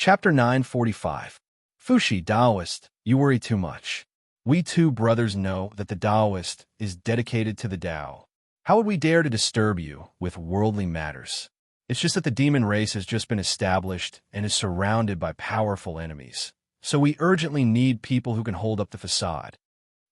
Chapter 945. Fushi, Taoist, you worry too much. We two brothers know that the Taoist is dedicated to the Tao. How would we dare to disturb you with worldly matters? It's just that the demon race has just been established and is surrounded by powerful enemies. So we urgently need people who can hold up the facade.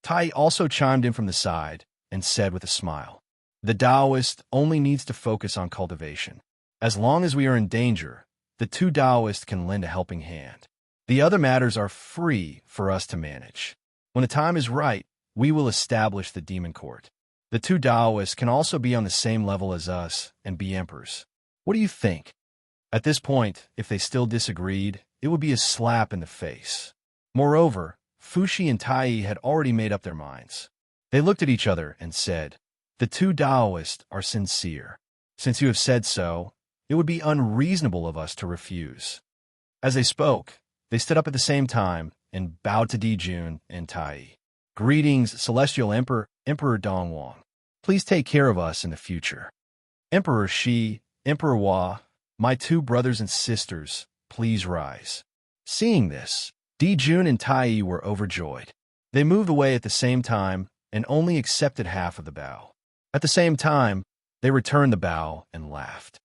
Tai also chimed in from the side and said with a smile, the Taoist only needs to focus on cultivation. As long as we are in danger, the two Taoists can lend a helping hand. The other matters are free for us to manage. When the time is right, we will establish the demon court. The two Taoists can also be on the same level as us and be emperors. What do you think? At this point, if they still disagreed, it would be a slap in the face. Moreover, Fushi and Tai had already made up their minds. They looked at each other and said, the two Taoists are sincere. Since you have said so, it would be unreasonable of us to refuse. As they spoke, they stood up at the same time and bowed to Dijun and Tai. Greetings, Celestial Emperor, Emperor Dongwang. Please take care of us in the future. Emperor Shi, Emperor Hua, my two brothers and sisters, please rise. Seeing this, Dijun and Tai were overjoyed. They moved away at the same time and only accepted half of the bow. At the same time, they returned the bow and laughed.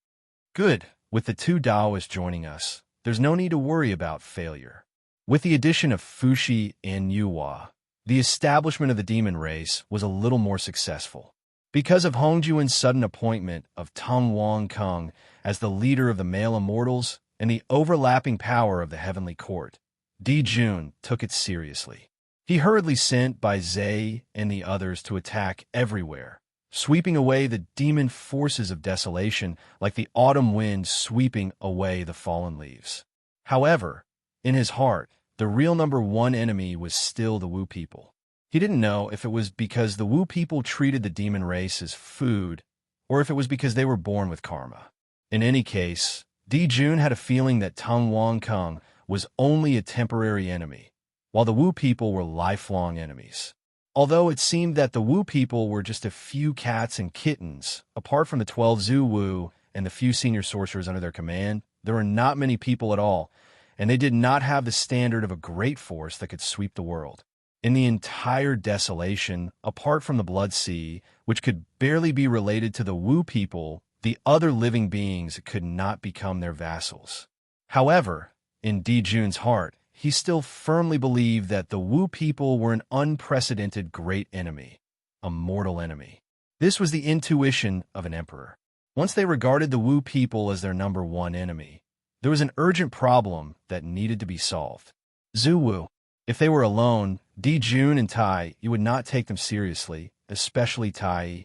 Good, with the two Taoists joining us, there's no need to worry about failure. With the addition of Fushi and Yuhua, the establishment of the demon race was a little more successful. Because of Hongjuan's sudden appointment of Teng Wang Kung as the leader of the male immortals and the overlapping power of the heavenly court, Dijun took it seriously. He hurriedly sent Bai Zhe and the others to attack everywhere, sweeping away the demon forces of desolation like the autumn wind sweeping away the fallen leaves. However, in his heart, the real number one enemy was still the Wu people. He didn't know if it was because the Wu people treated the demon race as food, or if it was because they were born with karma. In any case, Dijun had a feeling that Teng Wang Kung was only a temporary enemy, while the Wu people were lifelong enemies. Although it seemed that the Wu people were just a few cats and kittens, apart from the 12 Zhu Wu and the few senior sorcerers under their command, there were not many people at all, and they did not have the standard of a great force that could sweep the world. In the entire desolation, apart from the Blood Sea, which could barely be related to the Wu people, the other living beings could not become their vassals. However, in Dijun's heart, he still firmly believed that the Wu people were an unprecedented great enemy, a mortal enemy. This was the intuition of an emperor. Once they regarded the Wu people as their number one enemy, there was an urgent problem that needed to be solved. Zhu Wu. If they were alone, Dijun and Tai, you would not take them seriously, especially Tai.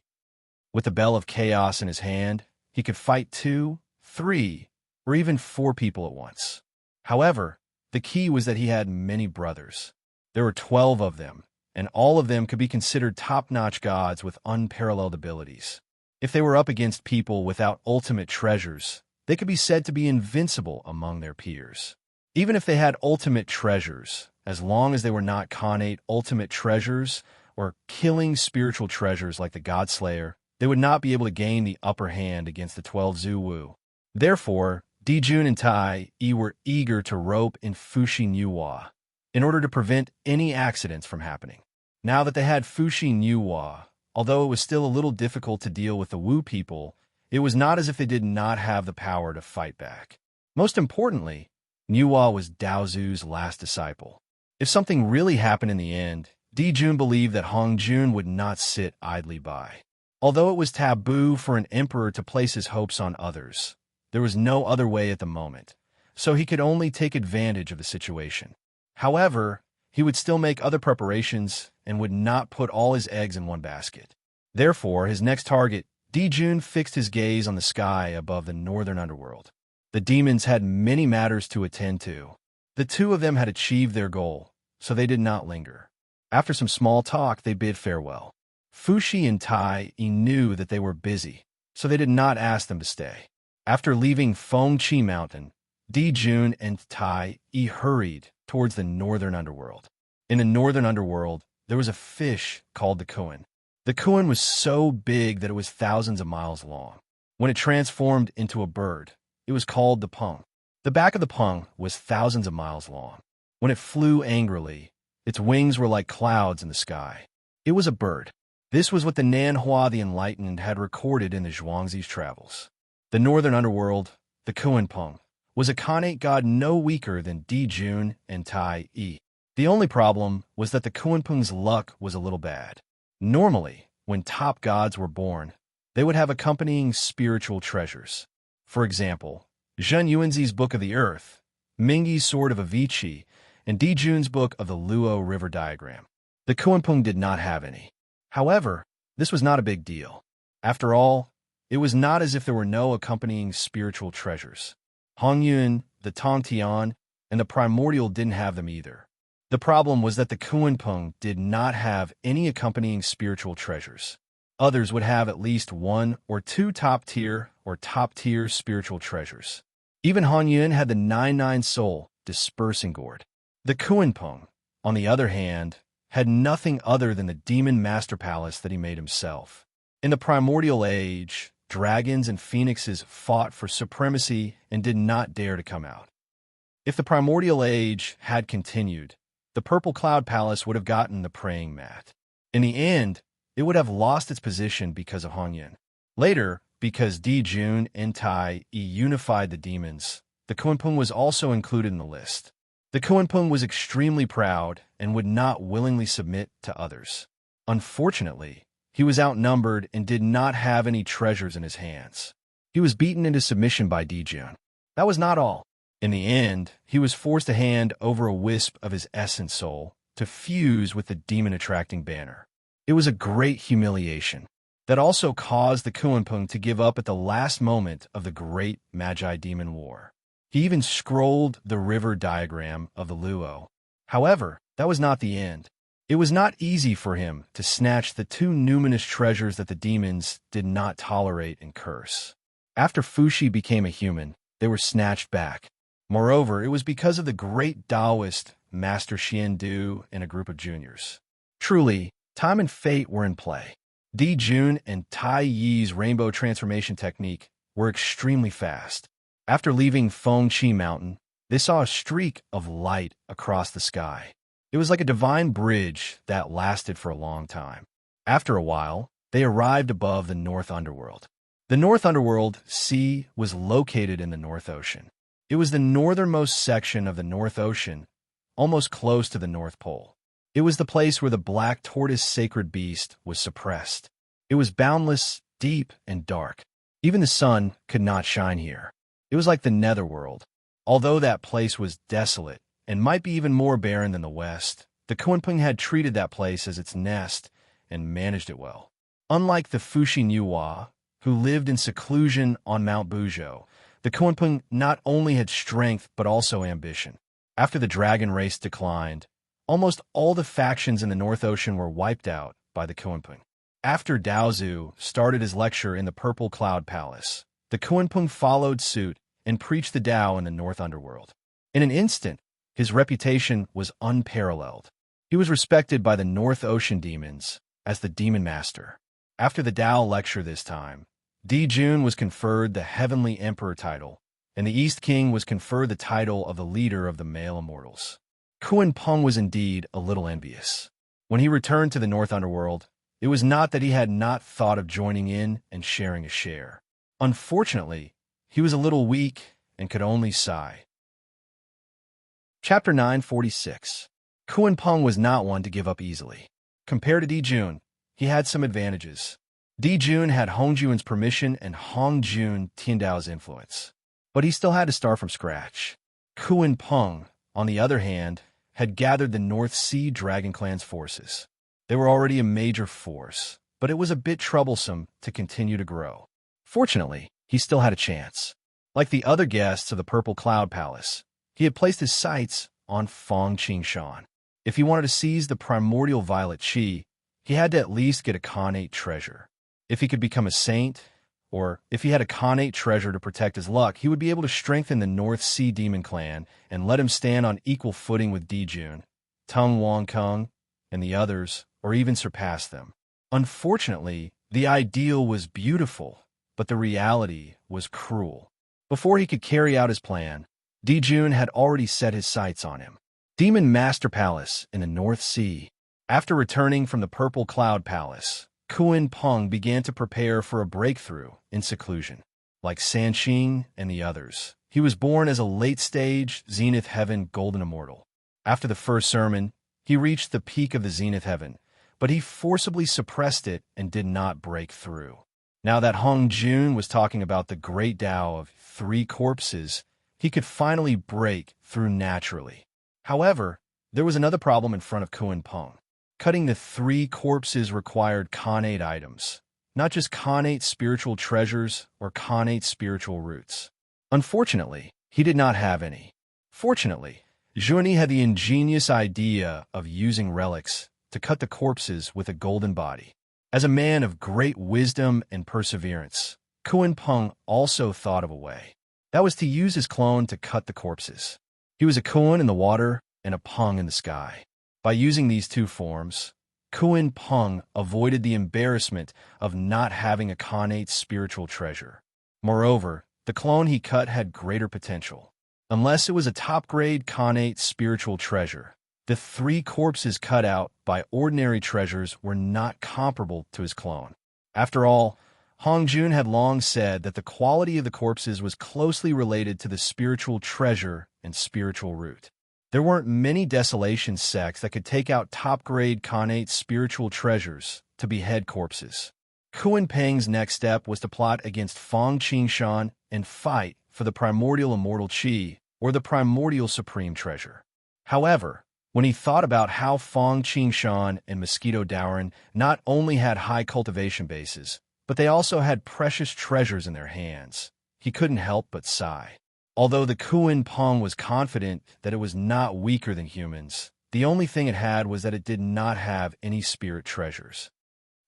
With the bell of chaos in his hand, he could fight 2, 3, or even 4 people at once. However, the key was that he had many brothers. There were 12 of them, and all of them could be considered top-notch gods with unparalleled abilities. If they were up against people without ultimate treasures, they could be said to be invincible among their peers. Even if they had ultimate treasures, as long as they were not connate ultimate treasures or killing spiritual treasures like the Godslayer, they would not be able to gain the upper hand against the 12 Zhu Wu. Therefore, Dijun and Tai were eager to rope in Fushi Yuhua in order to prevent any accidents from happening. Now that they had Fushi Yuhua, although it was still a little difficult to deal with the Wu people, it was not as if they did not have the power to fight back. Most importantly, Yuhua was Daozu's last disciple. If something really happened in the end, Dijun believed that Hongjun would not sit idly by. Although it was taboo for an emperor to place his hopes on others, there was no other way at the moment, so he could only take advantage of the situation. However, he would still make other preparations and would not put all his eggs in one basket. Therefore, his next target, Dijun fixed his gaze on the sky above the northern underworld. The demons had many matters to attend to. The two of them had achieved their goal, so they did not linger. After some small talk, they bid farewell. Fushi and Tai knew that they were busy, so they did not ask them to stay. After leaving Fengqi Mountain, Dijun and Tai hurried towards the northern underworld. In the northern underworld, there was a fish called the Kuan. The Kuan was so big that it was thousands of miles long. When it transformed into a bird, it was called the Peng. The back of the Pung was thousands of miles long. When it flew angrily, its wings were like clouds in the sky. It was a bird. This was what the Nanhua the Enlightened had recorded in the Zhuangzi's travels. The northern underworld, the Kuan-Pung, was a Khanate god no weaker than Di-Jun and Tai-Yi. The only problem was that the Kuan-Pung's luck was a little bad. Normally, when top gods were born, they would have accompanying spiritual treasures. For example, Zhen Yuanzi's Book of the Earth, Mingyi's Sword of Avicii, and Di-Jun's Book of the Luo River Diagram. The Kuan-Pung did not have any. However, this was not a big deal. After all, it was not as if there were no accompanying spiritual treasures. Hongyuan, the Tongtian, and the Primordial didn't have them either. The problem was that the Kuan-Pung did not have any accompanying spiritual treasures. Others would have at least one or two top-tier spiritual treasures. Even Hongyuan had the 99 soul dispersing gourd. The Kuan-Pung, on the other hand, had nothing other than the demon master palace that he made himself. In the primordial age, dragons and phoenixes fought for supremacy and did not dare to come out. If the primordial age had continued, the Purple Cloud Palace would have gotten the praying mat. In the end, it would have lost its position because of Hongyuan. Later, because Di-Jun and Tai-Yi unified the demons, the Kuan-Pung was also included in the list. The Kuan-Pung was extremely proud and would not willingly submit to others. Unfortunately, he was outnumbered and did not have any treasures in his hands. He was beaten into submission by Di-Jun. That was not all. In the end, he was forced to hand over a wisp of his essence soul to fuse with the demon-attracting banner. It was a great humiliation that also caused the Kuan-Pung to give up at the last moment of the great Magi-Demon War. He even scrolled the river diagram of the Luo. However, that was not the end. It was not easy for him to snatch the two numinous treasures that the demons did not tolerate and curse. After Fuxi became a human, they were snatched back. Moreover, it was because of the great Taoist Master Xiandu and a group of juniors. Truly, time and fate were in play. Di-Jun and Tai-Yi's rainbow transformation technique were extremely fast. After leaving Fengqi Mountain, they saw a streak of light across the sky. It was like a divine bridge that lasted for a long time. After a while, they arrived above the North Underworld. The North Underworld Sea was located in the North Ocean. It was the northernmost section of the North Ocean, almost close to the North Pole. It was the place where the black tortoise sacred beast was suppressed. It was boundless, deep, and dark. Even the sun could not shine here. It was like the netherworld. Although that place was desolate and might be even more barren than the West, the Kuan-Pung had treated that place as its nest and managed it well. Unlike the Fuxi Nuwa, who lived in seclusion on Mount Buzhou, the Kuan-Pung not only had strength but also ambition. After the dragon race declined, almost all the factions in the North Ocean were wiped out by the Kuan-Pung. After Daozu started his lecture in the Purple Cloud Palace, the Kuan-Pung followed suit and preached the Tao in the North Underworld. In an instant, his reputation was unparalleled. He was respected by the North Ocean demons as the Demon Master. After the Tao lecture this time, Di-Jun was conferred the Heavenly Emperor title, and the East King was conferred the title of the leader of the male immortals. Kuan-Pung was indeed a little envious. When he returned to the North Underworld, it was not that he had not thought of joining in and sharing a share. Unfortunately, he was a little weak and could only sigh. Chapter 946. Kuan-Pung was not one to give up easily. Compared to Di-Jun, he had some advantages. Di-Jun had Hongjun's permission and Hongjun Tiandao's influence, but he still had to start from scratch. Kuan-Pung, on the other hand, had gathered the North Sea Dragon Clan's forces. They were already a major force, but it was a bit troublesome to continue to grow. Fortunately, he still had a chance. Like the other guests of the Purple Cloud Palace, he had placed his sights on Feng Qingshan. If he wanted to seize the primordial violet chi, he had to at least get a Khanate treasure. If he could become a saint, or if he had a Khanate treasure to protect his luck, he would be able to strengthen the North Sea Demon Clan and let him stand on equal footing with Di-Jun, Tung Wang-Kung, and the others, or even surpass them. Unfortunately, the ideal was beautiful, but the reality was cruel. Before he could carry out his plan, Jun had already set his sights on him. Demon Master Palace in the North Sea. After returning from the Purple Cloud Palace, Kuan Peng began to prepare for a breakthrough in seclusion. Like Sanxing and the others, he was born as a late-stage Zenith Heaven Golden Immortal. After the first sermon, he reached the peak of the Zenith Heaven, but he forcibly suppressed it and did not break through. Now that Hong Jun was talking about the great Tao of 3 corpses, he could finally break through naturally. However, there was another problem in front of Kuan Peng. Cutting the 3 corpses required Khanate items, not just Khanate spiritual treasures or Khanate spiritual roots. Unfortunately, he did not have any. Fortunately, Zhuani had the ingenious idea of using relics to cut the corpses with a golden body. As a man of great wisdom and perseverance, Kuan Peng also thought of a way. That was to use his clone to cut the corpses. He was a Kuan in the water and a Peng in the sky. By using these 2 forms, Kuan Peng avoided the embarrassment of not having a Khanate spiritual treasure. Moreover, the clone he cut had greater potential. Unless it was a top-grade Khanate spiritual treasure, the 3 corpses cut out by ordinary treasures were not comparable to his clone. After all, Hong Jun had long said that the quality of the corpses was closely related to the spiritual treasure and spiritual root. There weren't many desolation sects that could take out top-grade Khanate spiritual treasures to behead corpses. Kuan Peng's next step was to plot against Fang Qingshan and fight for the primordial immortal Qi, or the primordial supreme treasure. However, when he thought about how Fang Qingshan and Mosquito Daoren not only had high cultivation bases, but they also had precious treasures in their hands, he couldn't help but sigh. Although the Kuan Peng was confident that it was not weaker than humans, the only thing it had was that it did not have any spirit treasures.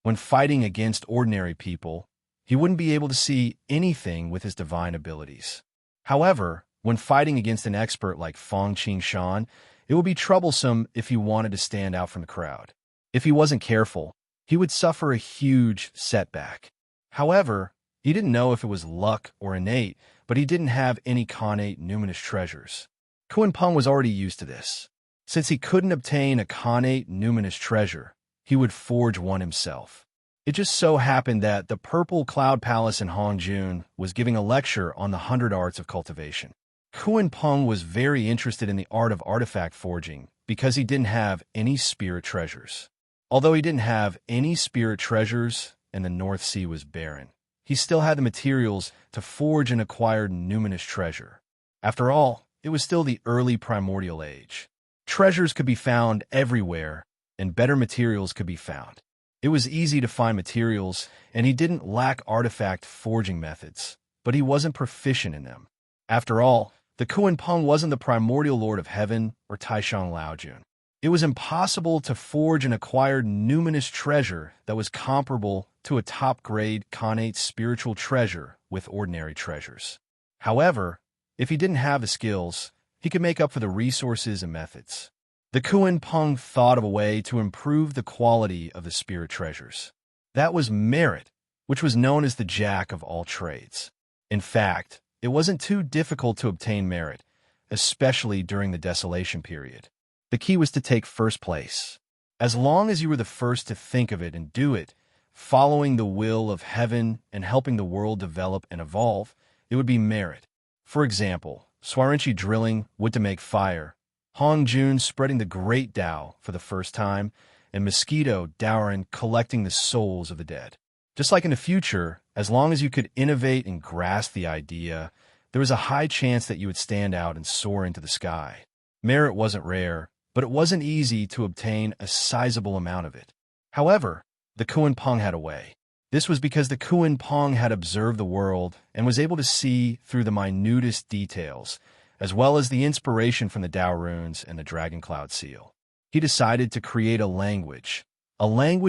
When fighting against ordinary people, he wouldn't be able to see anything with his divine abilities. However, when fighting against an expert like Fang Qingshan, it would be troublesome if he wanted to stand out from the crowd. If he wasn't careful, he would suffer a huge setback. However, he didn't know if it was luck or innate, but he didn't have any Khanate numinous treasures. Kuan Peng was already used to this. Since he couldn't obtain a Khanate numinous treasure, he would forge one himself. It just so happened that the Purple Cloud Palace in Hongjun was giving a lecture on the 100 arts of cultivation. Kuan Peng was very interested in the art of artifact forging because he didn't have any spirit treasures. Although he didn't have any spirit treasures and the North Sea was barren, he still had the materials to forge an acquired numinous treasure. After all, it was still the early primordial age. Treasures could be found everywhere, and better materials could be found. It was easy to find materials, and he didn't lack artifact forging methods, but he wasn't proficient in them. After all, the Kuan Peng wasn't the primordial lord of heaven or Taishang Laojun. It was impossible to forge an acquired numinous treasure that was comparable to a top-grade Khanate spiritual treasure with ordinary treasures. However, if he didn't have the skills, he could make up for the resources and methods. The Kuan Peng thought of a way to improve the quality of the spirit treasures. That was merit, which was known as the jack of all trades. In fact, it wasn't too difficult to obtain merit, especially during the desolation period. The key was to take first place. As long as you were the first to think of it and do it, following the will of heaven and helping the world develop and evolve, it would be merit. For example, Swarinchi drilling wood to make fire, Hong Jun spreading the great Tao for the first time, and Mosquito Daoren collecting the souls of the dead. Just like in the future, as long as you could innovate and grasp the idea, there was a high chance that you would stand out and soar into the sky. Merit wasn't rare, but it wasn't easy to obtain a sizable amount of it. However, the Kuan Peng had a way. This was because the Kuan Peng had observed the world and was able to see through the minutest details, as well as the inspiration from the Tao runes and the Dragon Cloud seal. He decided to create a language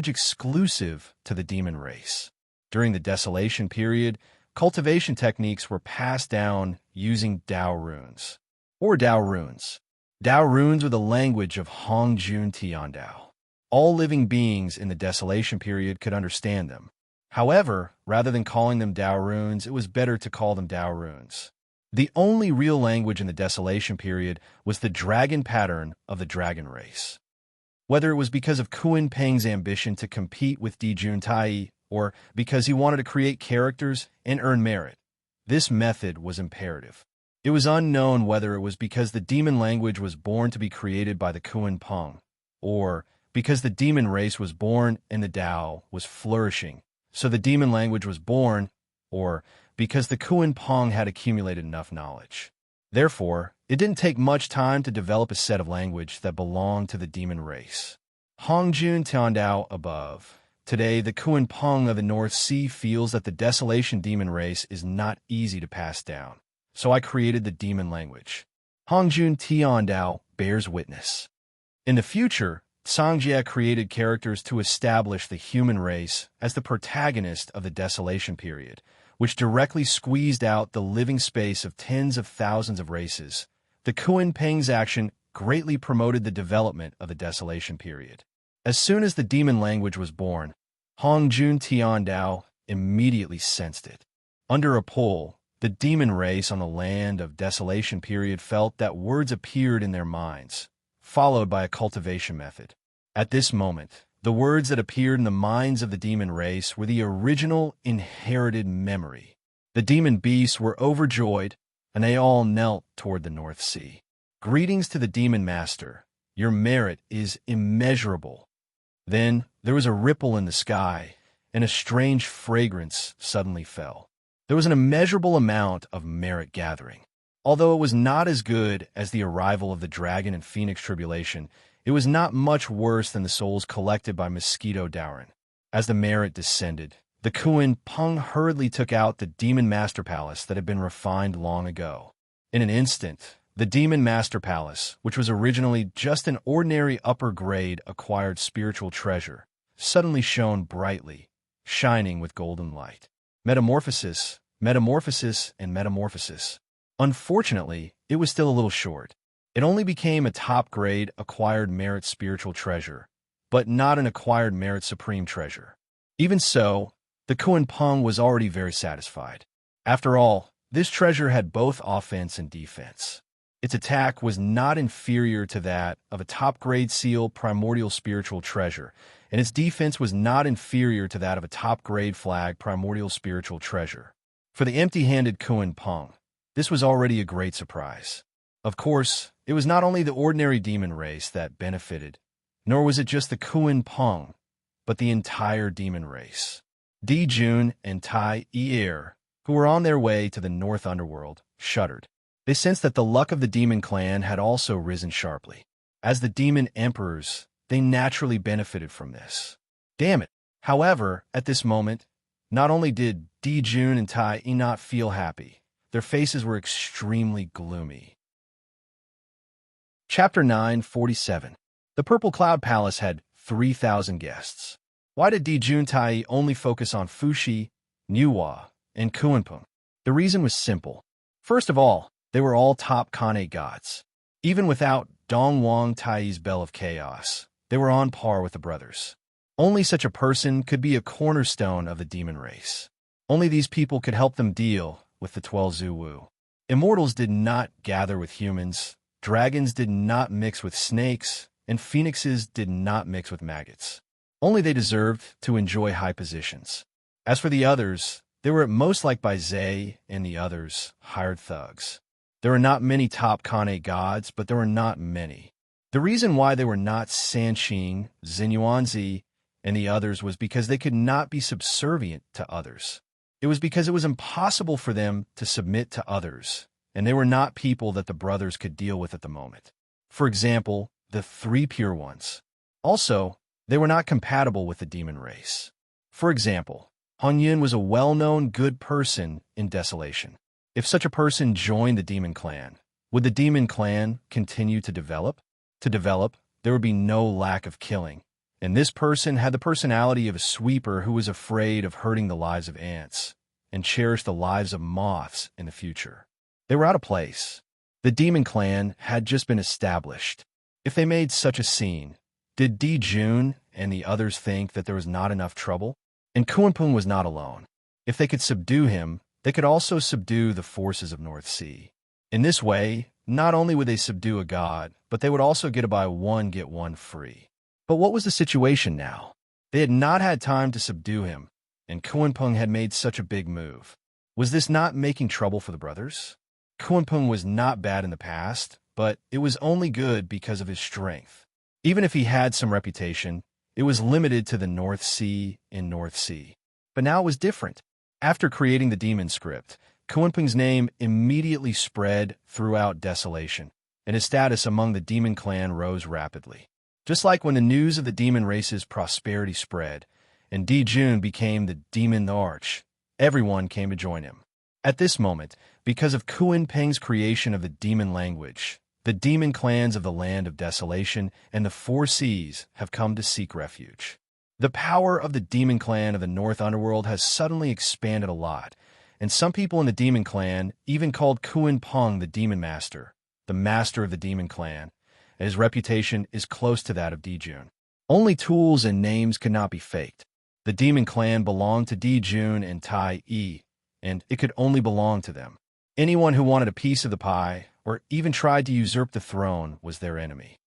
exclusive to the demon race. During the desolation period, cultivation techniques were passed down using Tao runes, or Tao runes. Tao runes were the language of Hongjun Tiandao. All living beings in the desolation period could understand them. However, rather than calling them Tao runes, it was better to call them Tao runes. The only real language in the Desolation period was the dragon pattern of the dragon race. Whether it was because of Kuan Peng's ambition to compete with Di Juntai or because he wanted to create characters and earn merit, this method was imperative. It was unknown whether it was because the demon language was born to be created by the Kuan Peng, or because the demon race was born and the Tao was flourishing, so the demon language was born, or because the Kuan Peng had accumulated enough knowledge. Therefore, it didn't take much time to develop a set of language that belonged to the demon race. Hongjun Tiandao above. Today, the Kuan Peng of the North Sea feels that the Desolation demon race is not easy to pass down. So I created the demon language. Hongjun Tiandao bears witness. In the future, Sangjia created characters to establish the human race as the protagonist of the Desolation period, which directly squeezed out the living space of tens of thousands of races. The Kuan Peng's action greatly promoted the development of the Desolation period. As soon as the demon language was born, Hongjun Tiandao immediately sensed it. Under a pull, the demon race on the land of Desolation period felt that words appeared in their minds, followed by a cultivation method. At this moment, the words that appeared in the minds of the demon race were the original inherited memory. The demon beasts were overjoyed, and they all knelt toward the North Sea. Greetings to the demon master. Your merit is immeasurable. Then there was a ripple in the sky, and a strange fragrance suddenly fell. There was an immeasurable amount of merit gathering. Although it was not as good as the arrival of the dragon and phoenix tribulation, it was not much worse than the souls collected by Mosquito Dowrin. As the merit descended, the Kuan Peng hurriedly took out the demon master palace that had been refined long ago. In an instant, the demon master palace, which was originally just an ordinary upper-grade acquired spiritual treasure, suddenly shone brightly, shining with golden light. Metamorphosis, metamorphosis, and metamorphosis. Unfortunately, it was still a little short. It only became a top-grade acquired merit spiritual treasure, but not an acquired merit supreme treasure. Even so, the Kuan Peng was already very satisfied. After all, this treasure had both offense and defense. Its attack was not inferior to that of a top-grade seal primordial spiritual treasure, and its defense was not inferior to that of a top-grade flag primordial spiritual treasure. For the empty-handed Kuan Peng, this was already a great surprise. Of course, it was not only the ordinary demon race that benefited, nor was it just the Kuan Peng, but the entire demon race. Di Jun and Tai Er, who were on their way to the North Underworld, shuddered. They sensed that the luck of the demon clan had also risen sharply. As the demon emperors, they naturally benefited from this. Damn it! However, at this moment, not only did Di Jun and Tai not feel happy, their faces were extremely gloomy. Chapter 947. The Purple Cloud Palace had 3,000 guests. Why did Di Juntai only focus on Fuxi, Nuwa, and Kuanpeng? The reason was simple. First of all, they were all top Kane gods. Even without Dongwang Tai's Bell of Chaos, they were on par with the brothers. Only such a person could be a cornerstone of the demon race. Only these people could help them deal with the 12 Zuwu. Immortals did not gather with humans, dragons did not mix with snakes, and phoenixes did not mix with maggots. Only they deserved to enjoy high positions. As for the others, they were at most like Baizé and the others, hired thugs. There were not many top Kane gods, but there were not many. The reason why they were not Sanqing, Xinyuanzi, and the others was because they could not be subservient to others. It was because it was impossible for them to submit to others, and they were not people that the brothers could deal with at the moment. For example, the 3 pure ones. Also, they were not compatible with the demon race. For example, Han Yun was a well-known good person in Desolation. If such a person joined the demon clan, would the demon clan continue to develop? To develop, there would be no lack of killing, and this person had the personality of a sweeper who was afraid of hurting the lives of ants, and cherished the lives of moths in the future. They were out of place. The demon clan had just been established. If they made such a scene, did Di Jun and the others think that there was not enough trouble? And Kuanpeng was not alone. If they could subdue him, they could also subdue the forces of North Sea. In this way, not only would they subdue a god, but they would also get a buy one, get one free. But what was the situation now? They had not had time to subdue him, and Kuanpeng had made such a big move. Was this not making trouble for the brothers? Kuanpeng was not bad in the past, but it was only good because of his strength. Even if he had some reputation, it was limited to the North Sea and North Sea. But now it was different. After creating the demon script, Kuanpeng's name immediately spread throughout Desolation, and his status among the demon clan rose rapidly. Just like when the news of the demon race's prosperity spread, and Dijun became the demon arch, everyone came to join him. At this moment, because of Kuanpeng's creation of the demon language, the demon clans of the Land of Desolation and the Four Seas have come to seek refuge. The power of the demon clan of the North Underworld has suddenly expanded a lot, and some people in the demon clan even called Kuanpeng the demon master, the master of the demon clan, and his reputation is close to that of Dijun. Only tools and names could not be faked. The demon clan belonged to Dijun and Tai Yi, and it could only belong to them. Anyone who wanted a piece of the pie, or even tried to usurp the throne, was their enemy.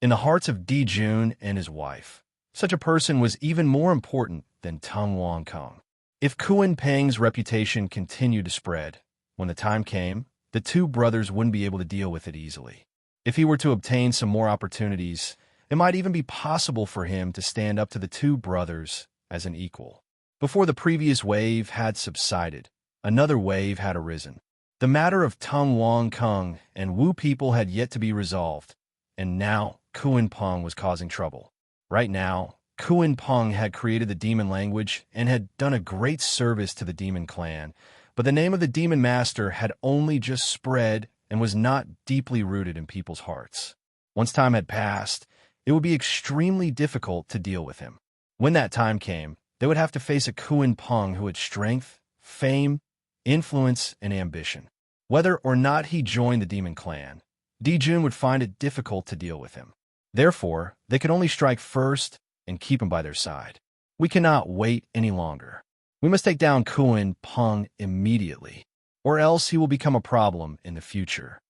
In the hearts of Dijun and his wife, such a person was even more important than Tung Wang Kong. If Kuanpeng's reputation continued to spread, when the time came, the two brothers wouldn't be able to deal with it easily. If he were to obtain some more opportunities, it might even be possible for him to stand up to the two brothers as an equal. Before the previous wave had subsided, another wave had arisen. The matter of Tung Wang Kong and Wu people had yet to be resolved, and now Kuanpeng was causing trouble. Right now, Kuanpeng had created the demon language and had done a great service to the demon clan, but the name of the demon master had only just spread and was not deeply rooted in people's hearts. Once time had passed, it would be extremely difficult to deal with him. When that time came, they would have to face a Kuanpeng who had strength, fame, influence, and ambition. Whether or not he joined the demon clan, Dijun would find it difficult to deal with him. Therefore, they could only strike first and keep him by their side. We cannot wait any longer. We must take down Kuanpeng immediately, or else he will become a problem in the future.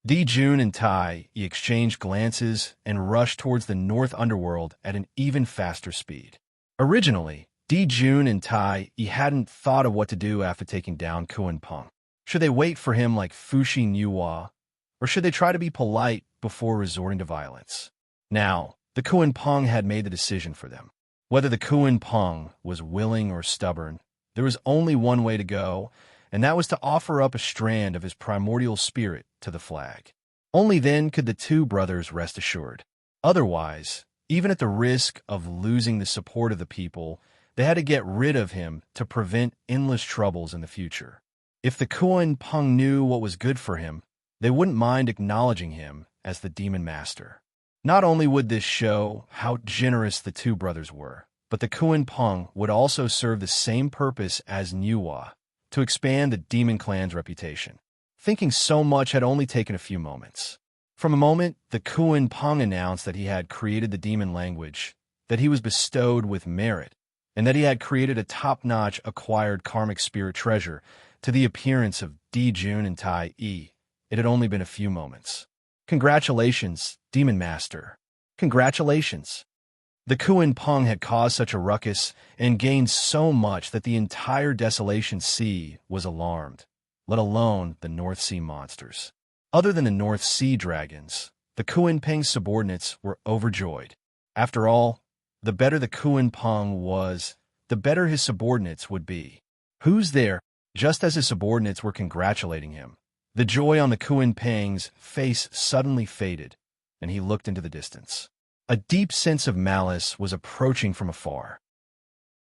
Dijun and Tai exchanged glances and rushed towards the North Underworld at an even faster speed. Originally, Dijun and Tai hadn't thought of what to do after taking down Kuanpeng. Should they wait for him like Fushi Niuhua, or should they try to be polite before resorting to violence? Now, the Kuanpeng had made the decision for them. Whether the Kuanpeng was willing or stubborn, there was only one way to go, and that was to offer up a strand of his primordial spirit to the flag. Only then could the two brothers rest assured. Otherwise, even at the risk of losing the support of the people, they had to get rid of him to prevent endless troubles in the future. If the Kuanpeng knew what was good for him, they wouldn't mind acknowledging him as the demon master. Not only would this show how generous the two brothers were, but the Kuanpeng would also serve the same purpose as Niuhua, to expand the demon clan's reputation. Thinking so much had only taken a few moments. From a moment the Kuanpeng announced that he had created the demon language, that he was bestowed with merit, and that he had created a top-notch acquired karmic spirit treasure, to the appearance of Dijun and Tai Yi, it had only been a few moments. Congratulations, Demon Master. Congratulations. The Kuanpeng had caused such a ruckus and gained so much that the entire Desolation Sea was alarmed, let alone the North Sea monsters. Other than the North Sea dragons, the Kuanpeng's subordinates were overjoyed. After all, the better the Kuanpeng was, the better his subordinates would be. Who's there? Just as his subordinates were congratulating him, the joy on the Kuanpeng's face suddenly faded, and he looked into the distance. A deep sense of malice was approaching from afar.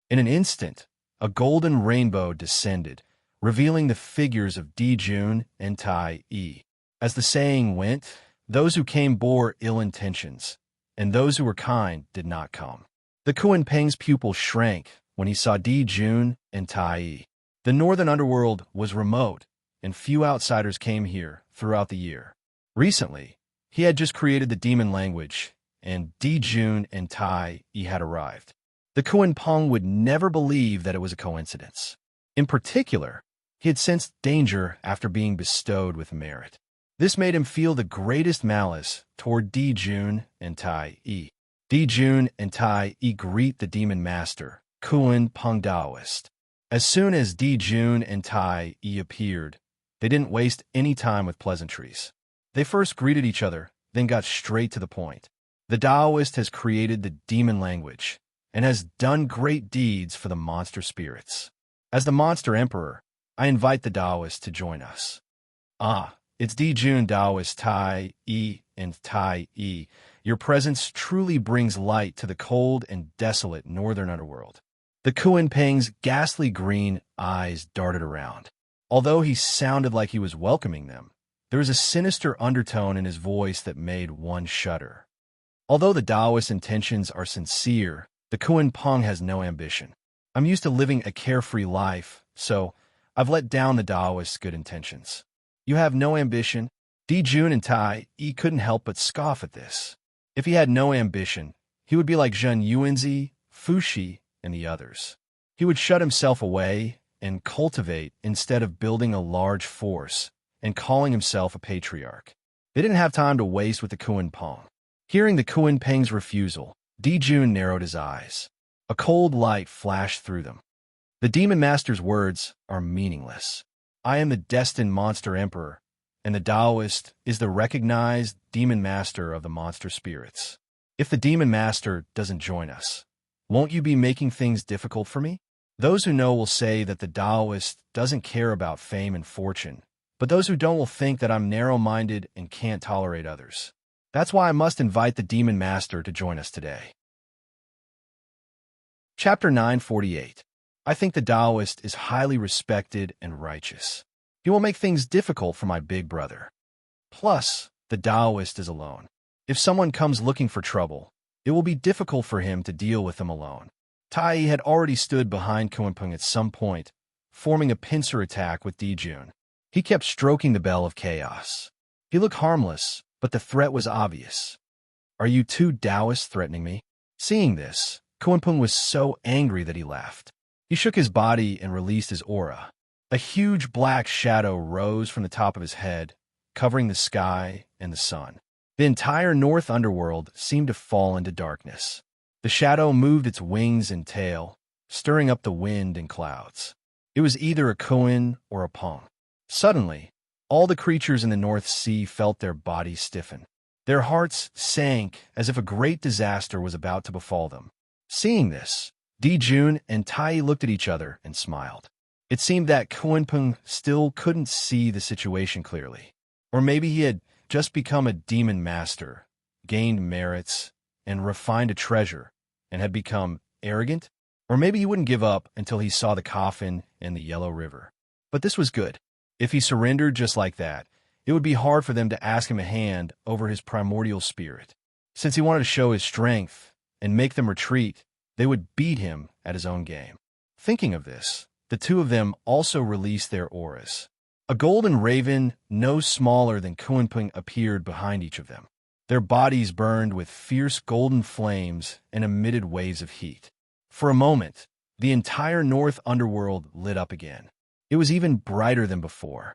In an instant, a golden rainbow descended, revealing the figures of Dijun and Tai Yi. As the saying went, those who came bore ill intentions, and those who were kind did not come. The Kuanpeng's pupil shrank when he saw Dijun and Tai Yi. The northern underworld was remote, and few outsiders came here throughout the year. Recently, he had just created the demon language, and Dijun and Tai Yi had arrived. The Kuanpeng would never believe that it was a coincidence. In particular, He had sensed danger after being bestowed with merit. This made him feel the greatest malice toward Di-Jun and Tai-yi. Di-Jun and Tai-yi greet the demon master, Kuan Peng Taoist. As soon as Di-Jun and Tai-yi appeared, they didn't waste any time with pleasantries. They first greeted each other, then got straight to the point. The Taoist has created the demon language and has done great deeds for the monster spirits. As the monster emperor, I invite the Taoist to join us. It's Di-Jun, Taoist, Tai-yi, and Tai-yi. Your presence truly brings light to the cold and desolate northern underworld. The Kuan Peng's ghastly green eyes darted around. Although he sounded like he was welcoming them, there was a sinister undertone in his voice that made one shudder. Although the Taoist's intentions are sincere, the Kuan Peng has no ambition. I'm used to living a carefree life, so I've let down the Taoist's good intentions. You have no ambition? Di-Jun and Tai-yi couldn't help but scoff at this. If he had no ambition, he would be like Zhen Yuanzi, Fushi, and the others. He would shut himself away and cultivate instead of building a large force and calling himself a patriarch. They didn't have time to waste with the Kuan Peng. Hearing the Kuan Peng's refusal, Di-Jun narrowed his eyes. A cold light flashed through them. The demon master's words are meaningless. I am the destined monster emperor, and the Taoist is the recognized demon master of the monster spirits. If the demon master doesn't join us, won't you be making things difficult for me? Those who know will say that the Taoist doesn't care about fame and fortune, but those who don't will think that I'm narrow-minded and can't tolerate others. That's why I must invite the demon master to join us today. Chapter 948. I think the Taoist is highly respected and righteous. He will make things difficult for my big brother. Plus, the Taoist is alone. If someone comes looking for trouble, it will be difficult for him to deal with them alone. Tai had already stood behind Kuan Peng at some point, forming a pincer attack with Di-Jun. He kept stroking the bell of chaos. He looked harmless, but the threat was obvious. Are you two Taoists threatening me? Seeing this, Kuan Peng was so angry that he laughed. He shook his body and released his aura. A huge black shadow rose from the top of his head, covering the sky and the sun. The entire north underworld seemed to fall into darkness. The shadow moved its wings and tail, stirring up the wind and clouds. It was either a Kuan or a Peng. Suddenly, all the creatures in the North Sea felt their bodies stiffen. Their hearts sank as if a great disaster was about to befall them. Seeing this, Di-Jun and Tai looked at each other and smiled. It seemed that Kuan Peng still couldn't see the situation clearly. Or maybe he had just become a demon master, gained merits, and refined a treasure, and had become arrogant. Or maybe he wouldn't give up until he saw the coffin and the yellow river. But this was good. If he surrendered just like that, it would be hard for them to ask him a hand over his primordial spirit. Since he wanted to show his strength and make them retreat, they would beat him at his own game. Thinking of this, the two of them also released their auras. A golden raven no smaller than Kuan Peng appeared behind each of them. Their bodies burned with fierce golden flames and emitted waves of heat. For a moment, the entire north underworld lit up again. It was even brighter than before.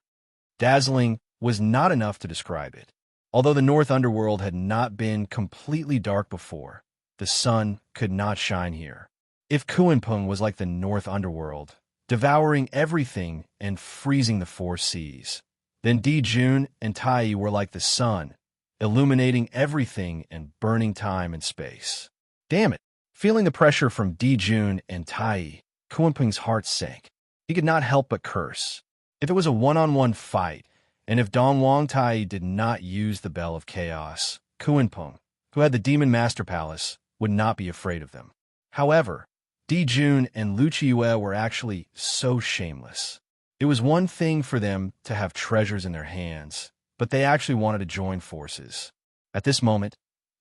Dazzling was not enough to describe it. Although the north underworld had not been completely dark before, the sun could not shine here. If Kuan Peng was like the north underworld, devouring everything and freezing the four seas, then Di-Jun and Tai were like the sun, illuminating everything and burning time and space. Damn it! Feeling the pressure from Di-Jun and Tai, Kuan Peng's heart sank. He could not help but curse. If it was a one-on-one fight, and if Dongwang Tai did not use the Bell of Chaos, Kuan Peng, who had the Demon Master Palace, would not be afraid of them. However, Di-Jun and Lu Qiyu were actually so shameless. It was one thing for them to have treasures in their hands, but they actually wanted to join forces. At this moment,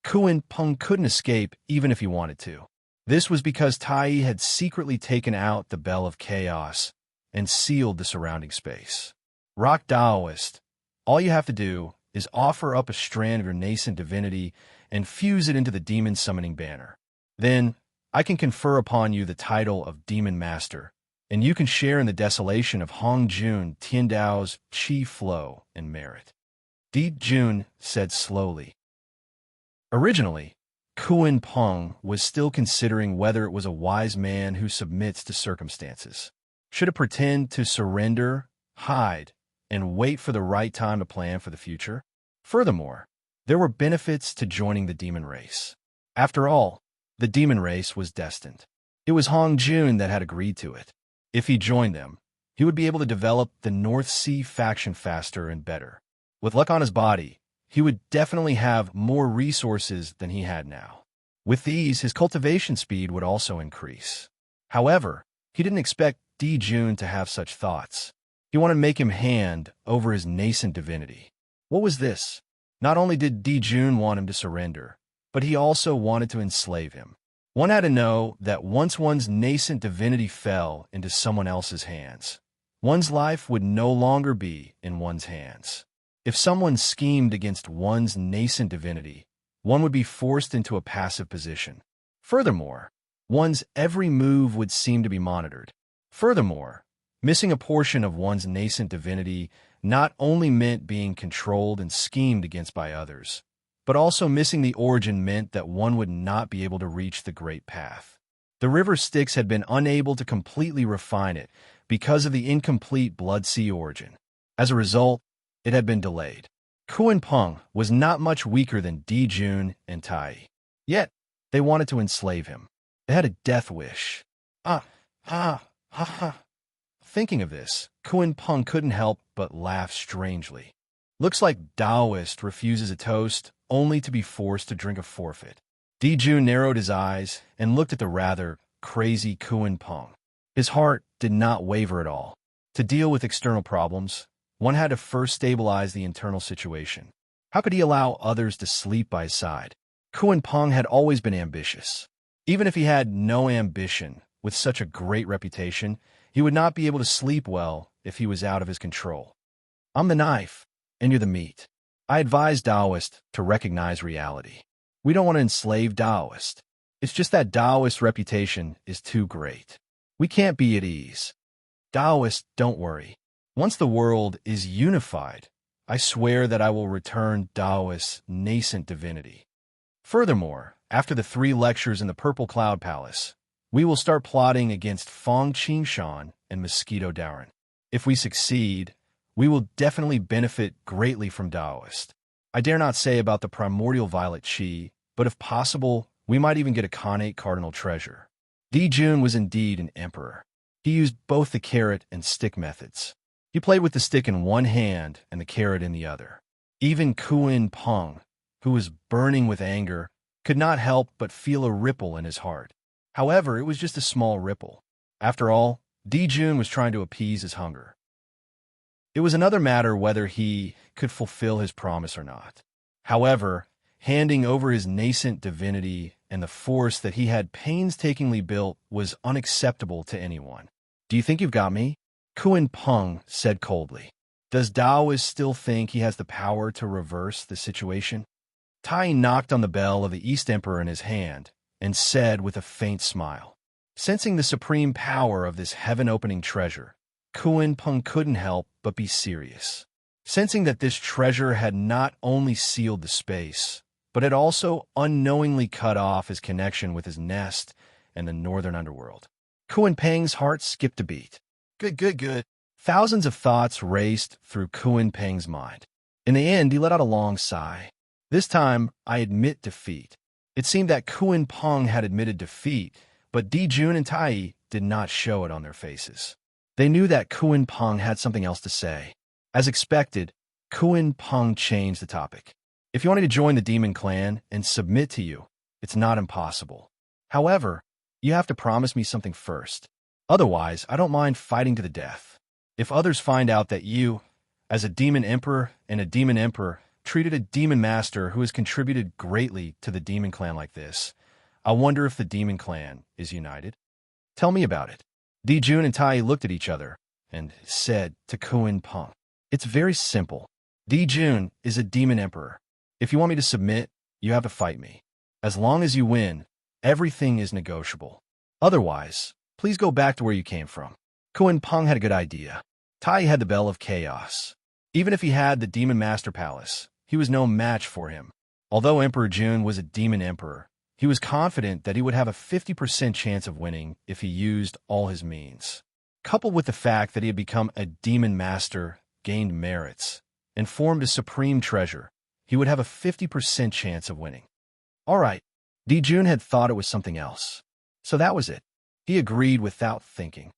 Kuan Peng couldn't escape even if he wanted to. This was because Tai had secretly taken out the Bell of Chaos and sealed the surrounding space. Rock Taoist, all you have to do is offer up a strand of your nascent divinity and fuse it into the demon summoning banner. Then, I can confer upon you the title of Demon Master, and you can share in the desolation of Hong Jun Tiandao's qi flow and merit. Di Jun said slowly. Originally, Kuan Peng was still considering whether it was a wise man who submits to circumstances. Should it pretend to surrender, hide, and wait for the right time to plan for the future? Furthermore, there were benefits to joining the demon race. After all, the demon race was destined. It was Hong Jun that had agreed to it. If he joined them, he would be able to develop the North Sea faction faster and better. With luck on his body, he would definitely have more resources than he had now. With these, his cultivation speed would also increase. However, he didn't expect Di Jun to have such thoughts. He wanted to make him hand over his nascent divinity. What was this? Not only did Di Jun want him to surrender, but he also wanted to enslave him. One had to know that once one's nascent divinity fell into someone else's hands, one's life would no longer be in one's hands. If someone schemed against one's nascent divinity, one would be forced into a passive position. Furthermore, one's every move would seem to be monitored. Furthermore, missing a portion of one's nascent divinity not only meant being controlled and schemed against by others, but also missing the origin meant that one would not be able to reach the great path. The river Styx had been unable to completely refine it because of the incomplete Blood Sea origin. As a result, it had been delayed. Kuan Peng was not much weaker than Di Jun and Tai. Yet, they wanted to enslave him. They had a death wish. Thinking of this, Kuan Peng couldn't help but laugh strangely. Looks like Taoist refuses a toast only to be forced to drink a forfeit. Di Jun narrowed his eyes and looked at the rather crazy Kuan Peng. His heart did not waver at all. To deal with external problems, one had to first stabilize the internal situation. How could he allow others to sleep by his side? Kuan Peng had always been ambitious. Even if he had no ambition, with such a great reputation, he would not be able to sleep well if he was out of his control. I'm the knife, and you're the meat. I advise Taoist to recognize reality. We don't want to enslave Taoist. It's just that Taoist's reputation is too great. We can't be at ease. Taoist, don't worry. Once the world is unified, I swear that I will return Taoist's nascent divinity. Furthermore, after the 3 lectures in the Purple Cloud Palace, we will start plotting against Fong Qingshan and Mosquito Darren. If we succeed, we will definitely benefit greatly from Taoist. I dare not say about the primordial violet chi, but if possible, we might even get a Khanate cardinal treasure. Di Jun was indeed an emperor. He used both the carrot and stick methods. He played with the stick in one hand and the carrot in the other. Even Kuan Peng, who was burning with anger, could not help but feel a ripple in his heart. However, it was just a small ripple. After all, Di Jun was trying to appease his hunger. It was another matter whether he could fulfill his promise or not. However, handing over his nascent divinity and the force that he had painstakingly built was unacceptable to anyone. Do you think you've got me? Kuan Peng said coldly. Does Taoist still think he has the power to reverse the situation? Tai knocked on the bell of the East Emperor in his hand and said with a faint smile. Sensing the supreme power of this heaven-opening treasure, Kuan Peng couldn't help but be serious. Sensing that this treasure had not only sealed the space, but had also unknowingly cut off his connection with his nest and the northern underworld. Kuan Peng's heart skipped a beat. Good. Thousands of thoughts raced through Kuan Peng's mind. In the end, he let out a long sigh. This time, I admit defeat. It seemed that Kuan Peng had admitted defeat, but Di Jun and Tai did not show it on their faces. They knew that Kuan Peng had something else to say. As expected, Kuan Peng changed the topic. If you wanted to join the demon clan and submit to you, it's not impossible. However, you have to promise me something first. Otherwise, I don't mind fighting to the death. If others find out that you, as a demon emperor and a demon emperor, treated a demon master who has contributed greatly to the demon clan like this, I wonder if the demon clan is united. Tell me about it. Di Jun and Tai looked at each other and said to Kuan Peng, it's very simple. Di Jun is a demon emperor. If you want me to submit, you have to fight me. As long as you win, everything is negotiable. Otherwise, please go back to where you came from. Kuan Peng had a good idea. Tai had the Bell of Chaos. Even if he had the Demon Master Palace, he was no match for him. Although Emperor Jun was a demon emperor, he was confident that he would have a 50% chance of winning if he used all his means. Coupled with the fact that he had become a demon master, gained merits, and formed a supreme treasure, he would have a 50% chance of winning. All right, Jun had thought it was something else. So that was it. He agreed without thinking.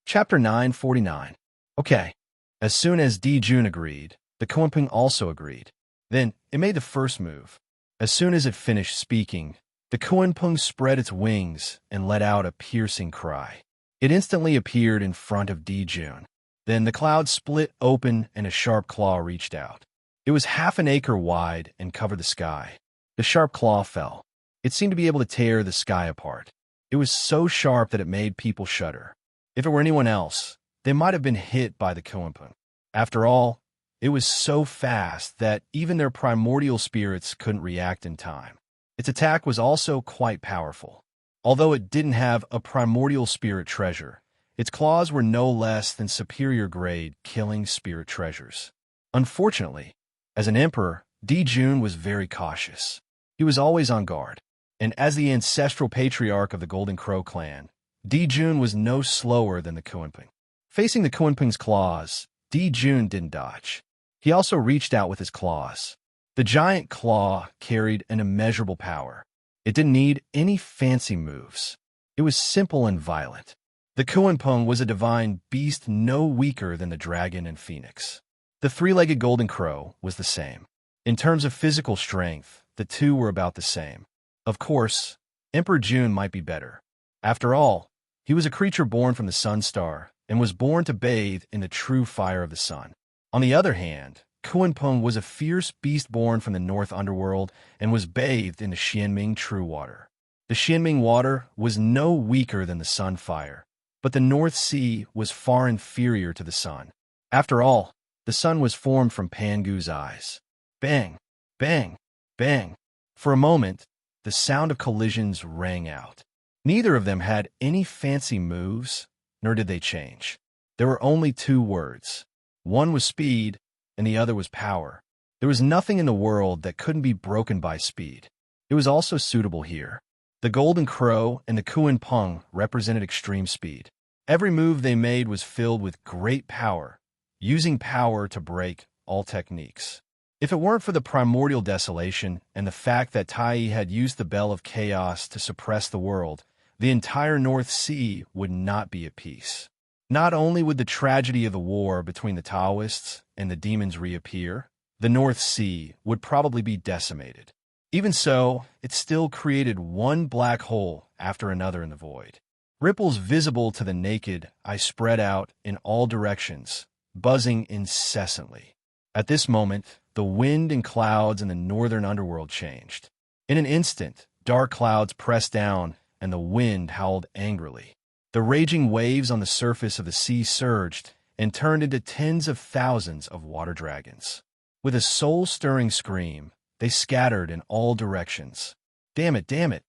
Chapter 949. Okay. As soon as Jun agreed, the Kuanping also agreed. Then, it made the first move. As soon as it finished speaking, the Kuanping spread its wings and let out a piercing cry. It instantly appeared in front of Jun. Then the cloud split open and a sharp claw reached out. It was half an acre wide and covered the sky. The sharp claw fell. It seemed to be able to tear the sky apart. It was so sharp that it made people shudder. If it were anyone else, they might have been hit by the Kuanping. After all, it was so fast that even their primordial spirits couldn't react in time. Its attack was also quite powerful. Although it didn't have a primordial spirit treasure, its claws were no less than superior grade killing spirit treasures. Unfortunately, as an emperor, Jun was very cautious. He was always on guard. And as the ancestral patriarch of the Golden Crow clan, Jun was no slower than the Kuanping. Facing the Kuanping's claws, Jun didn't dodge. He also reached out with his claws. The giant claw carried an immeasurable power. It didn't need any fancy moves. It was simple and violent. The Kuanping was a divine beast no weaker than the dragon and phoenix. The three-legged golden crow was the same. In terms of physical strength, the two were about the same. Of course, Emperor Jun might be better. After all, he was a creature born from the sun star and was born to bathe in the true fire of the sun. On the other hand, Kuanping was a fierce beast born from the north underworld and was bathed in the Xianming true water. The Xianming water was no weaker than the sun fire, but the North Sea was far inferior to the sun. After all, the sun was formed from Pangu's eyes. Bang, bang, bang. For a moment, the sound of collisions rang out. Neither of them had any fancy moves, nor did they change. There were only two words. One was speed, and the other was power. There was nothing in the world that couldn't be broken by speed. It was also suitable here. The Golden Crow and the Kuanping represented extreme speed. Every move they made was filled with great power, using power to break all techniques. If it weren't for the primordial desolation and the fact that Tai had used the Bell of Chaos to suppress the world, the entire North Sea would not be at peace. Not only would the tragedy of the war between the Taoists and the demons reappear, the North Sea would probably be decimated. Even so, it still created one black hole after another in the void. Ripples visible to the naked eye spread out in all directions, buzzing incessantly. At this moment, the wind and clouds in the northern underworld changed. In an instant, dark clouds pressed down and the wind howled angrily. The raging waves on the surface of the sea surged and turned into tens of thousands of water dragons. With a soul-stirring scream, they scattered in all directions. Damn it, damn it.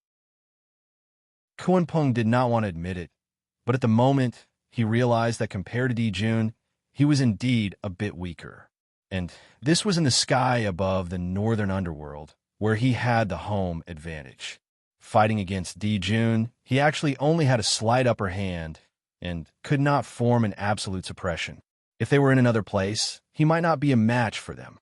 Kuanping did not want to admit it, but at the moment, he realized that compared to Jun, he was indeed a bit weaker. And this was in the sky above the northern underworld, where he had the home advantage. Fighting against Jun, he actually only had a slight upper hand and could not form an absolute suppression. If they were in another place, he might not be a match for them.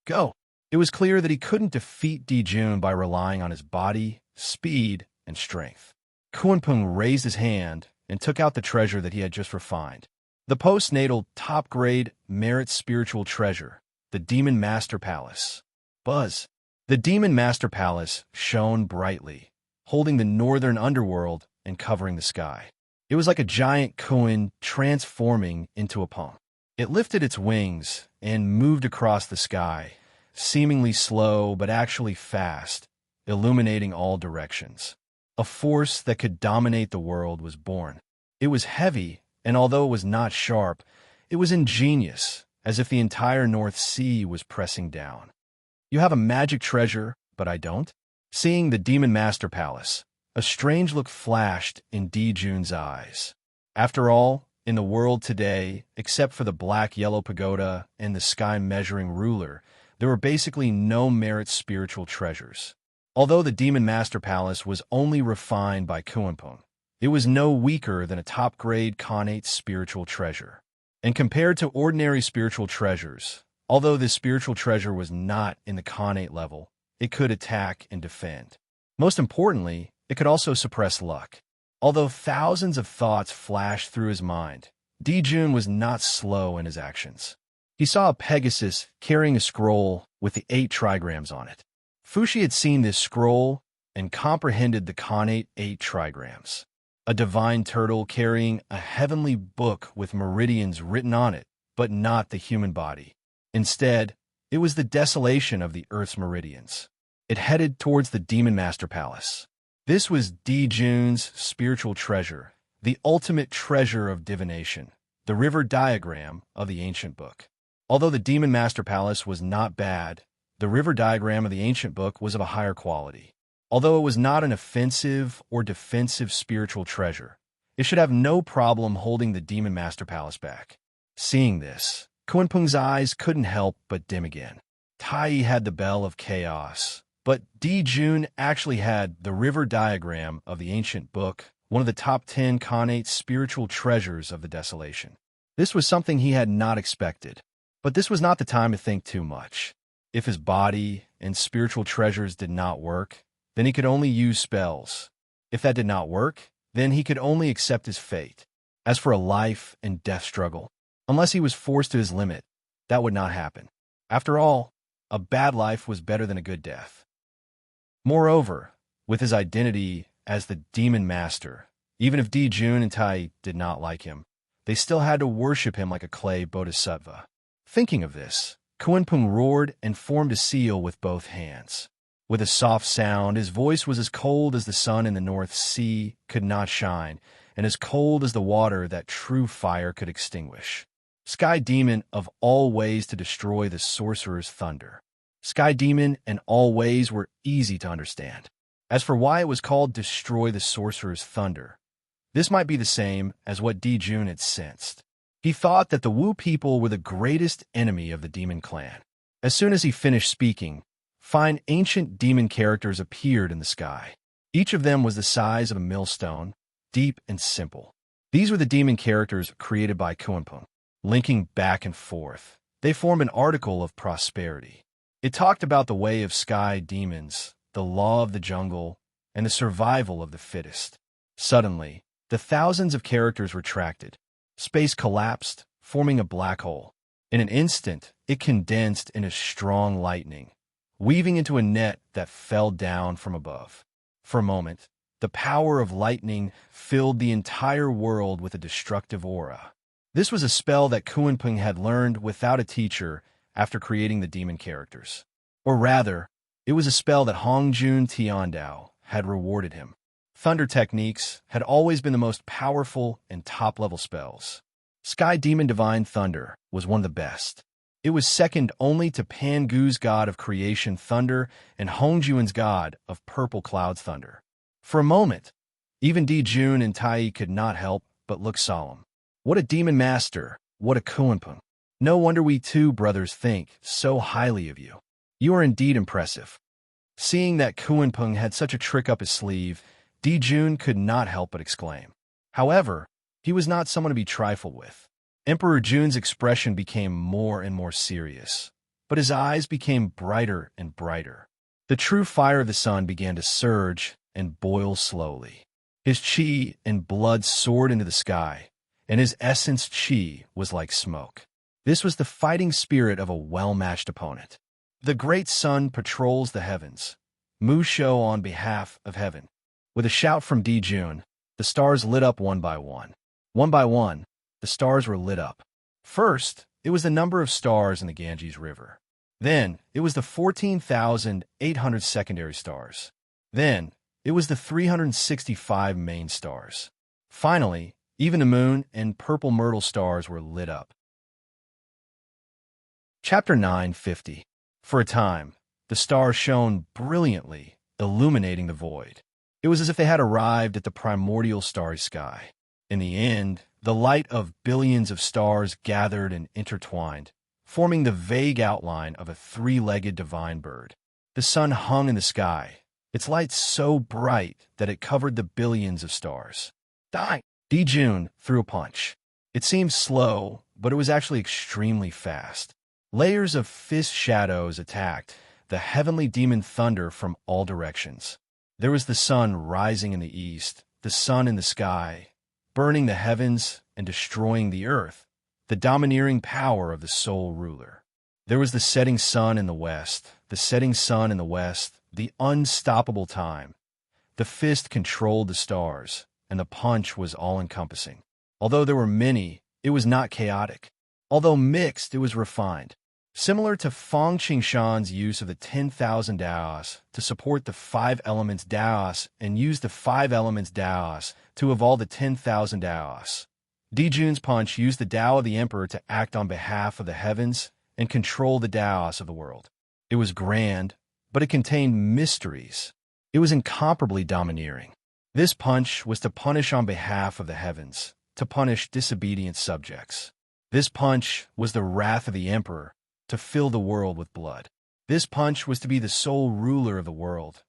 Go! It was clear that he couldn't defeat Jun by relying on his body, speed, and strength. Kuanping raised his hand and took out the treasure that he had just refined. The postnatal top-grade merit spiritual treasure, the Demon Master Palace. Buzz! The Demon Master Palace shone brightly, holding the northern underworld and covering the sky. It was like a giant koan transforming into a pung. It lifted its wings and moved across the sky, seemingly slow but actually fast, illuminating all directions. A force that could dominate the world was born. It was heavy, and although it was not sharp, it was ingenious, as if the entire North Sea was pressing down. You have a magic treasure, but I don't? Seeing the Demon Master Palace, A strange look flashed in Jun's eyes. After all, in the world today, except for the black-yellow pagoda and the sky-measuring ruler, there were basically no merit spiritual treasures. Although the Demon Master Palace was only refined by Kunpeng, it was no weaker than a top-grade Khanate spiritual treasure. And compared to ordinary spiritual treasures, although this spiritual treasure was not in the Khanate level, it could attack and defend. Most importantly, it could also suppress luck. Although thousands of thoughts flashed through his mind, Jun was not slow in his actions. He saw a Pegasus carrying a scroll with the 8 trigrams on it. Fushi had seen this scroll and comprehended the Khanate 8 trigrams. A divine turtle carrying a heavenly book with meridians written on it, but not the human body. Instead, it was the desolation of the Earth's meridians. It headed towards the Demon Master Palace. This was Jun's spiritual treasure, the ultimate treasure of divination, the river diagram of the ancient book. Although the Demon Master Palace was not bad, the river diagram of the ancient book was of a higher quality. Although it was not an offensive or defensive spiritual treasure, it should have no problem holding the Demon Master Palace back. Seeing this, Kunpeng's eyes couldn't help but dim again. Tai had the Bell of Chaos, but Jun actually had the river diagram of the ancient book, one of the top 10 Khanate spiritual treasures of the desolation. This was something he had not expected, but this was not the time to think too much. If his body and spiritual treasures did not work, then he could only use spells. If that did not work, then he could only accept his fate. As for a life and death struggle, unless he was forced to his limit, that would not happen. After all, a bad life was better than a good death. Moreover, with his identity as the Demon Master, even if Jun and Tai did not like him, they still had to worship him like a clay bodhisattva. Thinking of this, Kunpeng roared and formed a seal with both hands. With a soft sound, his voice was as cold as the sun in the North Sea could not shine, and as cold as the water that true fire could extinguish. Sky Demon of all ways to destroy the sorcerer's thunder. Sky Demon and all ways were easy to understand. As for why it was called Destroy the Sorcerer's Thunder, this might be the same as what Jun had sensed. He thought that the Wu people were the greatest enemy of the demon clan. As soon as he finished speaking, 5 ancient demon characters appeared in the sky. Each of them was the size of a millstone, deep and simple. These were the demon characters created by Kunpeng. Linking back and forth, they form an article of prosperity. It talked about the way of sky demons, the law of the jungle, and the survival of the fittest. Suddenly, the thousands of characters retracted. Space collapsed, forming a black hole. In an instant, it condensed into strong lightning, weaving into a net that fell down from above. For a moment, the power of lightning filled the entire world with a destructive aura. This was a spell that Kunpeng had learned without a teacher after creating the demon characters. Or rather, it was a spell that Hongjun Tiandao had rewarded him. Thunder techniques had always been the most powerful and top-level spells. Sky Demon Divine Thunder was one of the best. It was second only to Pangu's god of creation thunder and Hongjun's god of purple clouds thunder. For a moment, even Jun and Tai could not help but look solemn. What a demon master, what a Kunpeng. No wonder we 2 brothers think so highly of you. You are indeed impressive. Seeing that Kunpeng had such a trick up his sleeve, Jun could not help but exclaim. However, he was not someone to be trifled with. Emperor Jun's expression became more and more serious, but his eyes became brighter and brighter. The true fire of the sun began to surge and boil slowly. His chi and blood soared into the sky, and his essence chi was like smoke. This was the fighting spirit of a well-matched opponent. The great sun patrols the heavens. Mu Shou on behalf of heaven. With a shout from Jun, the stars lit up one by one. One by one, the stars were lit up. First, it was the number of stars in the Ganges River. Then, it was the 14,800 secondary stars. Then, it was the 365 main stars. Finally, even the moon and purple myrtle stars were lit up. Chapter 950. For a time, the stars shone brilliantly, illuminating the void. It was as if they had arrived at the primordial starry sky. In the end, the light of billions of stars gathered and intertwined, forming the vague outline of a three-legged divine bird. The sun hung in the sky, its light so bright that it covered the billions of stars. Die! Jun threw a punch. It seemed slow, but it was actually extremely fast. Layers of fist shadows attacked, the heavenly demon thunder from all directions. There was the sun rising in the east, the sun in the sky, burning the heavens and destroying the earth, the domineering power of the sole ruler. There was the setting sun in the west, the setting sun in the west, the unstoppable time. The fist controlled the stars, and the punch was all-encompassing. Although there were many, it was not chaotic. Although mixed, it was refined. Similar to Feng Qingshan's use of the 10,000 Daos to support the 5 elements Daos and use the 5 elements Daos to evolve the 10,000 Daos. Jun's punch used the Dao of the Emperor to act on behalf of the heavens and control the Daos of the world. It was grand, but it contained mysteries. It was incomparably domineering. This punch was to punish on behalf of the heavens, to punish disobedient subjects. This punch was the wrath of the Emperor, to fill the world with blood. This punch was to be the sole ruler of the world.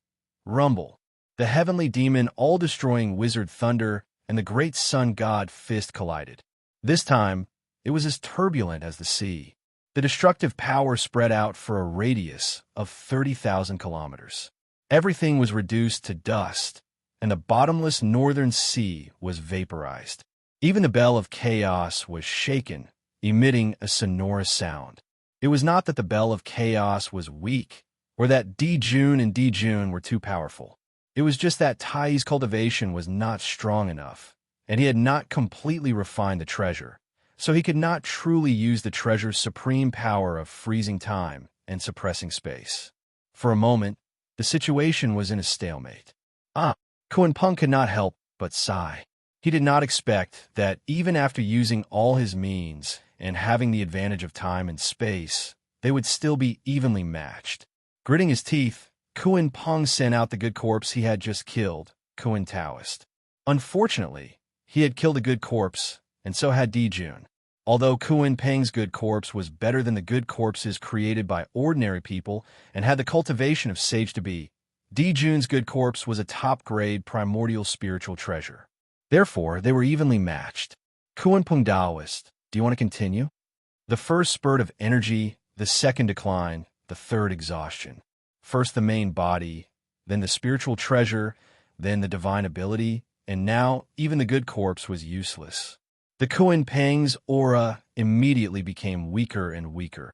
Rumble, the heavenly demon all-destroying wizard thunder, and the great sun god fist collided. This time, it was as turbulent as the sea. The destructive power spread out for a radius of 30,000 kilometers. Everything was reduced to dust, and the bottomless northern sea was vaporized. Even the bell of chaos was shaken, emitting a sonorous sound. It was not that the bell of chaos was weak, or that Jun and Jun were too powerful. It was just that Tai's cultivation was not strong enough, and he had not completely refined the treasure, so he could not truly use the treasure's supreme power of freezing time and suppressing space. For a moment, the situation was in a stalemate. Kunpeng could not help but sigh. He did not expect that even after using all his means and having the advantage of time and space, they would still be evenly matched. Gritting his teeth, Kunpeng sent out the good corpse he had just killed, Kun Taoist. Unfortunately, he had killed a good corpse, and so had Jun. Although Kunpeng's good corpse was better than the good corpses created by ordinary people and had the cultivation of sage to be, Jun's good corpse was a top-grade primordial spiritual treasure. Therefore, they were evenly matched. Kunpeng Taoist, do you want to continue? The first spurt of energy, the second decline, the third exhaustion. First the main body, then the spiritual treasure, then the divine ability, and now even the good corpse was useless. The Kunpeng's aura immediately became weaker and weaker.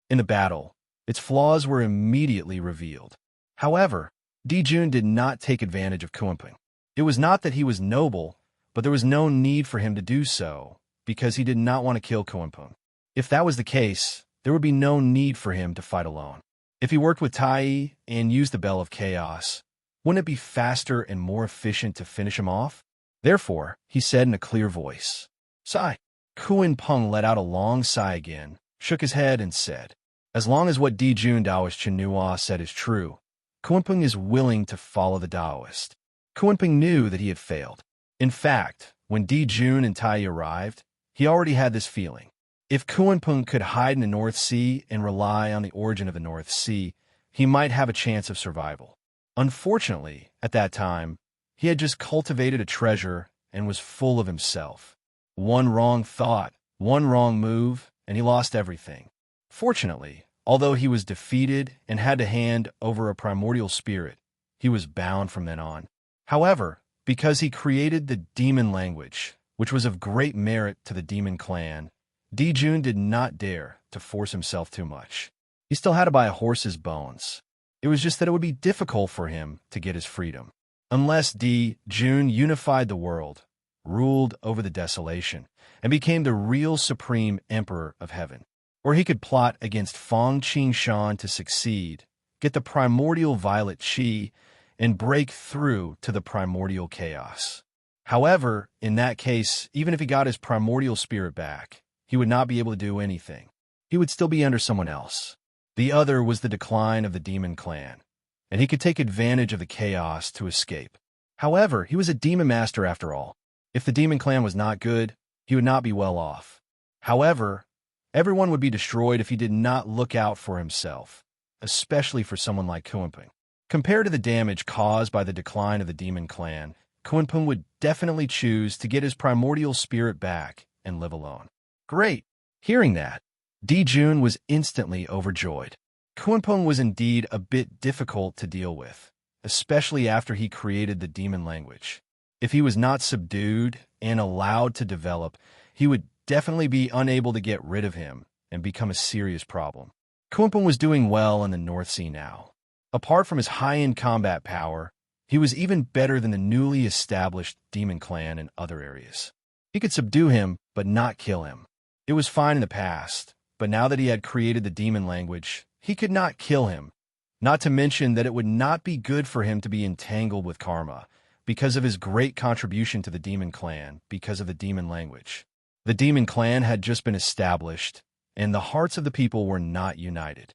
In the battle, its flaws were immediately revealed. However, Jun did not take advantage of Kunpeng. It was not that he was noble, but there was no need for him to do so, because he did not want to kill Kunpeng. If that was the case, there would be no need for him to fight alone. If he worked with Tai and used the Bell of Chaos, wouldn't it be faster and more efficient to finish him off? Therefore, he said in a clear voice, "Sigh." Kunpeng let out a long sigh again, shook his head, and said, "As long as what Jun Taoist Chenhua said is true, Kunpeng is willing to follow the Taoist." Kunpeng knew that he had failed. In fact, when Jun and Tai arrived, he already had this feeling. If Kunpeng could hide in the North Sea and rely on the origin of the North Sea, he might have a chance of survival. Unfortunately, at that time, he had just cultivated a treasure and was full of himself. One wrong thought, one wrong move, and he lost everything. Fortunately, although he was defeated and had to hand over a primordial spirit, he was bound from then on. However, because he created the demon language, which was of great merit to the demon clan, Jun did not dare to force himself too much. He still had to buy a horse's bones. It was just that it would be difficult for him to get his freedom. Unless Jun unified the world, ruled over the desolation, and became the real supreme emperor of heaven. Or he could plot against Feng Qingshan to succeed, get the primordial violet chi, and break through to the primordial chaos. However, in that case, even if he got his primordial spirit back, he would not be able to do anything. He would still be under someone else. The other was the decline of the demon clan. and he could take advantage of the chaos to escape. However, he was a demon master after all. If the demon clan was not good, he would not be well off. However, everyone would be destroyed if he did not look out for himself, especially for someone like Kunpeng. Compared to the damage caused by the decline of the demon clan, Kunpeng would definitely choose to get his primordial spirit back and live alone. Great! Hearing that, Dijun was instantly overjoyed. Kunpeng was indeed a bit difficult to deal with, especially after he created the demon language. If he was not subdued and allowed to develop, he would definitely be unable to get rid of him and become a serious problem. Kunpeng was doing well in the North Sea now. Apart from his high-end combat power, he was even better than the newly established demon clan in other areas. He could subdue him, but not kill him. It was fine in the past, but now that he had created the demon language, he could not kill him. Not to mention that it would not be good for him to be entangled with karma because of his great contribution to the demon clan because of the demon language. The demon clan had just been established, and the hearts of the people were not united.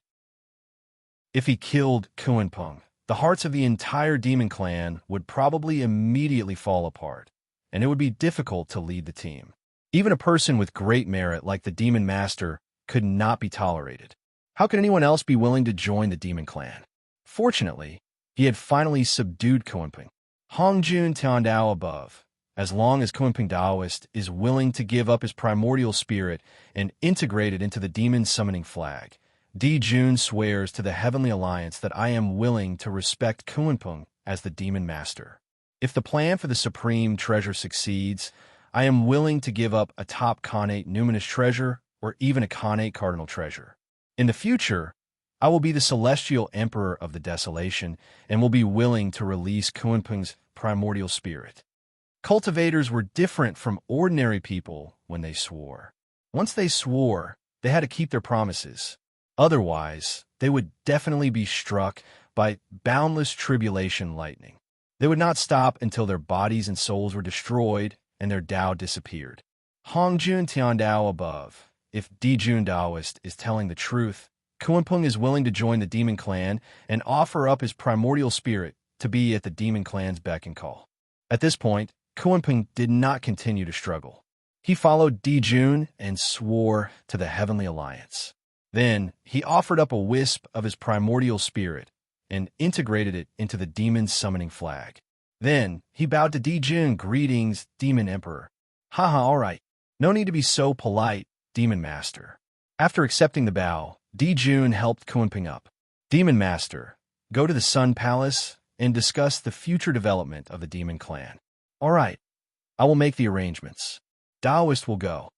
If he killed Kunpeng, the hearts of the entire demon clan would probably immediately fall apart, and it would be difficult to lead the team. Even a person with great merit like the demon master could not be tolerated. How could anyone else be willing to join the demon clan? Fortunately, he had finally subdued Kunpeng. Hongjun Tiandao above. As long as Kunpeng Daoist is willing to give up his primordial spirit and integrate it into the demon summoning flag, Dijun swears to the Heavenly Alliance that I am willing to respect Kunpeng as the demon master. If the plan for the supreme treasure succeeds, I am willing to give up a top Khanate numinous treasure or even a Khanate cardinal treasure. In the future, I will be the celestial emperor of the desolation and will be willing to release Kunpeng's primordial spirit. Cultivators were different from ordinary people when they swore. Once they swore, they had to keep their promises. Otherwise, they would definitely be struck by boundless tribulation lightning. They would not stop until their bodies and souls were destroyed and their Tao disappeared. Hongjun Tiandao above. If Dijun Daoist is telling the truth, Kunpeng is willing to join the demon clan and offer up his primordial spirit to be at the demon clan's beck and call. At this point, Kunpeng did not continue to struggle. He followed Dijun and swore to the Heavenly Alliance. Then, he offered up a wisp of his primordial spirit and integrated it into the demon's summoning flag. Then, he bowed to Dijun, greetings, Demon Emperor. Haha, all right. No need to be so polite, Demon Master. After accepting the bow, Dijun helped Kunpeng up. Demon Master, go to the Sun Palace and discuss the future development of the demon clan. All right, I will make the arrangements. Daoist will go.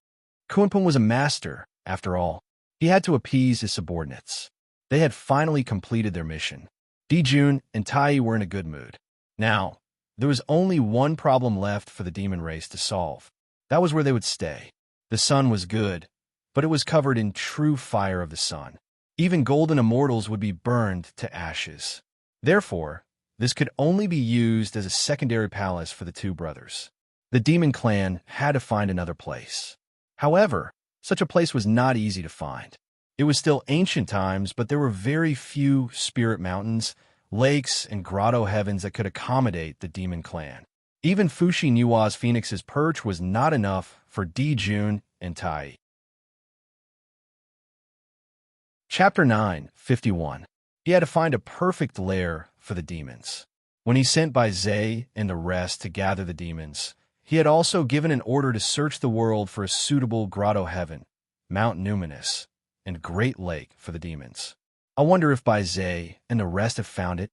Kunpeng was a master, after all. He had to appease his subordinates. They had finally completed their mission. Dijun and Tai were in a good mood. Now, there was only one problem left for the demon race to solve. That was where they would stay. The sun was good, but it was covered in true fire of the sun. Even golden immortals would be burned to ashes. Therefore, this could only be used as a secondary palace for the two brothers. The demon clan had to find another place. However, such a place was not easy to find. It was still ancient times, but there were very few spirit mountains, lakes, and grotto heavens that could accommodate the demon clan. Even Fushi Niwa's Phoenix's perch was not enough for Dijun and Tai. Chapter 9, 51. He had to find a perfect lair for the demons. When he sent by Zay and the rest to gather the demons, he had also given an order to search the world for a suitable grotto heaven, Mount Numinous, and Great Lake for the demons. I wonder if by Zay and the rest have found it.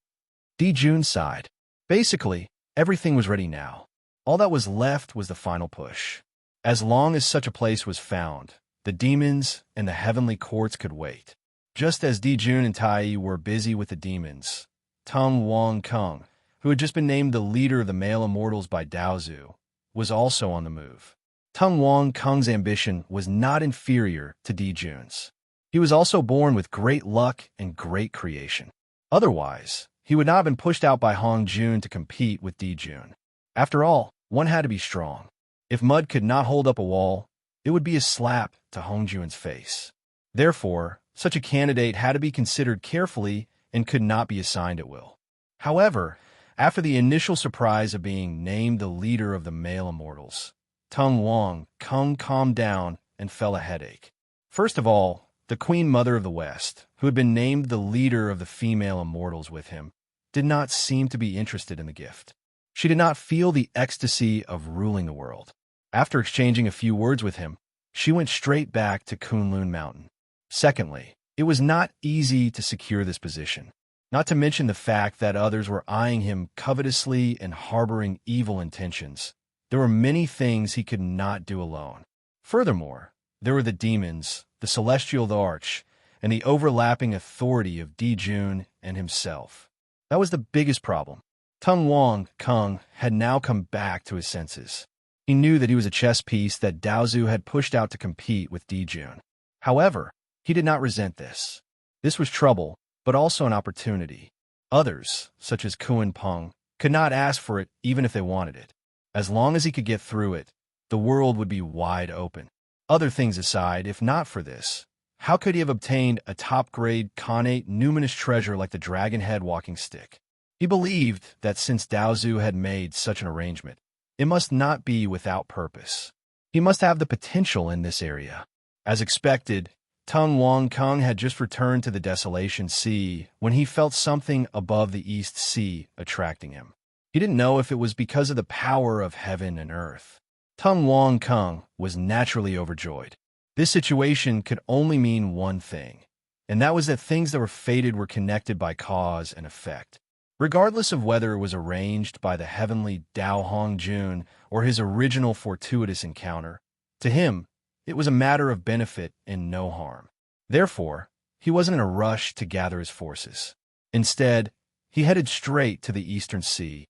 Dijun sighed. Basically, everything was ready now. All that was left was the final push. As long as such a place was found, the demons and the heavenly courts could wait. Just as Dijun and Tai were busy with the demons, Tung Wang Kung, who had just been named the leader of the male immortals by Daozu, was also on the move. Tung Wang Kung's ambition was not inferior to Dijun's. He was also born with great luck and great creation. Otherwise, he would not have been pushed out by Hongjun to compete with Dijun. After all, one had to be strong. If mud could not hold up a wall, it would be a slap to Hongjun's face. Therefore, such a candidate had to be considered carefully and could not be assigned at will. However, after the initial surprise of being named the leader of the male immortals, Tung Wang Kung calmed down and felt a headache. First of all, the Queen Mother of the West, who had been named the leader of the female immortals with him, did not seem to be interested in the gift. She did not feel the ecstasy of ruling the world. After exchanging a few words with him, she went straight back to Kunlun Mountain. Secondly, it was not easy to secure this position, not to mention the fact that others were eyeing him covetously and harboring evil intentions. There were many things he could not do alone. Furthermore, there were the demons, the celestial arch, and the overlapping authority of Dijun and himself. That was the biggest problem. Tung Wang Kung had now come back to his senses. He knew that he was a chess piece that Daozu had pushed out to compete with Dijun. However, he did not resent this. This was trouble, but also an opportunity. Others, such as Kuan Peng, could not ask for it even if they wanted it. As long as he could get through it, the world would be wide open. Other things aside, if not for this, how could he have obtained a top-grade Khanate numinous treasure like the dragon head walking stick? He believed that since Daozu had made such an arrangement, it must not be without purpose. He must have the potential in this area. As expected, Tung Wang Kung had just returned to the Desolation Sea when he felt something above the East Sea attracting him. He didn't know if it was because of the power of heaven and earth. Tung Wang Kung was naturally overjoyed. This situation could only mean one thing, and that was that things that were fated were connected by cause and effect. Regardless of whether it was arranged by the heavenly Dao Hong Jun or his original fortuitous encounter, to him, it was a matter of benefit and no harm. Therefore, he wasn't in a rush to gather his forces. Instead, he headed straight to the Eastern Sea.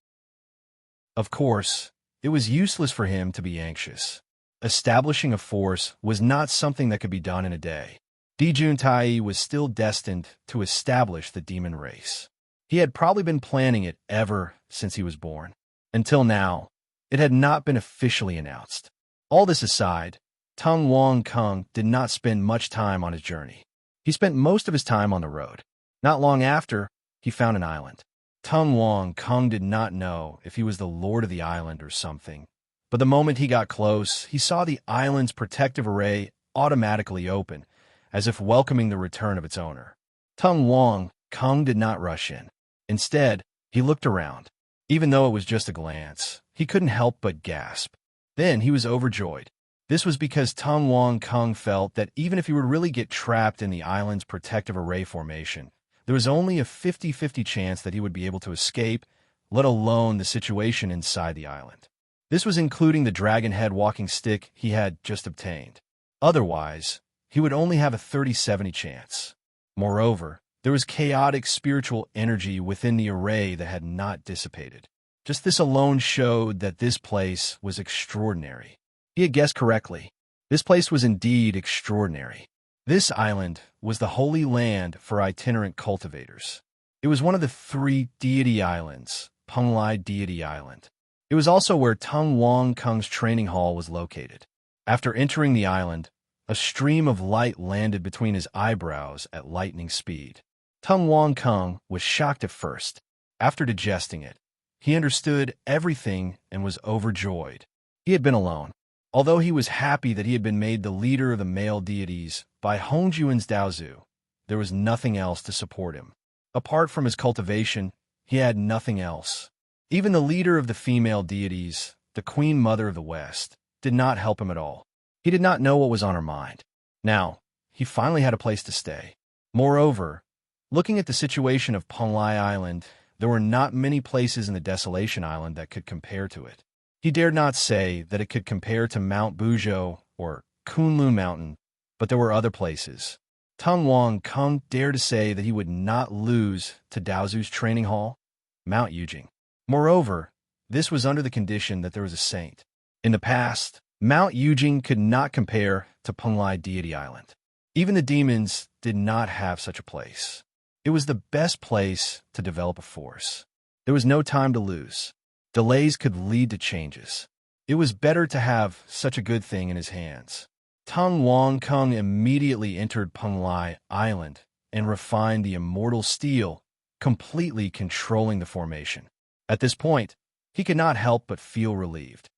Of course, it was useless for him to be anxious. Establishing a force was not something that could be done in a day. Dijun Tai was still destined to establish the demon race. He had probably been planning it ever since he was born. Until now, it had not been officially announced. All this aside, Tung Wang Kung did not spend much time on his journey. He spent most of his time on the road. Not long after, he found an island. Tung Wang Kung did not know if he was the lord of the island or something, but the moment he got close, he saw the island's protective array automatically open, as if welcoming the return of its owner. Tung Wang Kung did not rush in. Instead, he looked around. Even though it was just a glance, he couldn't help but gasp. Then he was overjoyed. This was because Tung Wang Kung felt that even if he would really get trapped in the island's protective array formation, there was only a 50-50 chance that he would be able to escape, let alone the situation inside the island. This was including the dragon head walking stick he had just obtained. Otherwise, he would only have a 30-70 chance. Moreover, there was chaotic spiritual energy within the array that had not dissipated. Just this alone showed that this place was extraordinary. He had guessed correctly. This place was indeed extraordinary. This island was the holy land for itinerant cultivators. It was one of the 3 deity islands, Penglai Deity Island. It was also where Tung Wang Kung's training hall was located. After entering the island, a stream of light landed between his eyebrows at lightning speed. Tung Wang Kung was shocked at first. After digesting it, he understood everything and was overjoyed. He had been alone. Although he was happy that he had been made the leader of the male deities by Hongjuan's Daozu, there was nothing else to support him. Apart from his cultivation, he had nothing else. Even the leader of the female deities, the Queen Mother of the West, did not help him at all. He did not know what was on her mind. Now, he finally had a place to stay. Moreover, looking at the situation of Penglai Island, there were not many places in the Desolation Island that could compare to it. He dared not say that it could compare to Mount Buzhou or Kunlun Mountain, but there were other places. Tung Wang Kung dared to say that he would not lose to Daozu's training hall, Mount Yujing. Moreover, this was under the condition that there was a saint. In the past, Mount Yujing could not compare to Penglai Deity Island. Even the demons did not have such a place. It was the best place to develop a force. There was no time to lose. Delays could lead to changes. It was better to have such a good thing in his hands. Tung Wang Kung immediately entered Penglai Island and refined the immortal steel completely controlling the formation. At this point, he could not help but feel relieved.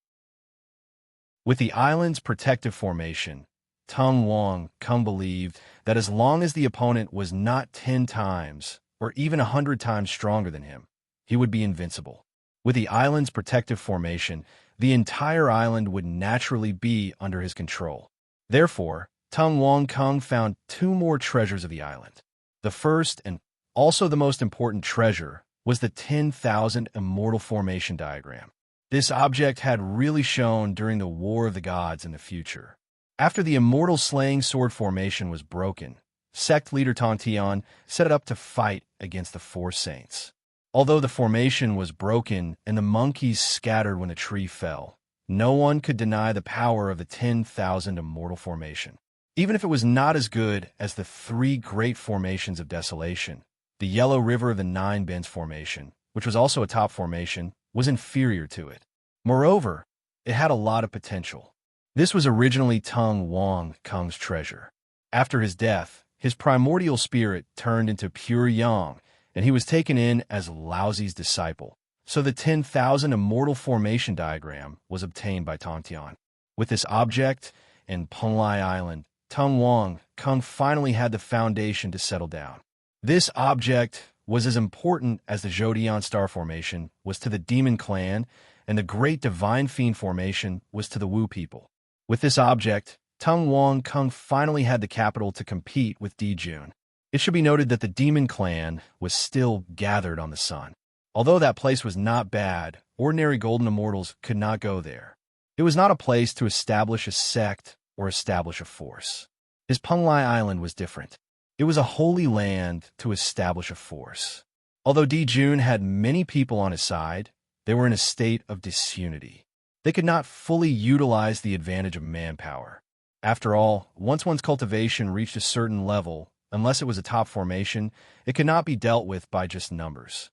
With the island's protective formation, Tung Wang Kung believed that as long as the opponent was not 10 times or even 100 times stronger than him, he would be invincible. With the island's protective formation, the entire island would naturally be under his control. Therefore, Tung Wang Kung found 2 more treasures of the island. The first, and also the most important treasure, was the 10,000 Immortal Formation diagram. This object had really shown during the War of the Gods in the future. After the Immortal Slaying Sword formation was broken, sect leader Tantian set it up to fight against the 4 saints. Although the formation was broken and the monkeys scattered when the tree fell, no one could deny the power of the 10,000 Immortal Formation. Even if it was not as good as the 3 great formations of desolation, the Yellow River of the 9 Bends formation, which was also a top formation, was inferior to it. Moreover, it had a lot of potential. This was originally Tung Wang Kung's treasure. After his death, his primordial spirit turned into pure yang, and he was taken in as Laozi's disciple. So the 10,000 Immortal Formation diagram was obtained by Tantian. With this object and Penglai Island, Tung Wang Kung finally had the foundation to settle down. This object was as important as the Zhodian Star Formation was to the Demon Clan, and the Great Divine Fiend Formation was to the Wu people. With this object, Tung Wang Kung finally had the capital to compete with Dijun. It should be noted that the Demon Clan was still gathered on the sun. Although that place was not bad, ordinary Golden Immortals could not go there. It was not a place to establish a sect or establish a force. His Penglai Island was different. It was a holy land to establish a force. Although Dijun had many people on his side, they were in a state of disunity. They could not fully utilize the advantage of manpower. After all, once one's cultivation reached a certain level, unless it was a top formation, it could not be dealt with by just numbers.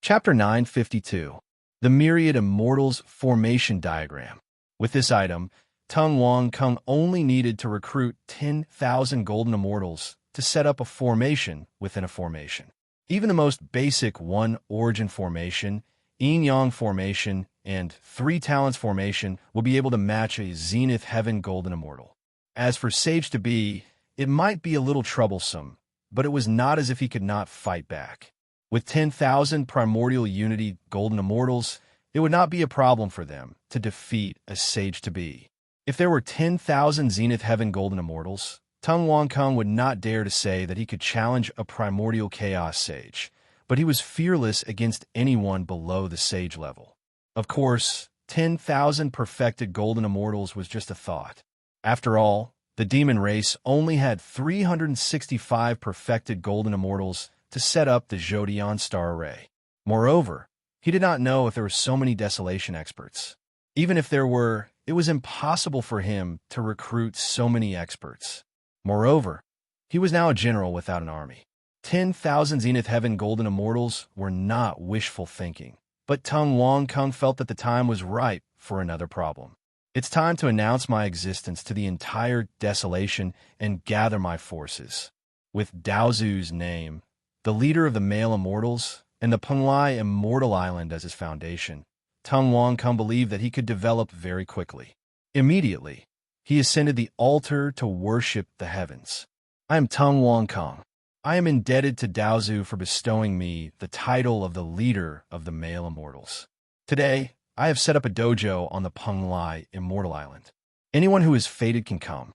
Chapter 952. The Myriad Immortals Formation Diagram. With this item, Tung Wang Kung only needed to recruit 10,000 Golden Immortals to set up a formation within a formation. Even the most basic 1 Origin Formation, Yin-Yang Formation, and 3 Talents Formation will be able to match a Zenith Heaven Golden Immortal. As for Sage to Be, it might be a little troublesome, but it was not as if he could not fight back. With 10,000 Primordial Unity Golden Immortals, it would not be a problem for them to defeat a Sage to Be. If there were 10,000 Zenith Heaven Golden Immortals, Tung Wang Kung would not dare to say that he could challenge a Primordial Chaos Sage, but he was fearless against anyone below the Sage level. Of course, 10,000 perfected Golden Immortals was just a thought. After all, the demon race only had 365 perfected Golden Immortals to set up the Zhodian Star Array. Moreover, he did not know if there were so many Desolation experts. Even if there were, it was impossible for him to recruit so many experts. Moreover, he was now a general without an army. 10,000 Zenith Heaven Golden Immortals were not wishful thinking, but Tung Wang Kung felt that the time was ripe for another problem. It's time to announce my existence to the entire Desolation and gather my forces. With Daozu's name, the leader of the male immortals, and the Penglai Immortal Island as his foundation, Tung Wang Kung believed that he could develop very quickly. Immediately, he ascended the altar to worship the heavens. I am Tung Wang Kung. I am indebted to Daozu for bestowing me the title of the leader of the male immortals. Today, I have set up a dojo on the Penglai Immortal Island. Anyone who is fated can come.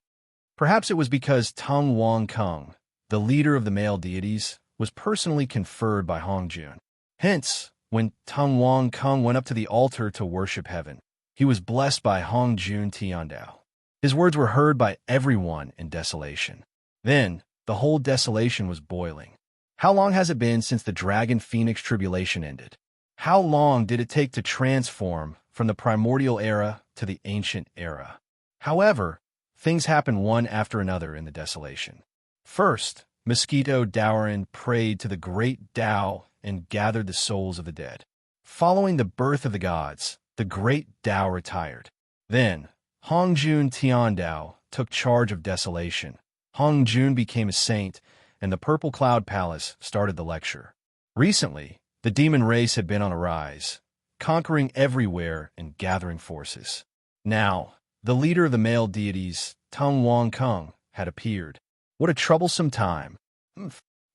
Perhaps it was because Tung Wang Kung, the leader of the male deities, was personally conferred by Hongjun. Hence, when Tung Wang Kung went up to the altar to worship heaven, he was blessed by Hongjun Tiandao. His words were heard by everyone in Desolation. Then, the whole Desolation was boiling. How long has it been since the Dragon Phoenix Tribulation ended? How long did it take to transform from the Primordial Era to the Ancient Era? However, things happened one after another in the Desolation. First, Mosquito Daorin prayed to the great Tao and gathered the souls of the dead. Following the birth of the gods, the great Tao retired. Then, Hongjun Tiandao took charge of Desolation. Hongjun became a saint, and the Purple Cloud Palace started the lecture. Recently, the demon race had been on a rise, conquering everywhere and gathering forces. Now, the leader of the male deities, Tung Wang Kung, had appeared. What a troublesome time.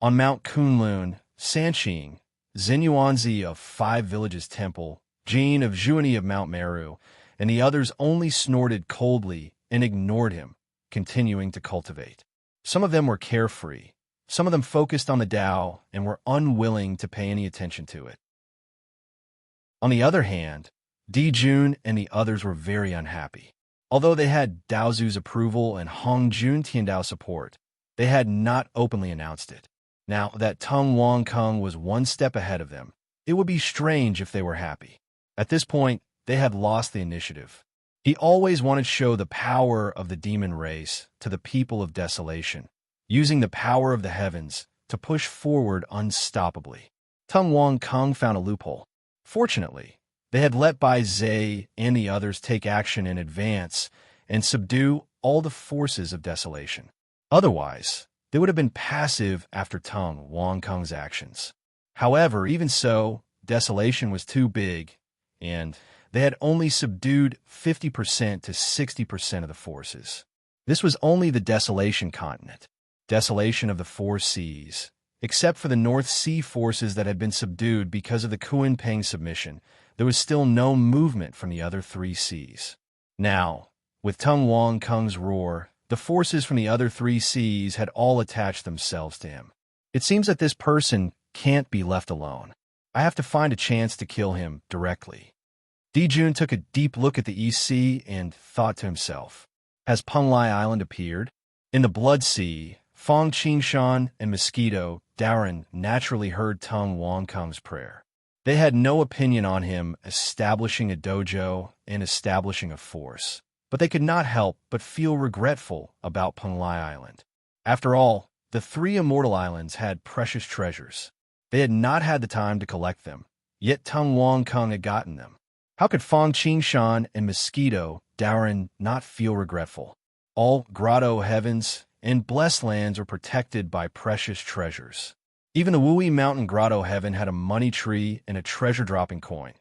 On Mount Kunlun, Sanqing, Xinyuanzi of Five Villages Temple, Jin of Zhuani of Mount Meru, and the others only snorted coldly and ignored him, continuing to cultivate. Some of them were carefree. Some of them focused on the Tao and were unwilling to pay any attention to it. On the other hand, Di Jun and the others were very unhappy. Although they had Dao Zu's approval and Hong Jun Tiandao support, they had not openly announced it. Now that Tung Wang Kung was one step ahead of them, it would be strange if they were happy. At this point, they had lost the initiative. He always wanted to show the power of the demon race to the people of desolation, using the power of the heavens to push forward unstoppably. Tung Wang Kung found a loophole. Fortunately, they had let Bai Zhe and the others take action in advance and subdue all the forces of desolation. Otherwise, they would have been passive after Tung Wang Kung's actions. However, even so, desolation was too big, and they had only subdued 50% to 60% of the forces. This was only the desolation continent, desolation of the four seas. Except for the North Sea forces that had been subdued because of the Kunpeng submission, there was still no movement from the other three seas. Now, with Tung Wang Kung's roar, the forces from the other three seas had all attached themselves to him. It seems that this person can't be left alone. I have to find a chance to kill him directly. Di Jun took a deep look at the East Sea and thought to himself, has Penglai Island appeared? In the Blood Sea, Fong Qingshan and Mosquito Daoren naturally heard Tung Wang Kung's prayer. They had no opinion on him establishing a dojo and establishing a force, but they could not help but feel regretful about Penglai Island. After all, the three immortal islands had precious treasures. They had not had the time to collect them, yet Tung Wang Kung had gotten them. How could Fong Qingshan and Mosquito Daoren not feel regretful? All grotto heavens and blessed lands were protected by precious treasures. Even the Wui Mountain Grotto Heaven had a money tree and a treasure-dropping coin,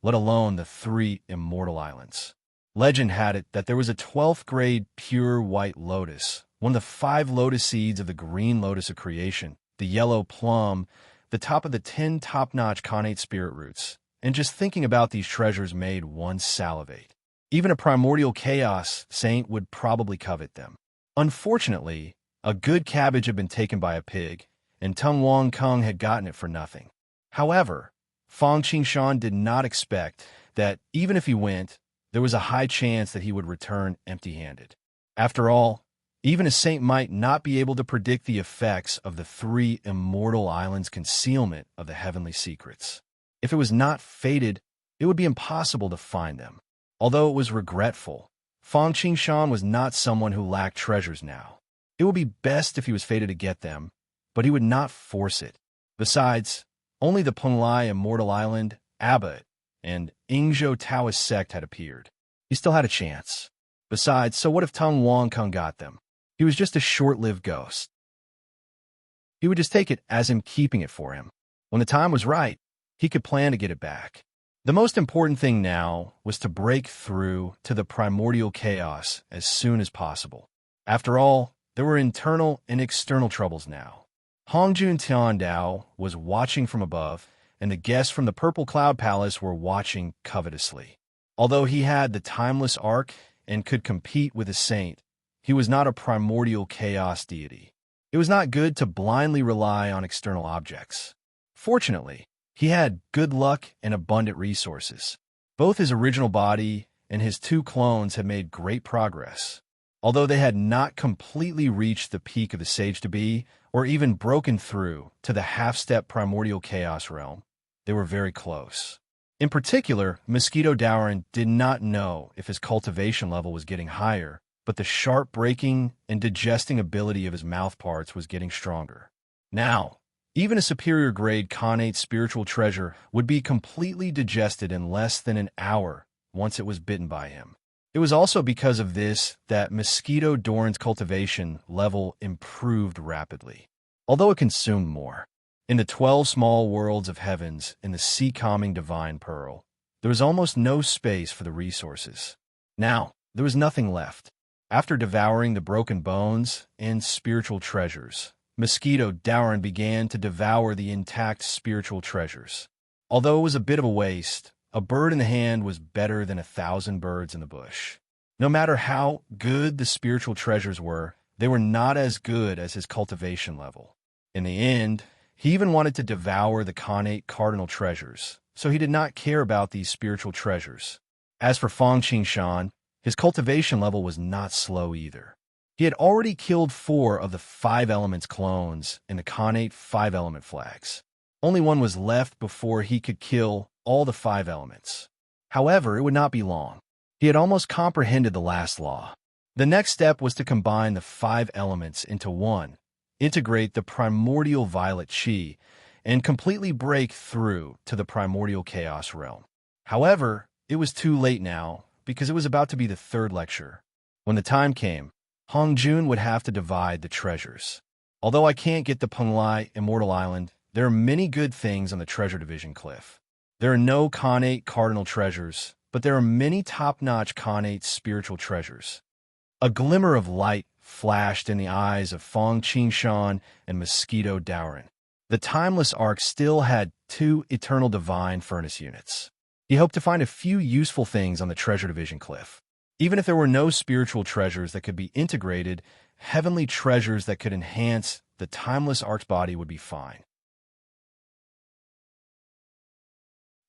let alone the three immortal islands. Legend had it that there was a 12th grade pure white lotus, one of the 5 lotus seeds of the green lotus of creation, the yellow plum, the top of the 10 top-notch connate spirit roots, and just thinking about these treasures made one salivate. Even a primordial chaos saint would probably covet them. Unfortunately, a good cabbage had been taken by a pig, and Tung Wang Kung had gotten it for nothing. However, Fong Qingshan did not expect that even if he went, there was a high chance that he would return empty-handed. After all, even a saint might not be able to predict the effects of the 3 immortal islands' concealment of the heavenly secrets. If it was not fated, it would be impossible to find them. Although it was regretful, Fong Qingshan was not someone who lacked treasures now. It would be best if he was fated to get them, but he would not force it. Besides, only the Penglai Immortal Island, Abbot, and Ingzhou Taoist sect had appeared. He still had a chance. Besides, so what if Tung Wang Kung got them? He was just a short-lived ghost. He would just take it as him keeping it for him. When the time was right, he could plan to get it back. The most important thing now was to break through to the primordial chaos as soon as possible. After all, there were internal and external troubles now. Hongjun Tiandao was watching from above, and the guests from the Purple Cloud Palace were watching covetously. Although he had the timeless arc and could compete with a saint, he was not a primordial chaos deity. It was not good to blindly rely on external objects. Fortunately, he had good luck and abundant resources. Both his original body and his 2 clones had made great progress. Although they had not completely reached the peak of the Sage-to-Be, or even broken through to the half-step primordial chaos realm, they were very close. In particular, Mosquito Daoren did not know if his cultivation level was getting higher, but the sharp breaking and digesting ability of his mouth parts was getting stronger. Now, even a superior grade connate spiritual treasure would be completely digested in less than an hour once it was bitten by him. It was also because of this that Mosquito Daoren's cultivation level improved rapidly. although it consumed more. In the 12 small worlds of heavens in the sea-calming divine pearl, there was almost no space for the resources. Now, there was nothing left. After devouring the broken bones and spiritual treasures, Mosquito Dowrin began to devour the intact spiritual treasures. Although it was a bit of a waste, a bird in the hand was better than 1,000 birds in the bush. No matter how good the spiritual treasures were, they were not as good as his cultivation level. In the end, he even wanted to devour the connate cardinal treasures, so he did not care about these spiritual treasures. As for Fang Qingshan, his cultivation level was not slow either. He had already killed 4 of the 5 elements clones in the connate 5-element flags. Only one was left before he could kill all the 5 elements. However, it would not be long. He had almost comprehended the last law. The next step was to combine the 5 elements into one, integrate the primordial violet chi, and completely break through to the primordial chaos realm. However, it was too late now, because it was about to be the 3rd lecture. When the time came, Hongjun would have to divide the treasures. Although I can't get the Penglai Immortal Island, there are many good things on the treasure division cliff. There are no connate cardinal treasures, but there are many top-notch connate spiritual treasures. A glimmer of light flashed in the eyes of Fang Qingshan and Mosquito Dowrin. The Timeless Ark still had 2 Eternal Divine Furnace units. He hoped to find a few useful things on the treasure division cliff. Even if there were no spiritual treasures that could be integrated, heavenly treasures that could enhance the Timeless Ark's body would be fine.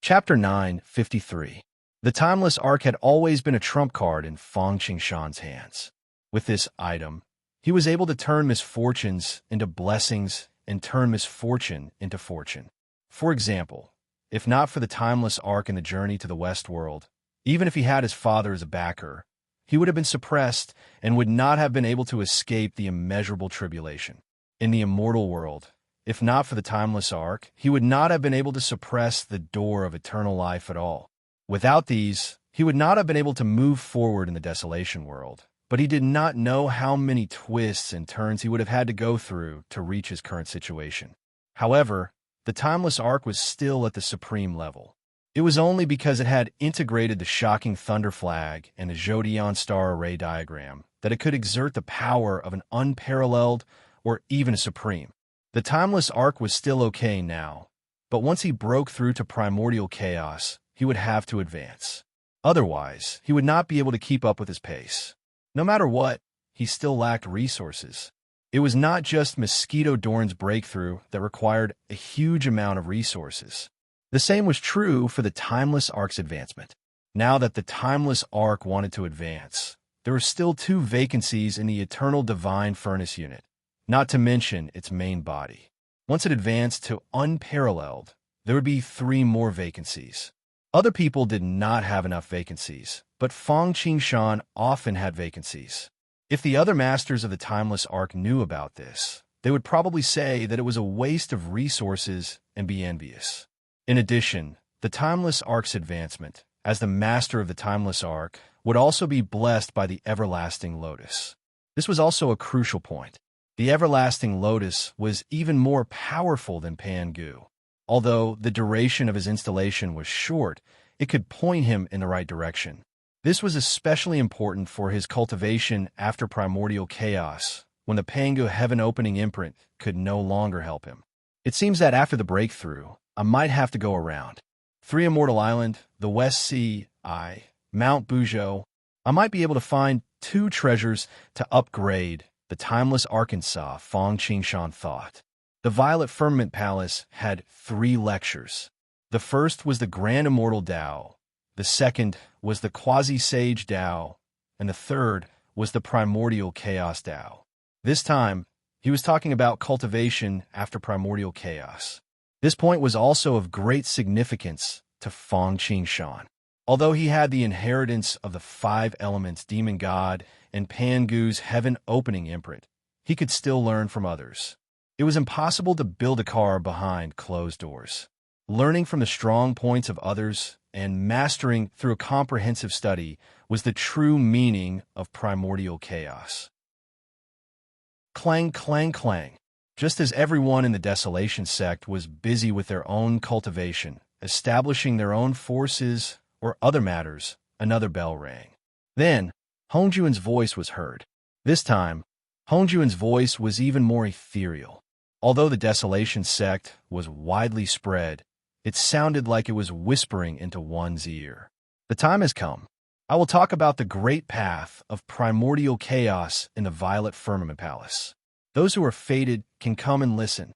Chapter 9:53. The Timeless Ark had always been a trump card in Fang Qingshan's hands. With this item, he was able to turn misfortunes into blessings and turn misfortune into fortune. For example, if not for the Timeless Ark and the journey to the West World, even if he had his father as a backer, he would have been suppressed and would not have been able to escape the immeasurable tribulation. In the immortal world, if not for the Timeless Ark, he would not have been able to suppress the door of eternal life at all. Without these, he would not have been able to move forward in the desolation world, but he did not know how many twists and turns he would have had to go through to reach his current situation. However, the Timeless Ark was still at the supreme level. It was only because it had integrated the shocking thunder flag and the Zodion star array diagram that it could exert the power of an unparalleled or even a supreme. The Timeless Ark was still okay now, but once he broke through to primordial chaos, he would have to advance. Otherwise, he would not be able to keep up with his pace. No matter what, he still lacked resources. It was not just Mosquito Dorn's breakthrough that required a huge amount of resources. The same was true for the Timeless Ark's advancement. Now that the Timeless Ark wanted to advance, there were still 2 vacancies in the Eternal Divine Furnace unit, not to mention its main body. Once it advanced to unparalleled, there would be 3 more vacancies. Other people did not have enough vacancies, but Fang Qingshan often had vacancies. If the other masters of the Timeless Ark knew about this, they would probably say that it was a waste of resources and be envious. In addition, the Timeless Ark's advancement, as the master of the Timeless Ark, would also be blessed by the Everlasting Lotus. This was also a crucial point. The Everlasting Lotus was even more powerful than Pangu. Although the duration of his installation was short, it could point him in the right direction. This was especially important for his cultivation after primordial chaos, when the Pangu heaven-opening imprint could no longer help him. It seems that after the breakthrough, I might have to go around 3 Immortal Island, the West Sea, Mount Buzhou. I might be able to find 2 treasures to upgrade the Timeless Arkansas, Fang Qingshan thought. The Violet Firmament Palace had 3 lectures. The first was the Grand Immortal Tao, the second was the Quasi-Sage Tao, and the third was the Primordial Chaos Tao. This time, he was talking about cultivation after primordial chaos. This point was also of great significance to Fang Qingshan. Although he had the inheritance of the 5 elements demon god and Pangu's heaven-opening imprint, he could still learn from others. It was impossible to build a car behind closed doors. Learning from the strong points of others and mastering through a comprehensive study was the true meaning of primordial chaos. Clang, clang, clang. Just as everyone in the Desolation sect was busy with their own cultivation, establishing their own forces or other matters, another bell rang. Then, Hongjuan's voice was heard. This time, Hongjuan's voice was even more ethereal. Although the Desolation sect was widely spread, it sounded like it was whispering into one's ear. The time has come. I will talk about the great path of primordial chaos in the Violet Firmament Palace. Those who are fated can come and listen.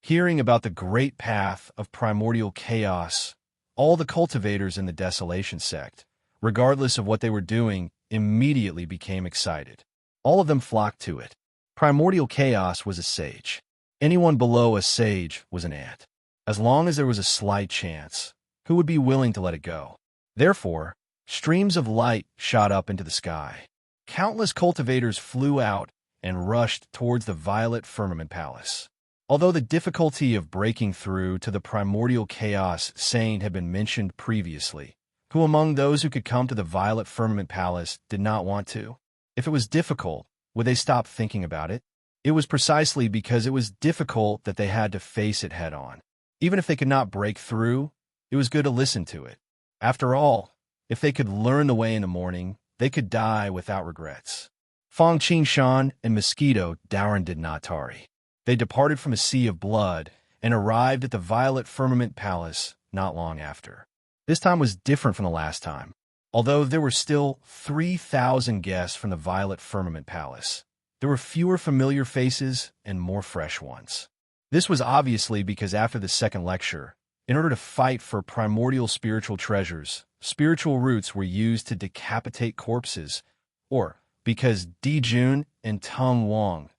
Hearing about the great path of primordial chaos, all the cultivators in the Desolation sect, regardless of what they were doing, immediately became excited. All of them flocked to it. Primordial chaos was a sage. Anyone below a sage was an ant. As long as there was a slight chance, who would be willing to let it go? Therefore, streams of light shot up into the sky. Countless cultivators flew out and rushed towards the Violet Firmament Palace. Although the difficulty of breaking through to the primordial chaos Saint had been mentioned previously, who among those who could come to the Violet Firmament Palace did not want to? If it was difficult, would they stop thinking about it? It was precisely because it was difficult that they had to face it head-on. Even if they could not break through, it was good to listen to it. After all, if they could learn the way in the morning, they could die without regrets. Fang Qingshan and Mosquito Dowren did not tarry. They departed from a sea of blood and arrived at the Violet Firmament Palace not long after. This time was different from the last time. Although there were still 3,000 guests from the Violet Firmament Palace, there were fewer familiar faces and more fresh ones. This was obviously because after the second lecture, in order to fight for primordial spiritual treasures, spiritual roots were used to decapitate corpses, or because Di Jun and Tung Wang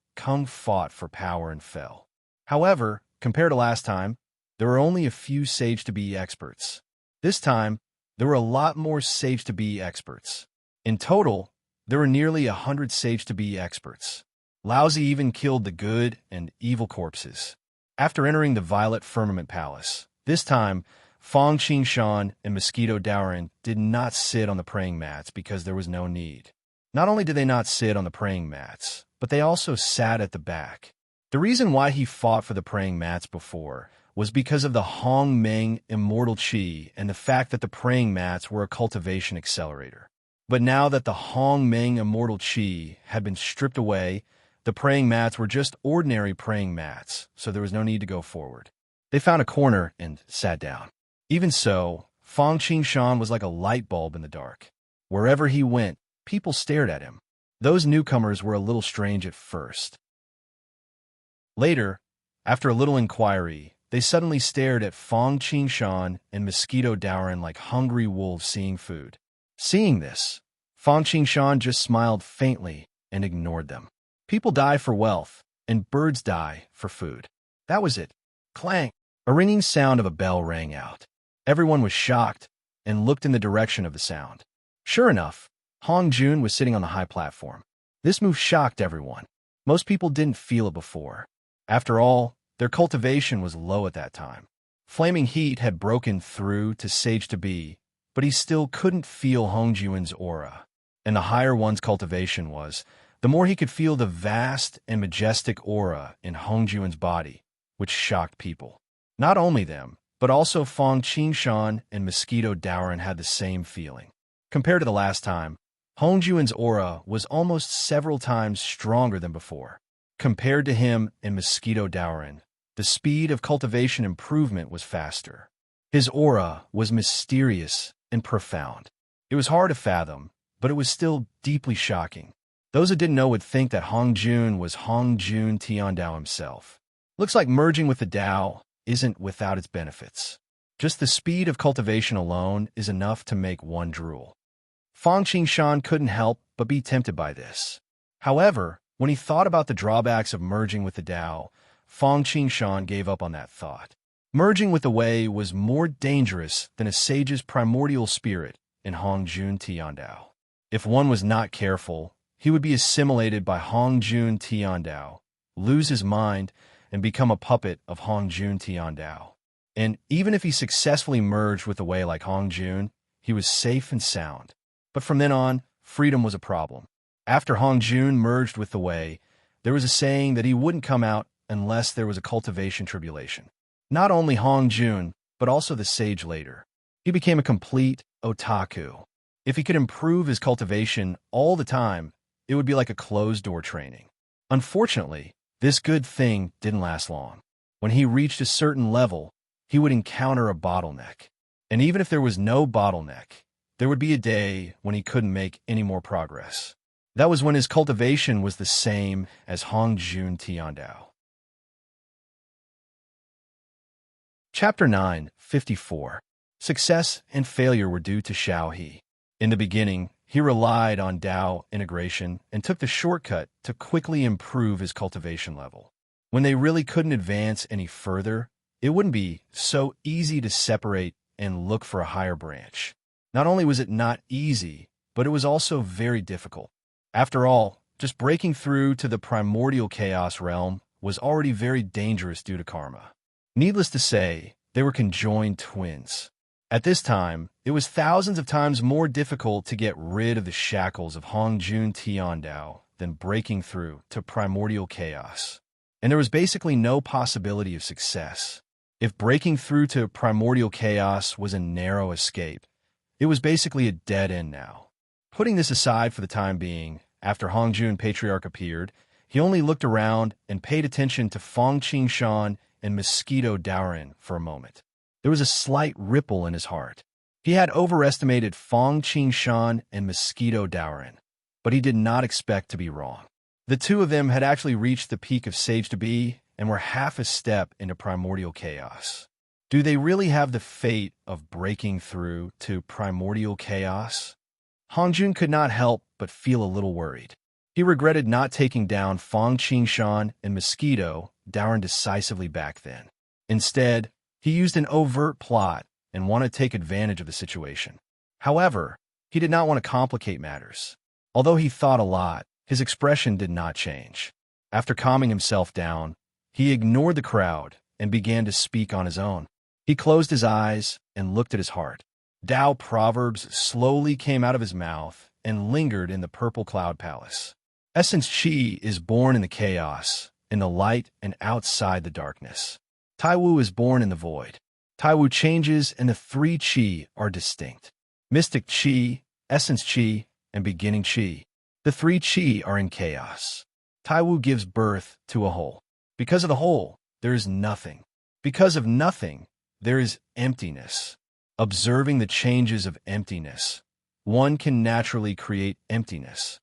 fought for power and fell. However, compared to last time, there were only a few sage-to-be experts. This time, there were a lot more sage-to-be experts. In total, there were nearly 100 sage-to-be experts. Laozi even killed the good and evil corpses. After entering the Violet Firmament Palace, this time, Fang Qingshan and Mosquito Dowren did not sit on the praying mats because there was no need. Not only did they not sit on the praying mats, but they also sat at the back. The reason why he fought for the praying mats before was because of the Hong Meng immortal qi and the fact that the praying mats were a cultivation accelerator. But now that the Hong Meng immortal qi had been stripped away, the praying mats were just ordinary praying mats, so there was no need to go forward. They found a corner and sat down. Even so, Fang Qingshan was like a light bulb in the dark. Wherever he went, people stared at him. Those newcomers were a little strange at first. Later, after a little inquiry, they suddenly stared at Fang Qingshan and Mosquito Dowren like hungry wolves seeing food. Seeing this, Fang Qingshan just smiled faintly and ignored them. People die for wealth, and birds die for food. That was it. Clang! A ringing sound of a bell rang out. Everyone was shocked and looked in the direction of the sound. Sure enough, Hong Jun was sitting on the high platform. This move shocked everyone. Most people didn't feel it before. After all, their cultivation was low at that time. Flaming heat had broken through to Sage to Be, but he still couldn't feel Hongjuan's aura. And the higher one's cultivation was, the more he could feel the vast and majestic aura in Hongjuan's body, which shocked people. Not only them, but also Fang Qingshan and Mosquito Dowren had the same feeling. Compared to the last time, Hongjuan's aura was almost several times stronger than before. Compared to him and Mosquito Dowren, the speed of cultivation improvement was faster. His aura was mysterious and profound. It was hard to fathom, but it was still deeply shocking. Those who didn't know would think that Hongjun was Hongjun Tiandao himself. Looks like merging with the Tao isn't without its benefits. Just the speed of cultivation alone is enough to make one drool. Fang Qingshan couldn't help but be tempted by this. However, when he thought about the drawbacks of merging with the Tao, Fang Qingshan gave up on that thought. Merging with the Wei was more dangerous than a sage's primordial spirit in Hongjun Tiandao. If one was not careful, he would be assimilated by Hongjun Tiandao, lose his mind, and become a puppet of Hongjun Tiandao. And even if he successfully merged with the Wei like Hongjun, he was safe and sound. But from then on, freedom was a problem. After Hongjun merged with the Wei, there was a saying that he wouldn't come out unless there was a cultivation tribulation. Not only Hong Jun, but also the sage later. He became a complete otaku. If he could improve his cultivation all the time, it would be like a closed-door training. Unfortunately, this good thing didn't last long. When he reached a certain level, he would encounter a bottleneck. And even if there was no bottleneck, there would be a day when he couldn't make any more progress. That was when his cultivation was the same as Hong Jun Tiandao. Chapter 9, 54. Success and failure were due to Xiao He. In the beginning, he relied on Dao integration and took the shortcut to quickly improve his cultivation level. When they really couldn't advance any further, it wouldn't be so easy to separate and look for a higher branch. Not only was it not easy, but it was also very difficult. After all, just breaking through to the primordial chaos realm was already very dangerous due to karma. Needless to say, they were conjoined twins. At this time, it was thousands of times more difficult to get rid of the shackles of Hong Jun Tiandao than breaking through to primordial chaos. And there was basically no possibility of success. If breaking through to primordial chaos was a narrow escape, it was basically a dead end now. Putting this aside for the time being, after Hong Jun Patriarch appeared, he only looked around and paid attention to Fong Qingshan and Mosquito Daorin for a moment. There was a slight ripple in his heart. He had overestimated Fong Qingshan and Mosquito Daorin, but he did not expect to be wrong. The two of them had actually reached the peak of Sage to Be and were half a step into primordial chaos. Do they really have the fate of breaking through to primordial chaos? Hong Jun could not help but feel a little worried. He regretted not taking down Fong Qingshan and Mosquito Daorin decisively back then. Instead, he used an overt plot and wanted to take advantage of the situation. However, he did not want to complicate matters. Although he thought a lot, his expression did not change. After calming himself down, he ignored the crowd and began to speak on his own. He closed his eyes and looked at his heart. Tao proverbs slowly came out of his mouth and lingered in the purple cloud palace. Essence Qi is born in the chaos, in the light and outside the darkness. Taiwu is born in the void. Taiwu changes and the three Qi are distinct. Mystic Qi, Essence Qi, and Beginning Qi. The three Qi are in chaos. Taiwu gives birth to a whole. Because of the whole, there is nothing. Because of nothing, there is emptiness. Observing the changes of emptiness, one can naturally create emptiness.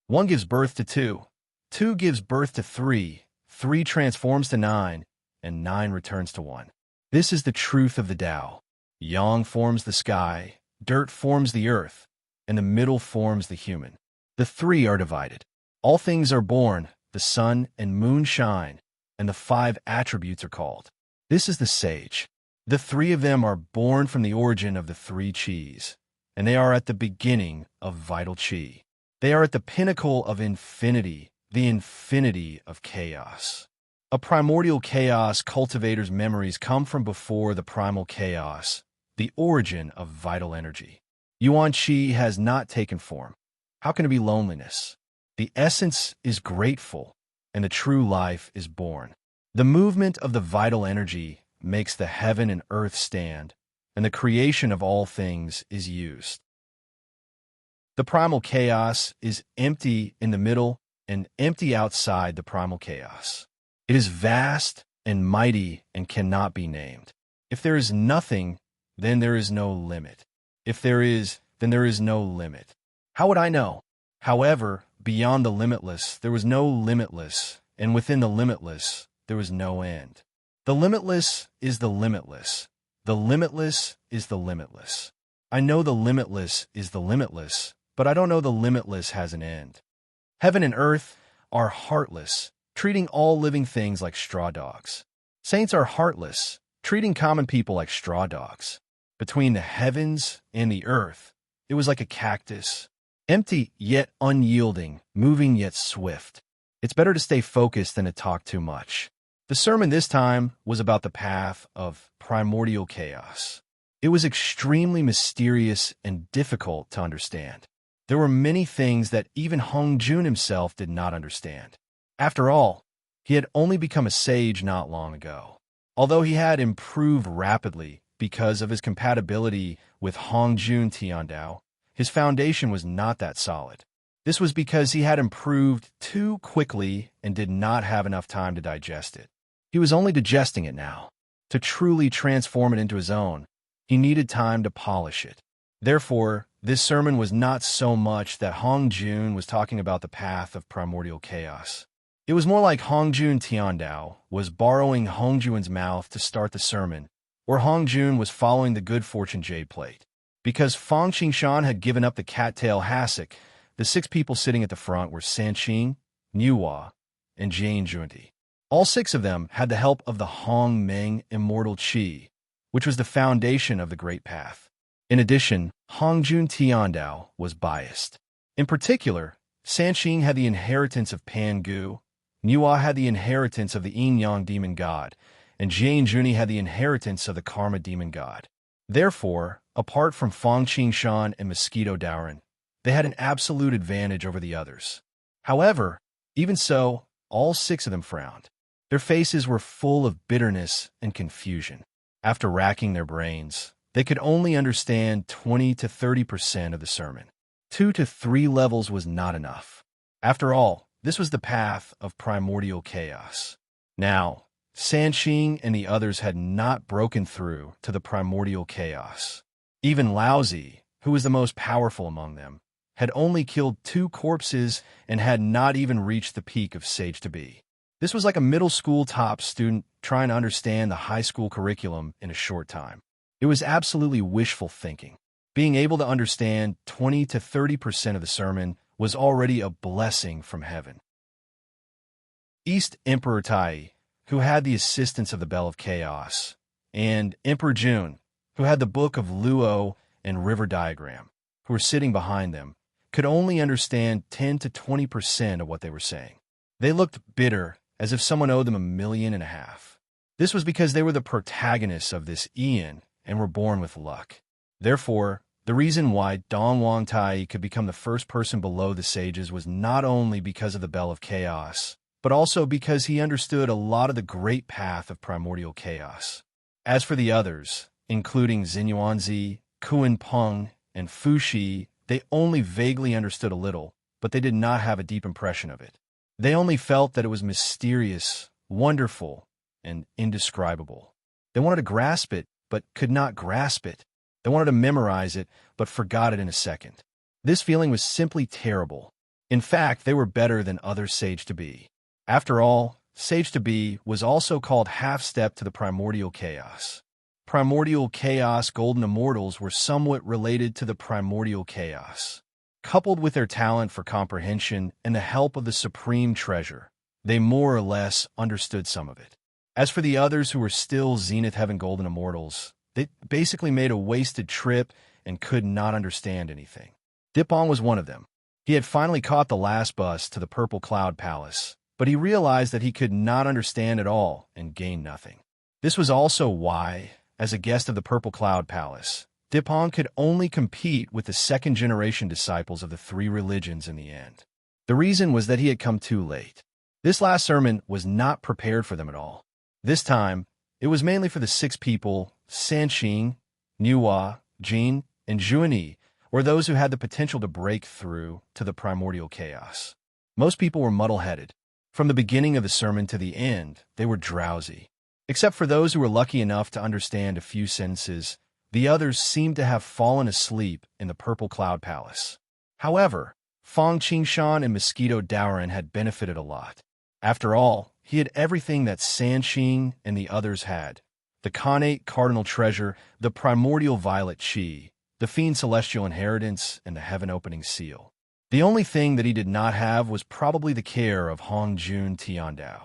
One gives birth to two. Two gives birth to three. Three transforms to nine, and nine returns to one. This is the truth of the Tao. Yang forms the sky, dirt forms the earth, and the middle forms the human. The three are divided. All things are born, the sun and moon shine, and the five attributes are called. This is the sage. The three of them are born from the origin of the three Qis, and they are at the beginning of vital Qi. They are at the pinnacle of infinity, the infinity of chaos. A primordial chaos cultivator's memories come from before the primal chaos, the origin of vital energy. Yuan Qi has not taken form. How can it be loneliness? The essence is grateful, and the true life is born. The movement of the vital energy makes the heaven and earth stand, and the creation of all things is used. The primal chaos is empty in the middle and empty outside the primal chaos. It is vast and mighty and cannot be named. If there is nothing, then there is no limit. If there is, then there is no limit. How would I know? However, beyond the limitless, there was no limitless, and within the limitless, there was no end. The limitless is the limitless. The limitless is the limitless. I know the limitless is the limitless, but I don't know the limitless has an end. Heaven and earth are heartless, treating all living things like straw dogs. Saints are heartless, treating common people like straw dogs. Between the heavens and the earth, it was like a cactus, empty yet unyielding, moving yet swift. It's better to stay focused than to talk too much. The sermon this time was about the path of primordial chaos. It was extremely mysterious and difficult to understand. There were many things that even Hong Jun himself did not understand. After all, He had only become a sage not long ago. Although he had improved rapidly because of his compatibility with Hongjun Tiandao, his foundation was not that solid. This was because he had improved too quickly and did not have enough time to digest it. He was only digesting it now. To truly transform it into his own, he needed time to polish it. Therefore, this sermon was not so much that Hongjun was talking about the path of primordial chaos. It was more like Hongjun Tiandao was borrowing Hongjuan's mouth to start the sermon, or Hongjun was following the good fortune jade plate. Because Fang Qingshan had given up the cattail hassock, the 6 people sitting at the front were Sanqing, Niuhua, and Jane Junti. All 6 of them had the help of the Hong Meng immortal qi, which was the foundation of the Great Path. In addition, Hongjun Tiandao was biased. In particular, Sanqing had the inheritance of Pangu, Niuhua had the inheritance of the yin-yang demon god, and Jane Junti had the inheritance of the karma demon god. Therefore, apart from Fang Qingshan and Mosquito Daoran, they had an absolute advantage over the others. However, even so, all 6 of them frowned. Their faces were full of bitterness and confusion. After racking their brains, they could only understand 20 to 30% of the sermon. 2 to 3 levels was not enough. After all, this was the path of primordial chaos. Now, Sanqing and the others had not broken through to the primordial chaos. Even Laozi, who was the most powerful among them, had only killed 2 corpses and had not even reached the peak of Sage to be. This was like a middle school top student trying to understand the high school curriculum in a short time. It was absolutely wishful thinking. Being able to understand 20 to 30% of the sermon was already a blessing from heaven. East Emperor Tai, who had the assistance of the Bell of Chaos, and Emperor Jun, who had the Book of Luo and River Diagram, who were sitting behind them, could only understand 10 to 20% of what they were saying. They looked bitter, as if someone owed them $1.5 million. This was because they were the protagonists of this Ian and were born with luck. Therefore, the reason why Dongwang Tai could become the first person below the sages was not only because of the Bell of Chaos, but also because he understood a lot of the great path of primordial chaos. As for the others, including Xinyuanzi, Kuan Peng, and Fushi, they only vaguely understood a little, but they did not have a deep impression of it. They only felt that it was mysterious, wonderful, and indescribable. They wanted to grasp it, but could not grasp it. They wanted to memorize it, but forgot it in a second. This feeling was simply terrible. In fact, they were better than other sage-to-be. After all, sage-to-be was also called half-step to the primordial chaos. Primordial chaos golden immortals were somewhat related to the primordial chaos. Coupled with their talent for comprehension and the help of the supreme treasure, they more or less understood some of it. As for the others who were still Zenith Heaven golden immortals, they basically made a wasted trip and could not understand anything. Dipon was one of them. He had finally caught the last bus to the Purple Cloud Palace, but he realized that he could not understand at all and gain nothing. This was also why, as a guest of the Purple Cloud Palace, Dipon could only compete with the second-generation disciples of the 3 religions in the end. The reason was that he had come too late. This last sermon was not prepared for them at all. This time, it was mainly for the 6 people, Sanqing, Niuhua, Jin, and Juani, or those who had the potential to break through to the primordial chaos. Most people were muddle-headed. From the beginning of the sermon to the end, they were drowsy. Except for those who were lucky enough to understand a few sentences, the others seemed to have fallen asleep in the Purple Cloud Palace. However, Fang Qingshan and Mosquito Daoran had benefited a lot. After all, he had everything that Sanqing and the others had: the Khanate Cardinal Treasure, the Primordial Violet Qi, the Fiend Celestial Inheritance, and the Heaven-Opening Seal. The only thing that he did not have was probably the care of Hongjun Tiandao.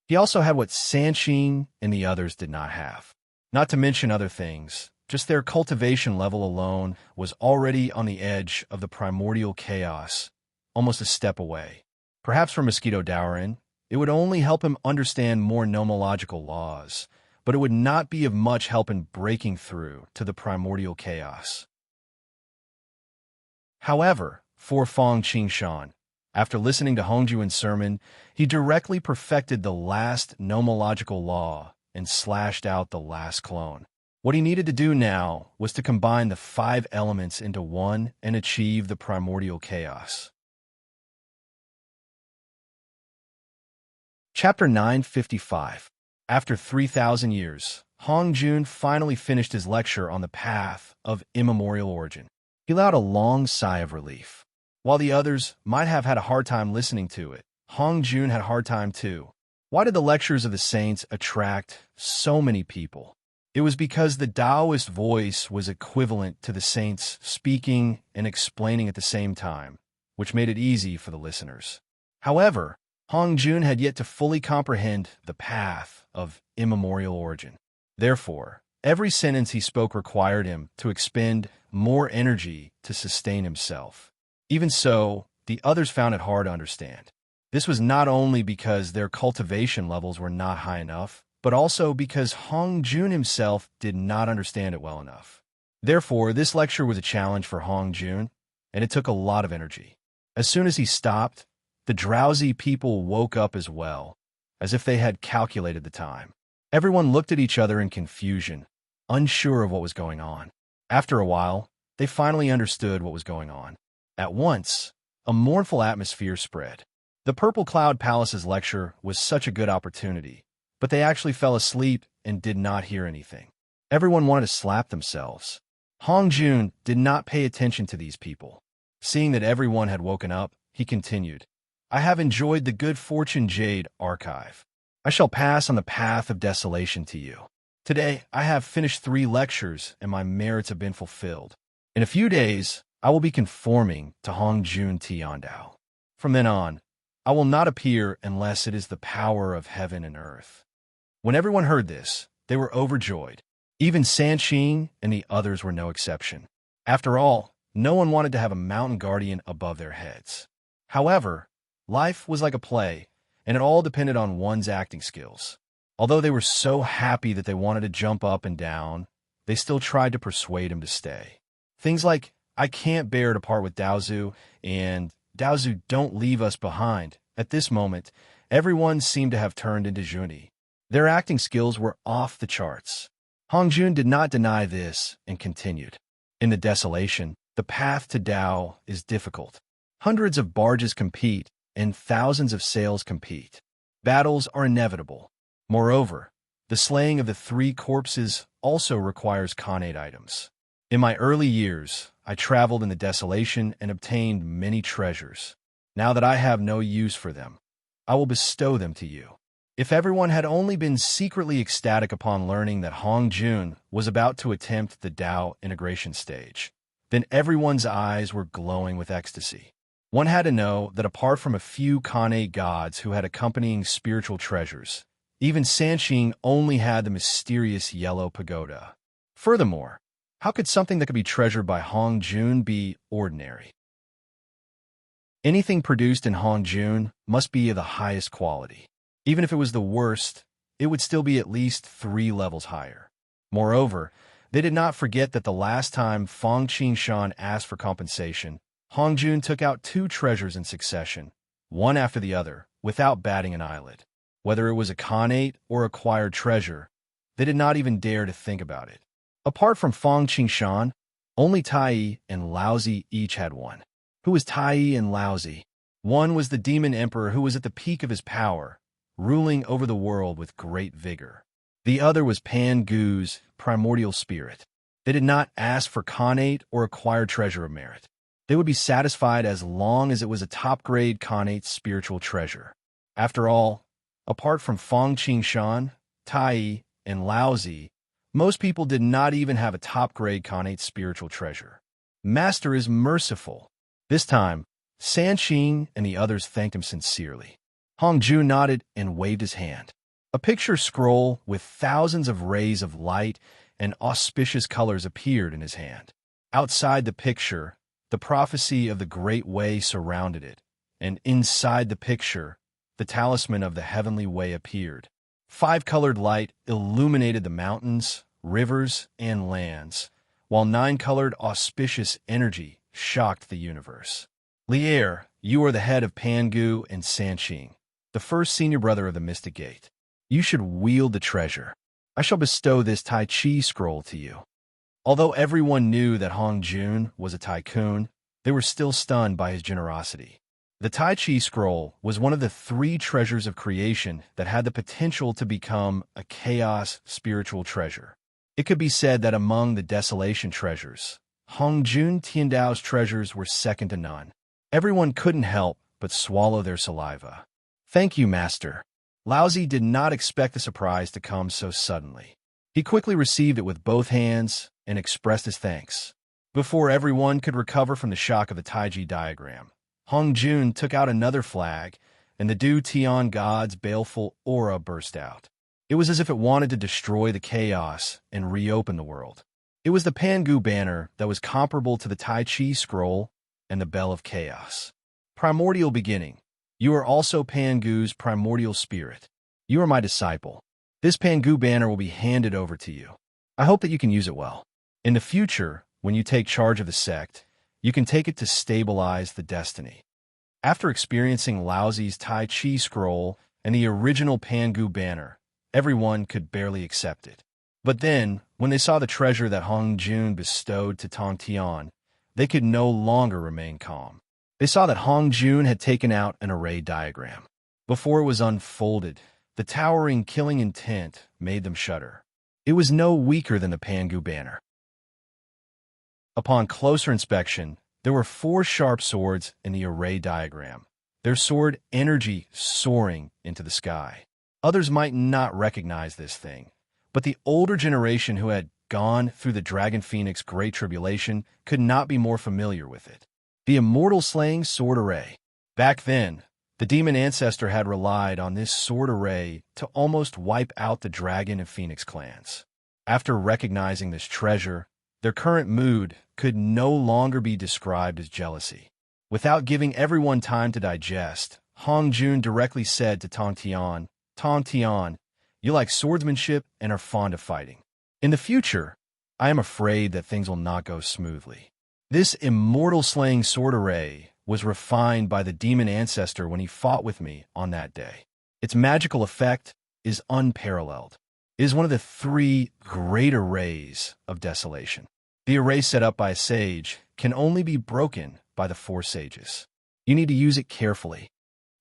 He also had what Sanqing and the others did not have. Not to mention other things, just their cultivation level alone was already on the edge of the primordial chaos, almost a step away. Perhaps for Mosquito Daoran, it would only help him understand more nomological laws, but it would not be of much help in breaking through to the primordial chaos. However, for Fang Qingshan, After listening to Hongjun's sermon, he directly perfected the last nomological law and slashed out the last clone. What he needed to do now was to combine the 5 elements into one and achieve the primordial chaos. Chapter 955. After 3,000 years, Hongjun finally finished his lecture on the path of immemorial origin. He allowed a long sigh of relief. While the others might have had a hard time listening to it, Hongjun had a hard time too. Why did the lectures of the saints attract so many people? It was because the Taoist voice was equivalent to the saints speaking and explaining at the same time, which made it easy for the listeners. However, Hongjun had yet to fully comprehend the path of immemorial origin. Therefore, every sentence he spoke required him to expend more energy to sustain himself. Even so, the others found it hard to understand. This was not only because their cultivation levels were not high enough, but also because Hongjun himself did not understand it well enough. Therefore, this lecture was a challenge for Hongjun, and it took a lot of energy. As soon as he stopped, the drowsy people woke up as well, as if they had calculated the time. Everyone looked at each other in confusion, unsure of what was going on. After a while, they finally understood what was going on. At once, a mournful atmosphere spread. The Purple Cloud Palace's lecture was such a good opportunity, but they actually fell asleep and did not hear anything. Everyone wanted to slap themselves. Hongjun did not pay attention to these people. Seeing that everyone had woken up, he continued, "I have enjoyed the good fortune Jade archive. I shall pass on the path of desolation to you. Today, I have finished 3 lectures and my merits have been fulfilled. In a few days, I will be conforming to Hongjun Tiandao. From then on, I will not appear unless it is the power of heaven and earth." When everyone heard this, they were overjoyed. Even Sanqing and the others were no exception. After all, no one wanted to have a mountain guardian above their heads. However, life was like a play, and it all depended on one's acting skills. Although they were so happy that they wanted to jump up and down, they still tried to persuade him to stay. Things like, "I can't bear to part with Daozu," and "Daozu, don't leave us behind." At this moment, everyone seemed to have turned into Juni. Their acting skills were off the charts. Hongjun did not deny this and continued. In the desolation, the path to Dao is difficult. Hundreds of barges compete, and thousands of sails compete. Battles are inevitable. Moreover, the slaying of the 3 corpses also requires connate items. In my early years, I traveled in the desolation and obtained many treasures. Now that I have no use for them, I will bestow them to you. If everyone had only been secretly ecstatic upon learning that Hongjun was about to attempt the Dao integration stage, then everyone's eyes were glowing with ecstasy. One had to know that apart from a few connate gods who had accompanying spiritual treasures, even Sanqing only had the mysterious yellow pagoda. Furthermore, how could something that could be treasured by Hongjun be ordinary? Anything produced in Hongjun must be of the highest quality. Even if it was the worst, it would still be at least 3 levels higher. Moreover, they did not forget that the last time Feng Qingshan asked for compensation, Hongjun took out 2 treasures in succession, one after the other, without batting an eyelid. Whether it was a connate or acquired treasure, they did not even dare to think about it. Apart from Feng Qingshan, only Tai and Laozi each had one. Who was Tai and Laozi? One was the demon emperor who was at the peak of his power, ruling over the world with great vigor. The other was Pan Gu's primordial spirit. They did not ask for connate or acquired treasure of merit. They would be satisfied as long as it was a top-grade connate spiritual treasure. After all, apart from Feng Qingshan, Tai, and Laozi, most people did not even have a top-grade connate spiritual treasure. Master is merciful. This time, Sanqing and the others thanked him sincerely. Hongjun nodded and waved his hand. A picture scroll with thousands of rays of light and auspicious colors appeared in his hand. Outside the picture, the prophecy of the Great Way surrounded it, and inside the picture, the talisman of the heavenly way appeared. 5-colored light illuminated the mountains, rivers, and lands, while 9-colored auspicious energy shocked the universe. Lier, you are the head of Pangu and Sanqing, the first senior brother of the Mystic Gate. You should wield the treasure. I shall bestow this Tai Chi scroll to you. Although everyone knew that Hong Jun was a tycoon, they were still stunned by his generosity. The Tai Chi scroll was one of the 3 treasures of creation that had the potential to become a chaos spiritual treasure. It could be said that among the desolation treasures, Hong Jun Tiandao's treasures were second to none. Everyone couldn't help but swallow their saliva. Thank you, Master. Laozi did not expect the surprise to come so suddenly. He quickly received it with both hands and expressed his thanks. Before everyone could recover from the shock of the Taiji diagram, Hong Jun took out another flag, and the Du Tian god's baleful aura burst out. It was as if it wanted to destroy the chaos and reopen the world. It was the Pangu banner that was comparable to the Tai Chi scroll and the Bell of Chaos. Primordial beginning. You are also Pangu's primordial spirit. You are my disciple. This Pangu banner will be handed over to you. I hope that you can use it well. In the future, when you take charge of the sect, you can take it to stabilize the destiny. After experiencing Laozi's Tai Chi scroll and the original Pangu banner, everyone could barely accept it. But then, when they saw the treasure that Hong Jun bestowed to Tong Tian, they could no longer remain calm. They saw that Hong Jun had taken out an array diagram. Before it was unfolded, the towering killing intent made them shudder. It was no weaker than the Pangu banner. Upon closer inspection, there were 4 sharp swords in the array diagram, their sword energy soaring into the sky. Others might not recognize this thing, but the older generation who had gone through the Dragon Phoenix Great Tribulation could not be more familiar with it. The immortal slaying sword array. Back then, the demon ancestor had relied on this sword array to almost wipe out the Dragon and Phoenix clans. After recognizing this treasure, their current mood could no longer be described as jealousy. Without giving everyone time to digest, Hong Jun directly said to Tong Tian, "Tong Tian, you like swordsmanship and are fond of fighting. In the future, I am afraid that things will not go smoothly." This immortal slaying sword array was refined by the demon ancestor when he fought with me on that day. Its magical effect is unparalleled. It is one of the 3 great arrays of desolation. The array set up by a sage can only be broken by the 4 sages. You need to use it carefully.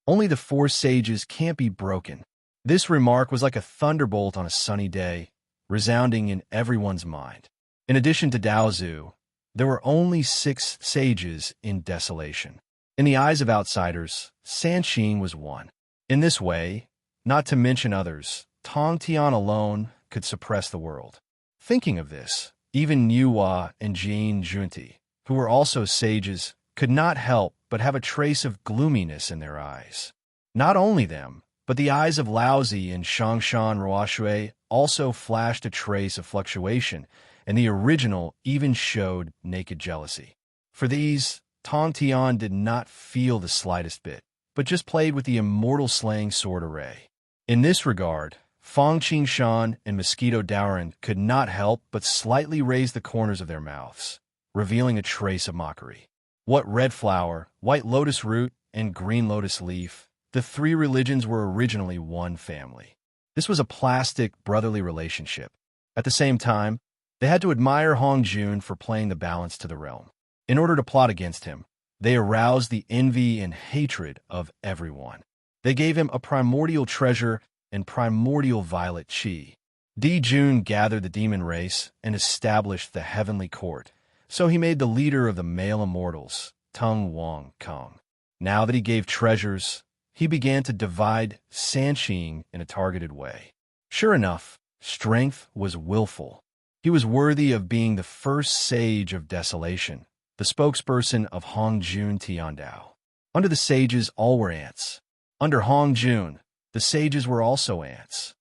Only the 4 sages can't be broken. This remark was like a thunderbolt on a sunny day, resounding in everyone's mind. In addition to Daozu, there were only 6 sages in desolation. In the eyes of outsiders, Sanqing was one. In this way, not to mention others, Tong Tian alone could suppress the world. Thinking of this, even Niuhua and Jin Junti, who were also sages, could not help but have a trace of gloominess in their eyes. Not only them, but the eyes of Laozi and Shangshan Ruoshui also flashed a trace of fluctuation, and the original even showed naked jealousy. For these, Tong Tian did not feel the slightest bit, but just played with the immortal slaying sword array. In this regard, Fang Qingshan and Mosquito Dowran could not help but slightly raise the corners of their mouths, revealing a trace of mockery. What red flower, white lotus root, and green lotus leaf, the 3 religions were originally one family. This was a plastic, brotherly relationship. At the same time, they had to admire Hong Jun for playing the balance to the realm. In order to plot against him, they aroused the envy and hatred of everyone. They gave him a primordial treasure and primordial violet chi. Di Jun gathered the demon race and established the heavenly court, so he made the leader of the male immortals, Tung Wang Kong. Now that he gave treasures, he began to divide Sanqing in a targeted way. Sure enough, strength was willful. He was worthy of being the first sage of desolation, the spokesperson of Hong Jun Tiandao. Under the sages, all were ants. Under Hong Jun, the sages were also ants.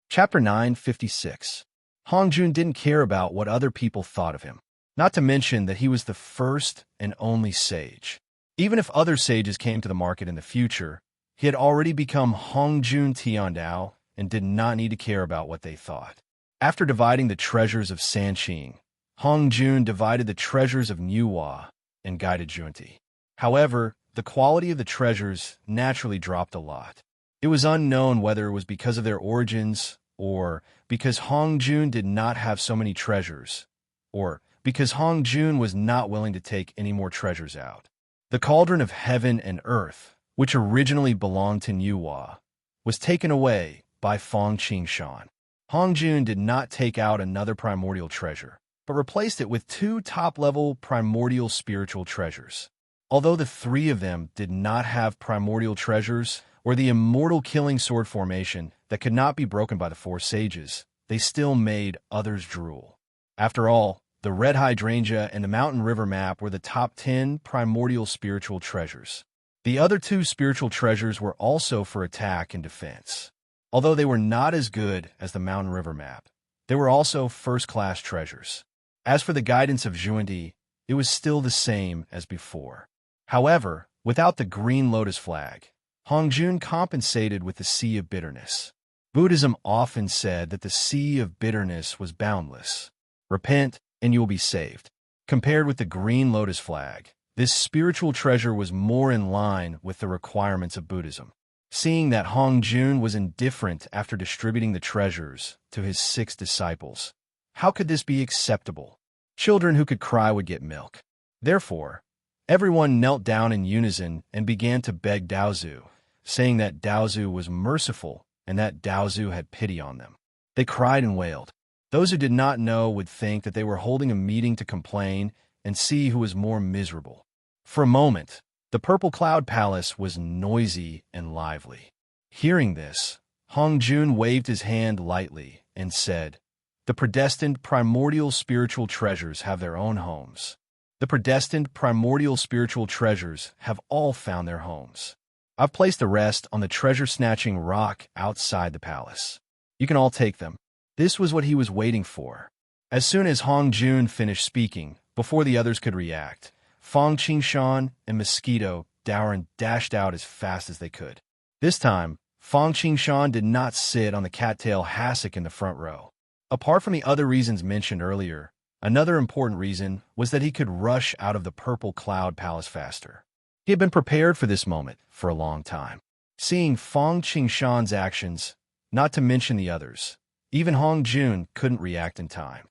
Chapter 956. Hong Jun didn't care about what other people thought of him, not to mention that he was the first and only sage. Even if other sages came to the market in the future, he had already become Hong Jun Tiandao and did not need to care about what they thought. After dividing the treasures of Sanqing, Hong Jun divided the treasures of Nuwa and guided Junti. However, the quality of the treasures naturally dropped a lot. It was unknown whether it was because of their origins, or because Hong Jun did not have so many treasures, or because Hong Jun was not willing to take any more treasures out. The cauldron of heaven and earth, which originally belonged to Nuwa, was taken away by Fong Qingshan. Hong Jun did not take out another primordial treasure, but replaced it with two top-level primordial spiritual treasures. Although the three of them did not have primordial treasures or the immortal killing sword formation that could not be broken by the four sages, they still made others drool. After all, the red hydrangea and the mountain river map were the top 10 primordial spiritual treasures. The other two spiritual treasures were also for attack and defense. Although they were not as good as the mountain river map, they were also first-class treasures. As for the guidance of Junti, it was still the same as before. However, without the green lotus flag, Hong Jun compensated with the sea of bitterness. Buddhism often said that the sea of bitterness was boundless. Repent, and you will be saved. Compared with the green lotus flag, this spiritual treasure was more in line with the requirements of Buddhism. Seeing that Hong Jun was indifferent after distributing the treasures to his 6 disciples, how could this be acceptable? Children who could cry would get milk. Therefore, everyone knelt down in unison and began to beg Daozu, saying that Daozu was merciful and that Daozu had pity on them. They cried and wailed. Those who did not know would think that they were holding a meeting to complain and see who was more miserable. For a moment, the Purple Cloud Palace was noisy and lively. Hearing this, Hong Jun waved his hand lightly and said, "The predestined primordial spiritual treasures have their own homes. The predestined primordial spiritual treasures have all found their homes. I've placed the rest on the treasure-snatching rock outside the palace. You can all take them." This was what he was waiting for. As soon as Hong Jun finished speaking, before the others could react, Fong Qingshan and Mosquito Dowren dashed out as fast as they could. This time, Fong Qingshan did not sit on the cattail hassock in the front row. Apart from the other reasons mentioned earlier, another important reason was that he could rush out of the Purple Cloud Palace faster. He had been prepared for this moment for a long time. Seeing Fong Qingshan's actions, not to mention the others, even Hong Jun couldn't react in time.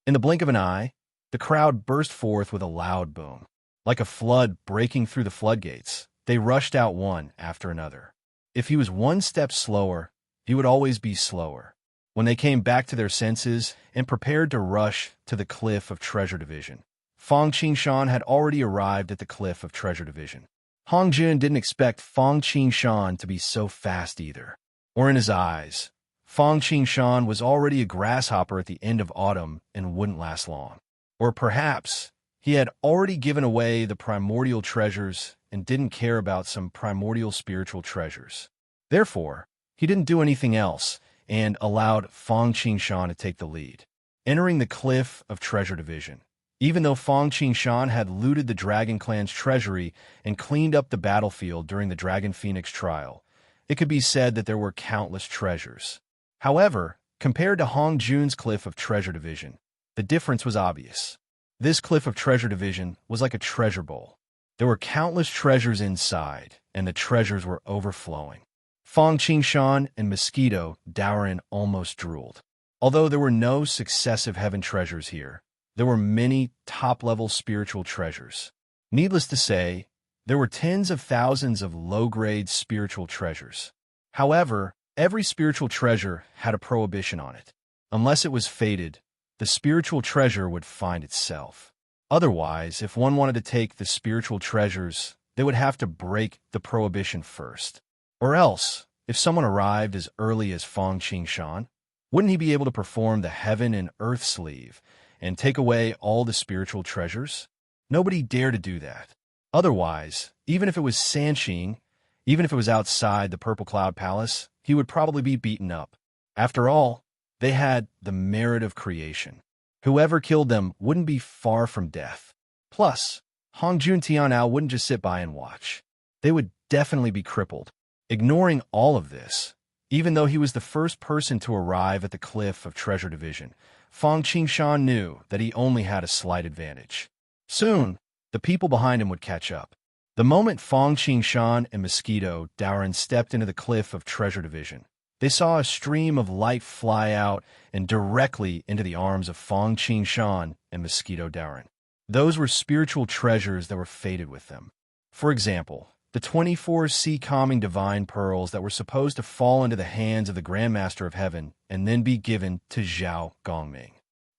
In the blink of an eye, the crowd burst forth with a loud boom. Like a flood breaking through the floodgates, they rushed out one after another. If he was one step slower, he would always be slower. When they came back to their senses and prepared to rush to the cliff of Treasure Division, Fong Qingshan had already arrived at the cliff of Treasure Division. Hong Jun didn't expect Fong Qingshan to be so fast either. Or in his eyes, Fong Qingshan was already a grasshopper at the end of autumn and wouldn't last long. Or perhaps he had already given away the primordial treasures and didn't care about some primordial spiritual treasures. Therefore, he didn't do anything else and allowed Fong Qingshan to take the lead. Entering the cliff of Treasure Division, even though Fong Qingshan had looted the Dragon Clan's treasury and cleaned up the battlefield during the Dragon Phoenix trial, it could be said that there were countless treasures. However, compared to Hong Jun's cliff of Treasure Division, the difference was obvious. This cliff of Treasure Division was like a treasure bowl. There were countless treasures inside, and the treasures were overflowing. Fong Qingshan and Mosquito Dowren almost drooled. Although there were no successive heaven treasures here, there were many top-level spiritual treasures. Needless to say, there were tens of thousands of low-grade spiritual treasures. However, every spiritual treasure had a prohibition on it. Unless it was fated, the spiritual treasure would find itself. Otherwise, if one wanted to take the spiritual treasures, they would have to break the prohibition first. Or else, if someone arrived as early as Fong Qingshan, wouldn't he be able to perform the heaven and earth sleeve and take away all the spiritual treasures? Nobody dared to do that. Otherwise, even if it was Sanqing, even if it was outside the Purple Cloud Palace, he would probably be beaten up. After all, they had the merit of creation. Whoever killed them wouldn't be far from death. Plus, Hong Jun Tianao wouldn't just sit by and watch. They would definitely be crippled. Ignoring all of this, even though he was the first person to arrive at the cliff of Treasure Division, Fang Qingshan knew that he only had a slight advantage. Soon, the people behind him would catch up. The moment Fang Qingshan and Mosquito Daoran stepped into the cliff of Treasure Division, they saw a stream of light fly out and directly into the arms of Fang Qingshan and Mosquito Daoran. Those were spiritual treasures that were fated with them. For example, the 24 sea-calming divine pearls that were supposed to fall into the hands of the Grandmaster of Heaven and then be given to Zhao Gongming.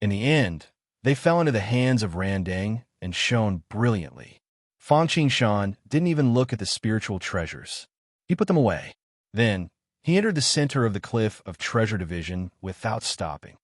In the end, they fell into the hands of Randang and shone brilliantly. Fang Qingshan didn't even look at the spiritual treasures. He put them away. Then, he entered the center of the cliff of Treasure Division without stopping.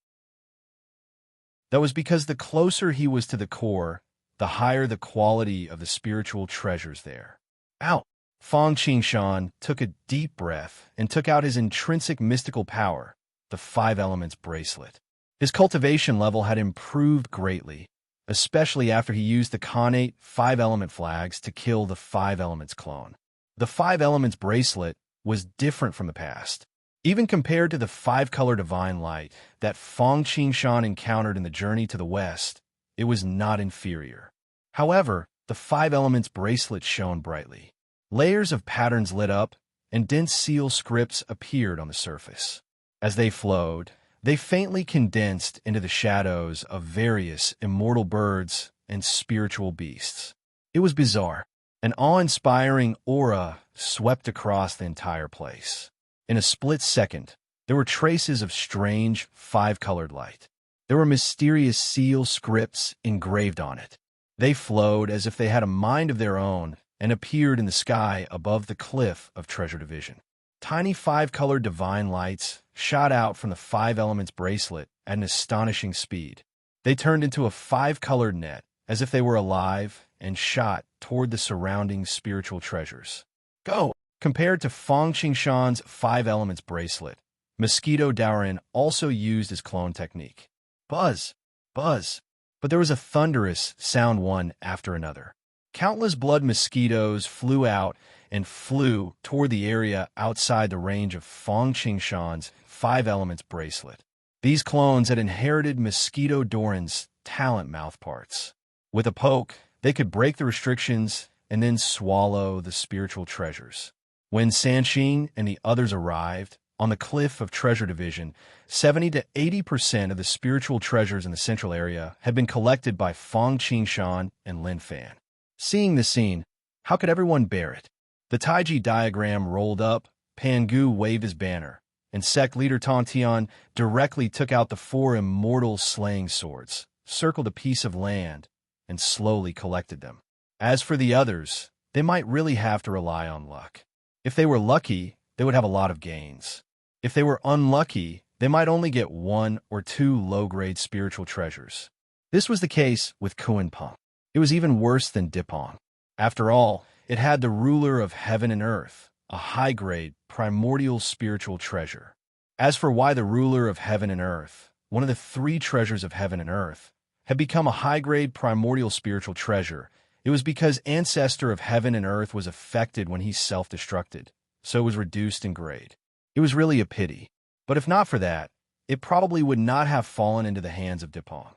That was because the closer he was to the core, the higher the quality of the spiritual treasures there. Out! Fang Qingshan took a deep breath and took out his intrinsic mystical power, the 5 Elements bracelet. His cultivation level had improved greatly, especially after he used the Khanate 5-element flags to kill the 5 Elements clone. The 5 Elements bracelet was different from the past. Even compared to the 5-color divine light that Fang Qingshan encountered in the journey to the west, it was not inferior. However, the 5 Elements bracelet shone brightly. Layers of patterns lit up, and dense seal scripts appeared on the surface. As they flowed, they faintly condensed into the shadows of various immortal birds and spiritual beasts. It was bizarre. An awe-inspiring aura swept across the entire place. In a split second, there were traces of strange, 5-colored light. There were mysterious seal scripts engraved on it. They flowed as if they had a mind of their own and appeared in the sky above the cliff of Treasure Division. Tiny 5-colored divine lights shot out from the 5 Elements bracelet at an astonishing speed. They turned into a 5-colored net, as if they were alive, and shot toward the surrounding spiritual treasures. Go! Compared to Fang Qingshan's 5 Elements bracelet, Mosquito Daoran also used his clone technique. Buzz! Buzz! But there was a thunderous sound one after another. Countless blood mosquitoes flew out and flew toward the area outside the range of Fang Qingshan's 5 Elements bracelet. These clones had inherited Mosquito Daoran's talent mouthparts. With a poke, they could break the restrictions and then swallow the spiritual treasures. When Sanxing and the others arrived on the cliff of Treasure Division, 70 to 80% of the spiritual treasures in the central area had been collected by Fang Qingshan and Lin Fan. Seeing this scene, how could everyone bear it? The Taiji diagram rolled up, Pangu waved his banner, and sect leader Tontian directly took out the 4 immortal slaying swords, circled a piece of land, and slowly collected them. As for the others, they might really have to rely on luck. If they were lucky, they would have a lot of gains. If they were unlucky, they might only get 1 or 2 low-grade spiritual treasures. This was the case with Kuan-Peng. It was even worse than Dipong. After all, it had the ruler of heaven and earth, a high-grade, primordial spiritual treasure. As for why the ruler of heaven and earth, one of the 3 treasures of heaven and earth, had become a high-grade primordial spiritual treasure, it was because Ancestor of heaven and earth was affected when he self-destructed, so it was reduced in grade. It was really a pity, but if not for that, it probably would not have fallen into the hands of Dipong.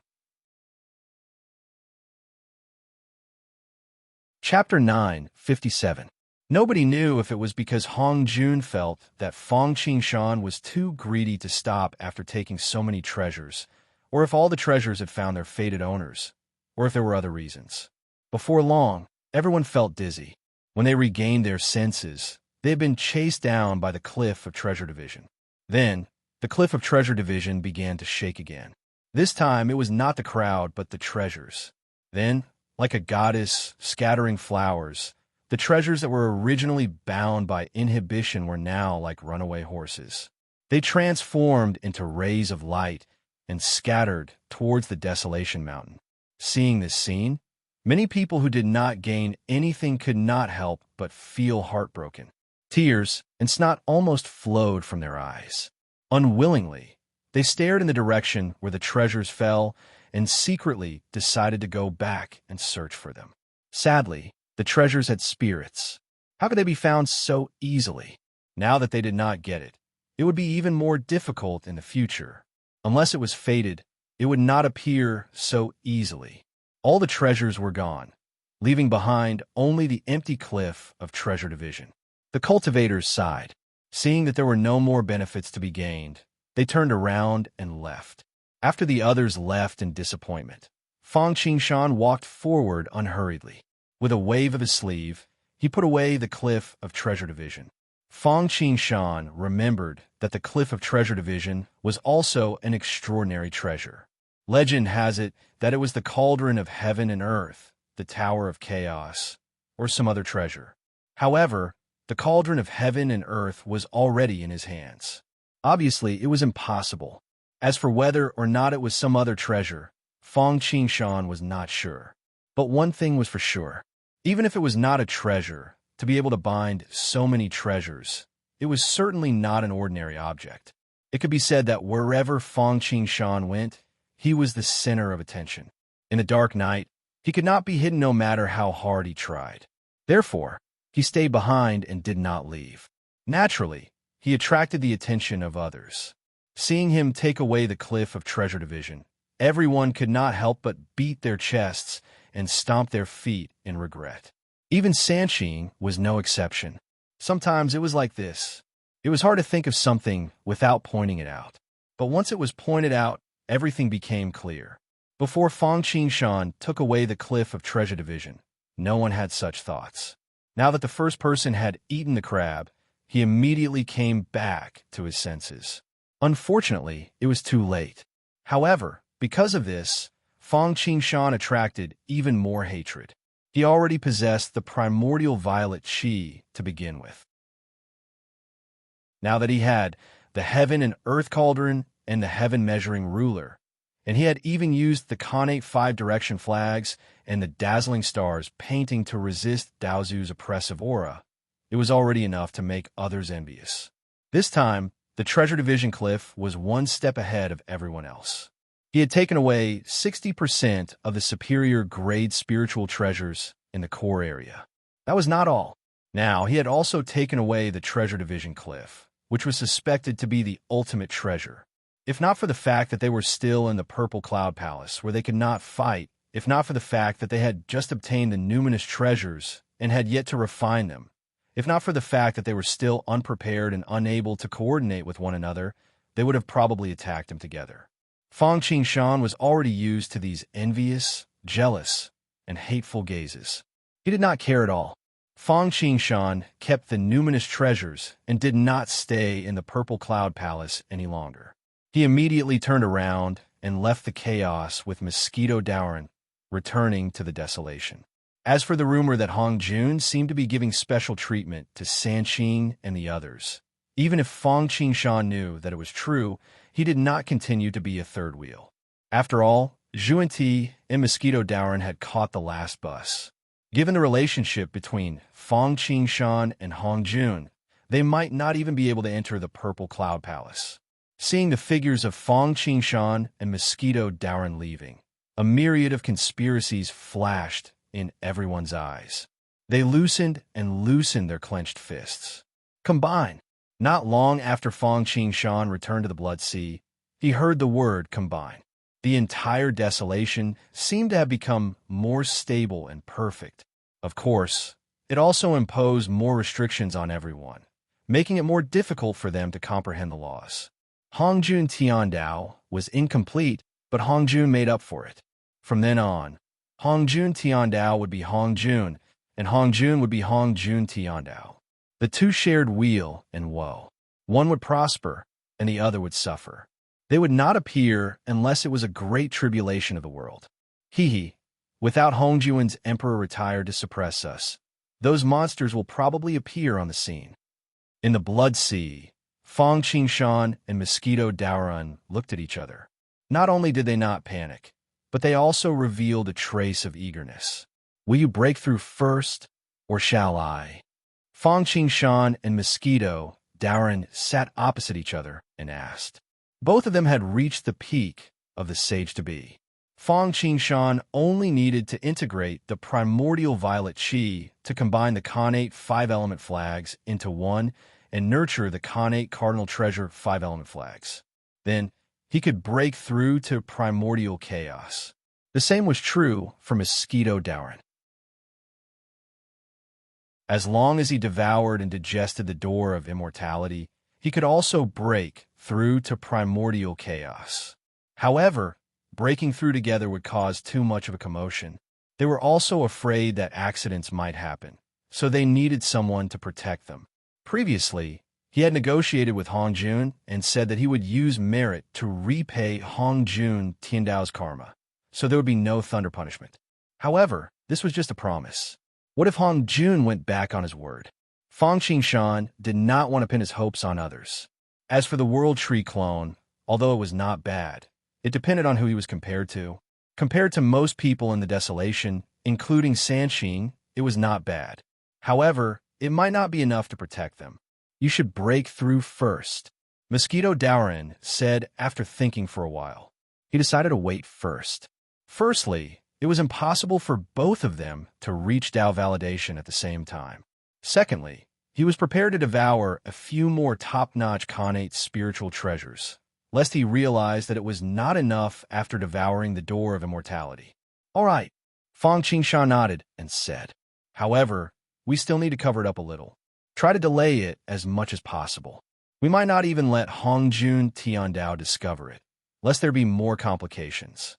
Chapter 9:57. Nobody knew if it was because Hong Jun felt that Fang Qingshan was too greedy to stop after taking so many treasures, or if all the treasures had found their fated owners, or if there were other reasons. Before long, everyone felt dizzy. When they regained their senses, they had been chased down by the cliff of Treasure Division. Then, the cliff of Treasure Division began to shake again. This time, it was not the crowd, but the treasures. Then, like a goddess scattering flowers, the treasures that were originally bound by inhibition were now like runaway horses. They transformed into rays of light and scattered towards the Desolation Mountain. Seeing this scene, many people who did not gain anything could not help but feel heartbroken. Tears and snot almost flowed from their eyes. Unwillingly, they stared in the direction where the treasures fell and secretly decided to go back and search for them. Sadly, the treasures had spirits. How could they be found so easily? Now that they did not get it, it would be even more difficult in the future. Unless it was fated, it would not appear so easily. All the treasures were gone, leaving behind only the empty cliff of treasure division. The cultivators sighed. Seeing that there were no more benefits to be gained, they turned around and left. After the others left in disappointment, Fang Qingshan walked forward unhurriedly. With a wave of his sleeve, he put away the cliff of treasure division. Fang Qingshan remembered that the cliff of treasure division was also an extraordinary treasure. Legend has it that it was the cauldron of heaven and earth, the tower of chaos, or some other treasure. However, the cauldron of heaven and earth was already in his hands. Obviously, it was impossible. As for whether or not it was some other treasure, Fang Qingshan was not sure. But one thing was for sure. Even if it was not a treasure, to be able to bind so many treasures, it was certainly not an ordinary object. It could be said that wherever Fang Qingshan went, he was the center of attention. In the dark night, he could not be hidden no matter how hard he tried. Therefore, he stayed behind and did not leave. Naturally, he attracted the attention of others. Seeing him take away the cliff of treasure division, everyone could not help but beat their chests and stomp their feet in regret. Even Sanqing was no exception. Sometimes it was like this. It was hard to think of something without pointing it out. But once it was pointed out, everything became clear. Before Fang Qingshan took away the cliff of treasure division, no one had such thoughts. Now that the first person had eaten the crab, he immediately came back to his senses. Unfortunately, it was too late. However, because of this, Fang Qingshan attracted even more hatred. He already possessed the primordial violet qi to begin with. Now that he had the heaven and earth cauldron and the heaven measuring ruler, and he had even used the Khanate 5-direction flags and the dazzling stars painting to resist Daozu's oppressive aura, it was already enough to make others envious. This time, the treasure division cliff was one step ahead of everyone else. He had taken away 60% of the superior grade spiritual treasures in the core area. That was not all. Now, he had also taken away the treasure division cliff, which was suspected to be the ultimate treasure. If not for the fact that they were still in the Purple Cloud Palace, where they could not fight, if not for the fact that they had just obtained the numinous treasures and had yet to refine them, if not for the fact that they were still unprepared and unable to coordinate with one another, they would have probably attacked him together. Fang Qingshan was already used to these envious, jealous, and hateful gazes. He did not care at all. Fang Qingshan kept the numinous treasures and did not stay in the Purple Cloud Palace any longer. He immediately turned around and left the chaos with Mosquito Daoran, returning to the desolation. As for the rumor that Hong Jun seemed to be giving special treatment to Sanqing and the others, even if Fang Qingshan knew that it was true, he did not continue to be a third wheel. After all, Zhuanti and Mosquito Daoran had caught the last bus. Given the relationship between Fang Qingshan and Hong Jun, they might not even be able to enter the Purple Cloud Palace. Seeing the figures of Fang Qingshan and Mosquito Daoran leaving, a myriad of conspiracies flashed in everyone's eyes. They loosened and loosened their clenched fists. Combine. Not long after Fang Qingshan returned to the Blood Sea, he heard the word combine. The entire desolation seemed to have become more stable and perfect. Of course, it also imposed more restrictions on everyone, making it more difficult for them to comprehend the laws. Hongjun Tiandao was incomplete, but Hongjun made up for it. From then on, Hongjun Tiandao would be Hongjun, and Hongjun would be Hongjun Tiandao. The two shared weal and woe. One would prosper, and the other would suffer. They would not appear unless it was a great tribulation of the world. Without Hongjun's emperor retired to suppress us, those monsters will probably appear on the scene. In the Blood Sea, Fang Qingshan and Mosquito Daoran looked at each other. Not only did they not panic, but they also revealed a trace of eagerness. Will you break through first, or shall I? Fang Qingshan and Mosquito Daoran sat opposite each other and asked. Both of them had reached the peak of the sage-to-be. Fang Qingshan only needed to integrate the primordial violet qi to combine the Khanate 5-element flags into one and nurture the Khanate cardinal treasure 5-element flags. Then, he could break through to primordial chaos. The same was true for Mosquito Dauren. As long as he devoured and digested the door of immortality, he could also break through to primordial chaos. However, breaking through together would cause too much of a commotion. They were also afraid that accidents might happen, so they needed someone to protect them. Previously, he had negotiated with Hong Jun and said that he would use merit to repay Hong Jun Tiandao's karma, so there would be no thunder punishment. However, this was just a promise. What if Hong Jun went back on his word? Fang Qingshan did not want to pin his hopes on others. As for the World Tree clone, although it was not bad, it depended on who he was compared to. Compared to most people in the Desolation, including Sanqing, it was not bad. However, it might not be enough to protect them. You should break through first, Mosquito Dauren said after thinking for a while. He decided to wait first. Firstly, it was impossible for both of them to reach Dao validation at the same time. Secondly, he was prepared to devour a few more top-notch Khanate spiritual treasures, lest he realized that it was not enough after devouring the door of immortality. All right, Fang Qingshan nodded and said. However, we still need to cover it up a little. Try to delay it as much as possible. We might not even let Hong Jun Tiandao discover it, lest there be more complications.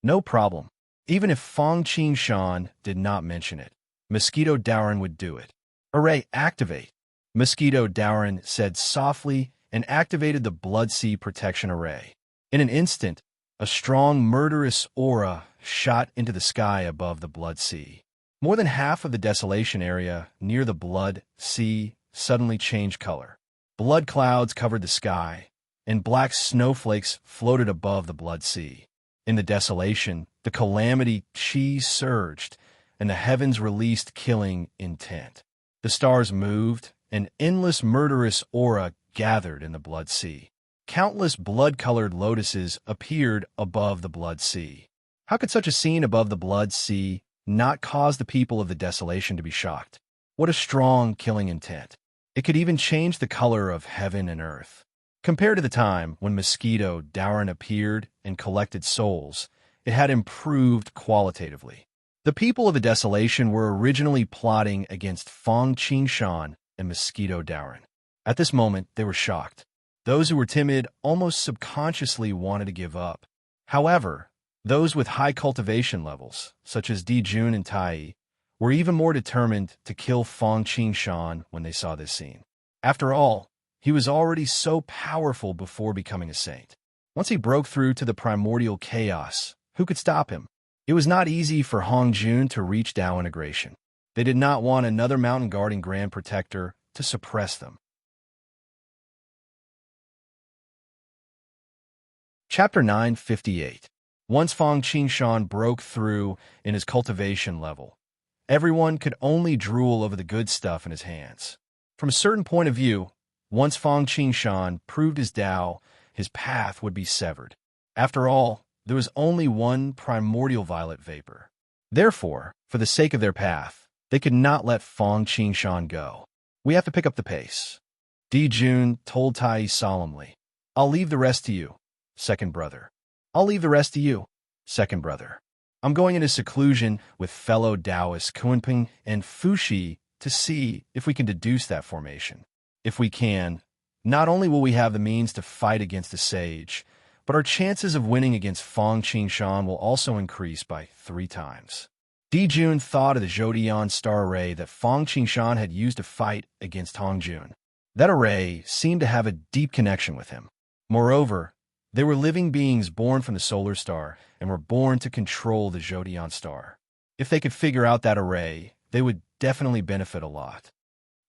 No problem. Even if Fang Qingshan did not mention it, Mosquito Dauren would do it. Array, activate, Mosquito Dauren said softly and activated the Blood Sea Protection Array. In an instant, a strong, murderous aura shot into the sky above the Blood Sea. More than half of the desolation area near the Blood Sea suddenly changed color. Blood clouds covered the sky, and black snowflakes floated above the Blood Sea. In the desolation, the calamity chi surged, and the heavens released killing intent. The stars moved, an endless murderous aura gathered in the Blood Sea. Countless blood-colored lotuses appeared above the Blood Sea. How could such a scene above the Blood Sea not cause the people of the desolation to be shocked? What a strong killing intent. It could even change the color of heaven and earth. Compared to the time when Mosquito Dauren appeared and collected souls, it had improved qualitatively. The people of the desolation were originally plotting against Fang Qingshan and Mosquito Dauren. At this moment, they were shocked. Those who were timid almost subconsciously wanted to give up. However, those with high cultivation levels, such as Di Jun and Tai, were even more determined to kill Fang Qingshan when they saw this scene. After all, he was already so powerful before becoming a saint. Once he broke through to the primordial chaos, who could stop him? It was not easy for Hong Jun to reach Dao integration. They did not want another mountain guarding Grand Protector to suppress them. Chapter 958. Once Fang Qingshan broke through in his cultivation level, everyone could only drool over the good stuff in his hands. From a certain point of view, once Fang Qingshan proved his Dao, his path would be severed. After all, there was only one primordial violet vapor. Therefore, for the sake of their path, they could not let Fang Qingshan go. We have to pick up the pace. Di Jun told Tai solemnly. I'll leave the rest to you, second brother. I'll leave the rest to you, second brother. I'm going into seclusion with fellow Taoists Kunping and Fushi to see if we can deduce that formation. If we can, not only will we have the means to fight against the sage, but our chances of winning against Fang Qingshan will also increase by 3 times. Di Jun thought of the Zhodian star array that Fang Qingshan had used to fight against Hong Jun. That array seemed to have a deep connection with him. Moreover, they were living beings born from the solar star and were born to control the Zhodian star. If they could figure out that array, they would definitely benefit a lot.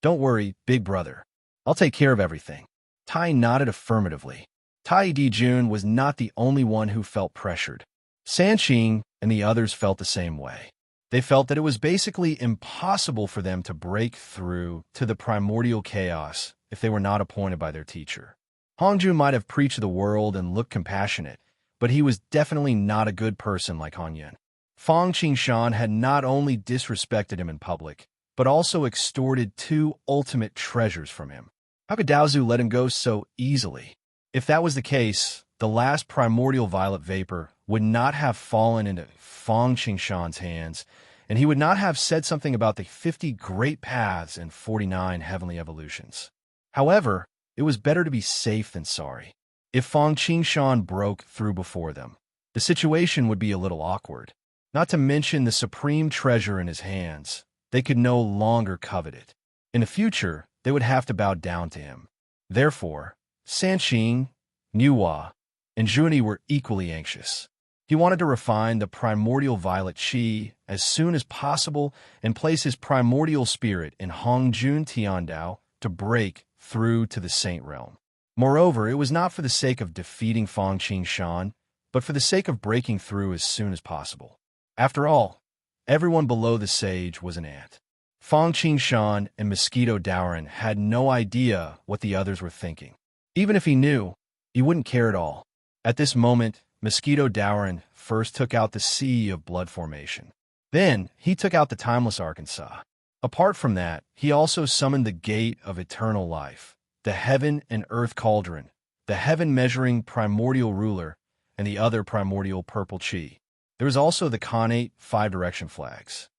Don't worry, big brother. I'll take care of everything. Tai nodded affirmatively. Tai Di Jun was not the only one who felt pressured. Sanqing and the others felt the same way. They felt that it was basically impossible for them to break through to the primordial chaos if they were not appointed by their teacher. Hongju might have preached to the world and looked compassionate, but he was definitely not a good person like Han Yan. Fang Qingshan had not only disrespected him in public, but also extorted 2 ultimate treasures from him. How could Daozu let him go so easily? If that was the case, the last primordial violet vapor would not have fallen into Fang Qingshan's hands, and he would not have said something about the 50 great paths and 49 heavenly evolutions. However, it was better to be safe than sorry. If Fang Qingshan broke through before them, the situation would be a little awkward. Not to mention the supreme treasure in his hands, they could no longer covet it. In the future, they would have to bow down to him. Therefore, Sanqing, Nuwa, and Zhuani were equally anxious. He wanted to refine the primordial violet qi as soon as possible and place his primordial spirit in Hongjun Tiandao to break through to the Saint Realm. Moreover, it was not for the sake of defeating Fang Qingshan, but for the sake of breaking through as soon as possible. After all, everyone below the sage was an ant. Fang Qingshan and Mosquito Dowren had no idea what the others were thinking. Even if he knew, he wouldn't care at all. At this moment, Mosquito Dowren first took out the Sea of Blood formation. Then, he took out the Timeless Arkansas. Apart from that, he also summoned the Gate of Eternal Life, the Heaven and Earth Cauldron, the Heaven-measuring Primordial Ruler, and the other Primordial Purple Chi. There was also the Khanate 5-direction flags.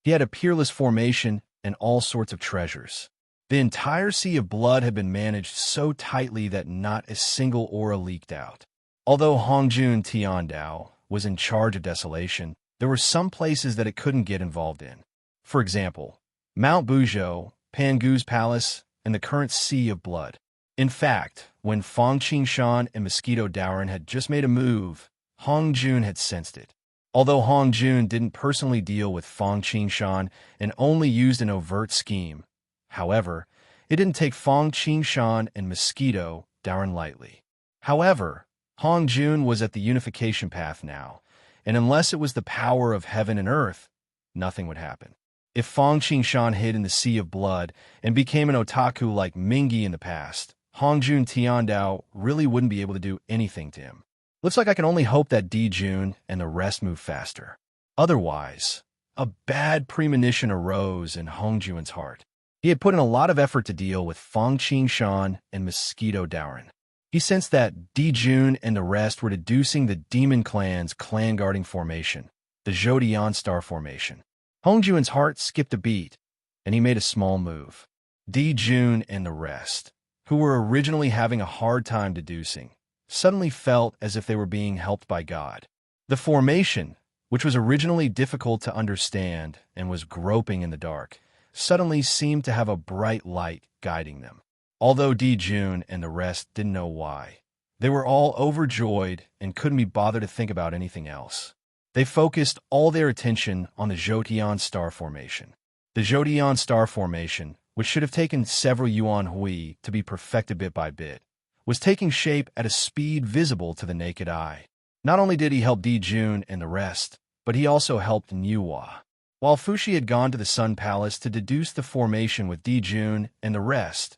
He had a peerless formation and all sorts of treasures. The entire Sea of Blood had been managed so tightly that not a single aura leaked out. Although Hongjun Tiandao was in charge of Desolation, there were some places that it couldn't get involved in. For example, Mount Buzhou, Pangu's Palace, and the current Sea of Blood. In fact, when Fang Qingshan and Mosquito Dowren had just made a move, Hongjun had sensed it. Although Hongjun didn't personally deal with Fang Qingshan and only used an overt scheme, however, it didn't take Fang Qingshan and Mosquito Dowren lightly. However, Hongjun was at the unification path now, and unless it was the power of heaven and earth, nothing would happen. If Fang Qingshan hid in the Sea of Blood and became an otaku like Mingi in the past, Hongjun Tiandao really wouldn't be able to do anything to him. Looks like I can only hope that Dijun and the rest move faster. Otherwise, a bad premonition arose in Hongjun's heart. He had put in a lot of effort to deal with Fang Qingshan and Mosquito Dowren. He sensed that Dijun and the rest were deducing the Demon Clan's clan-guarding formation, the Zhodian Star formation. Hongjun's heart skipped a beat, and he made a small move. Dijun and the rest, who were originally having a hard time deducing, suddenly felt as if they were being helped by God. The formation, which was originally difficult to understand and was groping in the dark, suddenly seemed to have a bright light guiding them. Although Dijun and the rest didn't know why, they were all overjoyed and couldn't be bothered to think about anything else. They focused all their attention on the Zhodian Star formation. The Zhodian Star formation, which should have taken several Yuan Hui to be perfected bit by bit, was taking shape at a speed visible to the naked eye. Not only did he help Dijun and the rest, but he also helped Nuwa. While Fushi had gone to the Sun Palace to deduce the formation with Dijun and the rest,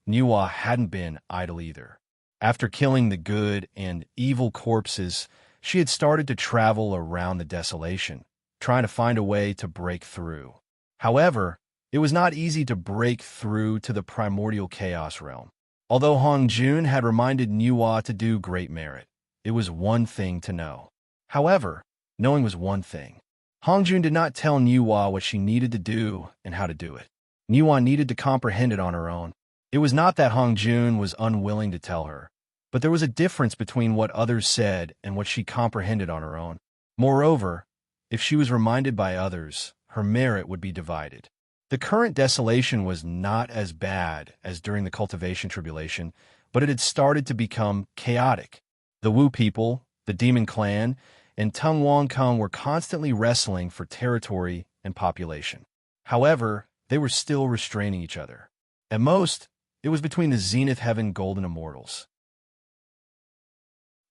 Nuwa hadn't been idle either. After killing the good and evil corpses, she had started to travel around the desolation, trying to find a way to break through. However, it was not easy to break through to the primordial chaos realm. Although Hongjun had reminded Nuwa to do great merit, it was one thing to know. However, knowing was one thing. Hongjun did not tell Nuwa what she needed to do and how to do it. Nuwa needed to comprehend it on her own. It was not that Hongjun was unwilling to tell her, but there was a difference between what others said and what she comprehended on her own. Moreover, if she was reminded by others, her merit would be divided. The current desolation was not as bad as during the cultivation tribulation, but it had started to become chaotic. The Wu people, the Demon Clan, and Tung Wong Kung were constantly wrestling for territory and population. However, they were still restraining each other. At most, it was between the Zenith Heaven Golden Immortals.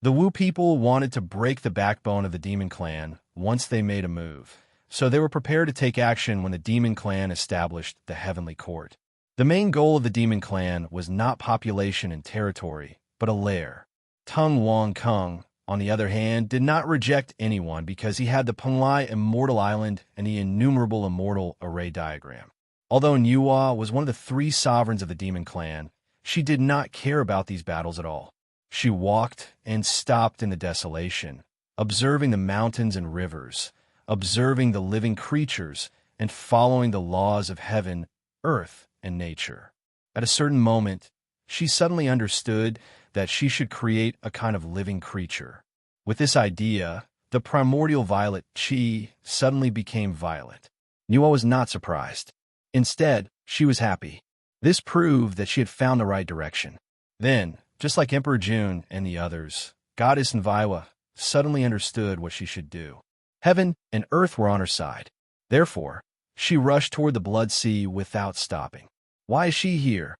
The Wu people wanted to break the backbone of the Demon Clan once they made a move, so they were prepared to take action when the Demon Clan established the Heavenly Court. The main goal of the Demon Clan was not population and territory, but a lair. Tung Wong Kung, on the other hand, did not reject anyone because he had the Penglai Immortal Island and the innumerable immortal array diagram. Although Nuwa was one of the 3 sovereigns of the Demon Clan, She did not care about these battles at all. She walked and stopped in the desolation, observing the mountains and rivers, observing the living creatures, and following the laws of heaven, earth, and nature. At a certain moment, she suddenly understood that she should create a kind of living creature. With this idea, the primordial violet Chi suddenly became violet. Nuwa was not surprised. Instead, she was happy. This proved that she had found the right direction. Then, just like Emperor June and the others, Goddess Nviwa suddenly understood what she should do. Heaven and earth were on her side. Therefore, she rushed toward the Blood Sea without stopping. Why is she here?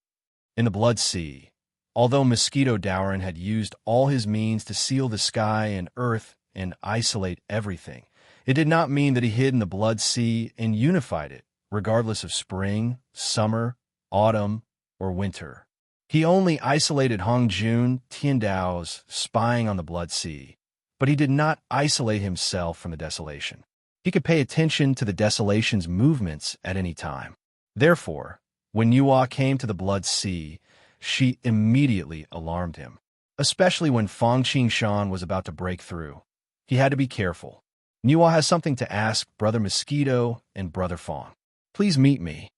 In the Blood Sea, although Mosquito Dowrin had used all his means to seal the sky and earth and isolate everything, it did not mean that he hid in the Blood Sea and unified it, regardless of spring, summer, autumn, or winter. He only isolated Hongjun Tiandao's spying on the Blood Sea, but he did not isolate himself from the desolation. He could pay attention to the desolation's movements at any time. Therefore, when Nuwa came to the Blood Sea, she immediately alarmed him, especially when Fang Qingshan was about to break through. He had to be careful. Nuwa has something to ask Brother Mosquito and Brother Fang. Please meet me.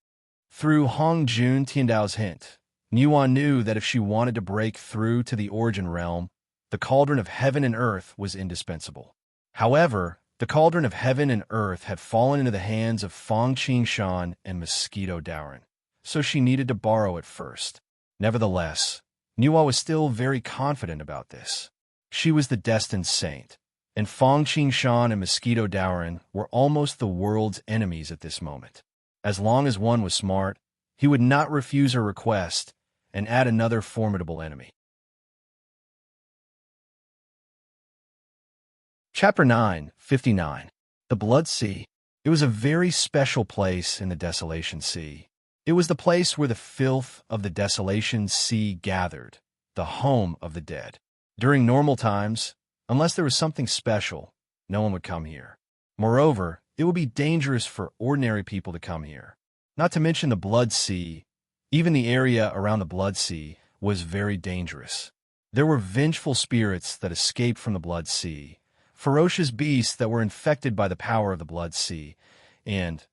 Through Hongjun Tiandao's hint, Nuwa knew that if she wanted to break through to the origin realm, the cauldron of heaven and earth was indispensable. However, the cauldron of heaven and earth had fallen into the hands of Fang Qingshan and Mosquito Dowrin, so she needed to borrow it first. Nevertheless, Nuwa was still very confident about this. She was the destined saint, and Fang Qingshan and Mosquito Dowrin were almost the world's enemies at this moment. As long as one was smart, he would not refuse her request and add another formidable enemy. Chapter 9:59. The Blood Sea. It was a very special place in the Desolation Sea. It was the place where the filth of the Desolation Sea gathered, the home of the dead. During normal times, unless there was something special, no one would come here. Moreover, it would be dangerous for ordinary people to come here. Not to mention the Blood Sea. Even the area around the Blood Sea was very dangerous. There were vengeful spirits that escaped from the Blood Sea, ferocious beasts that were infected by the power of the Blood Sea, and,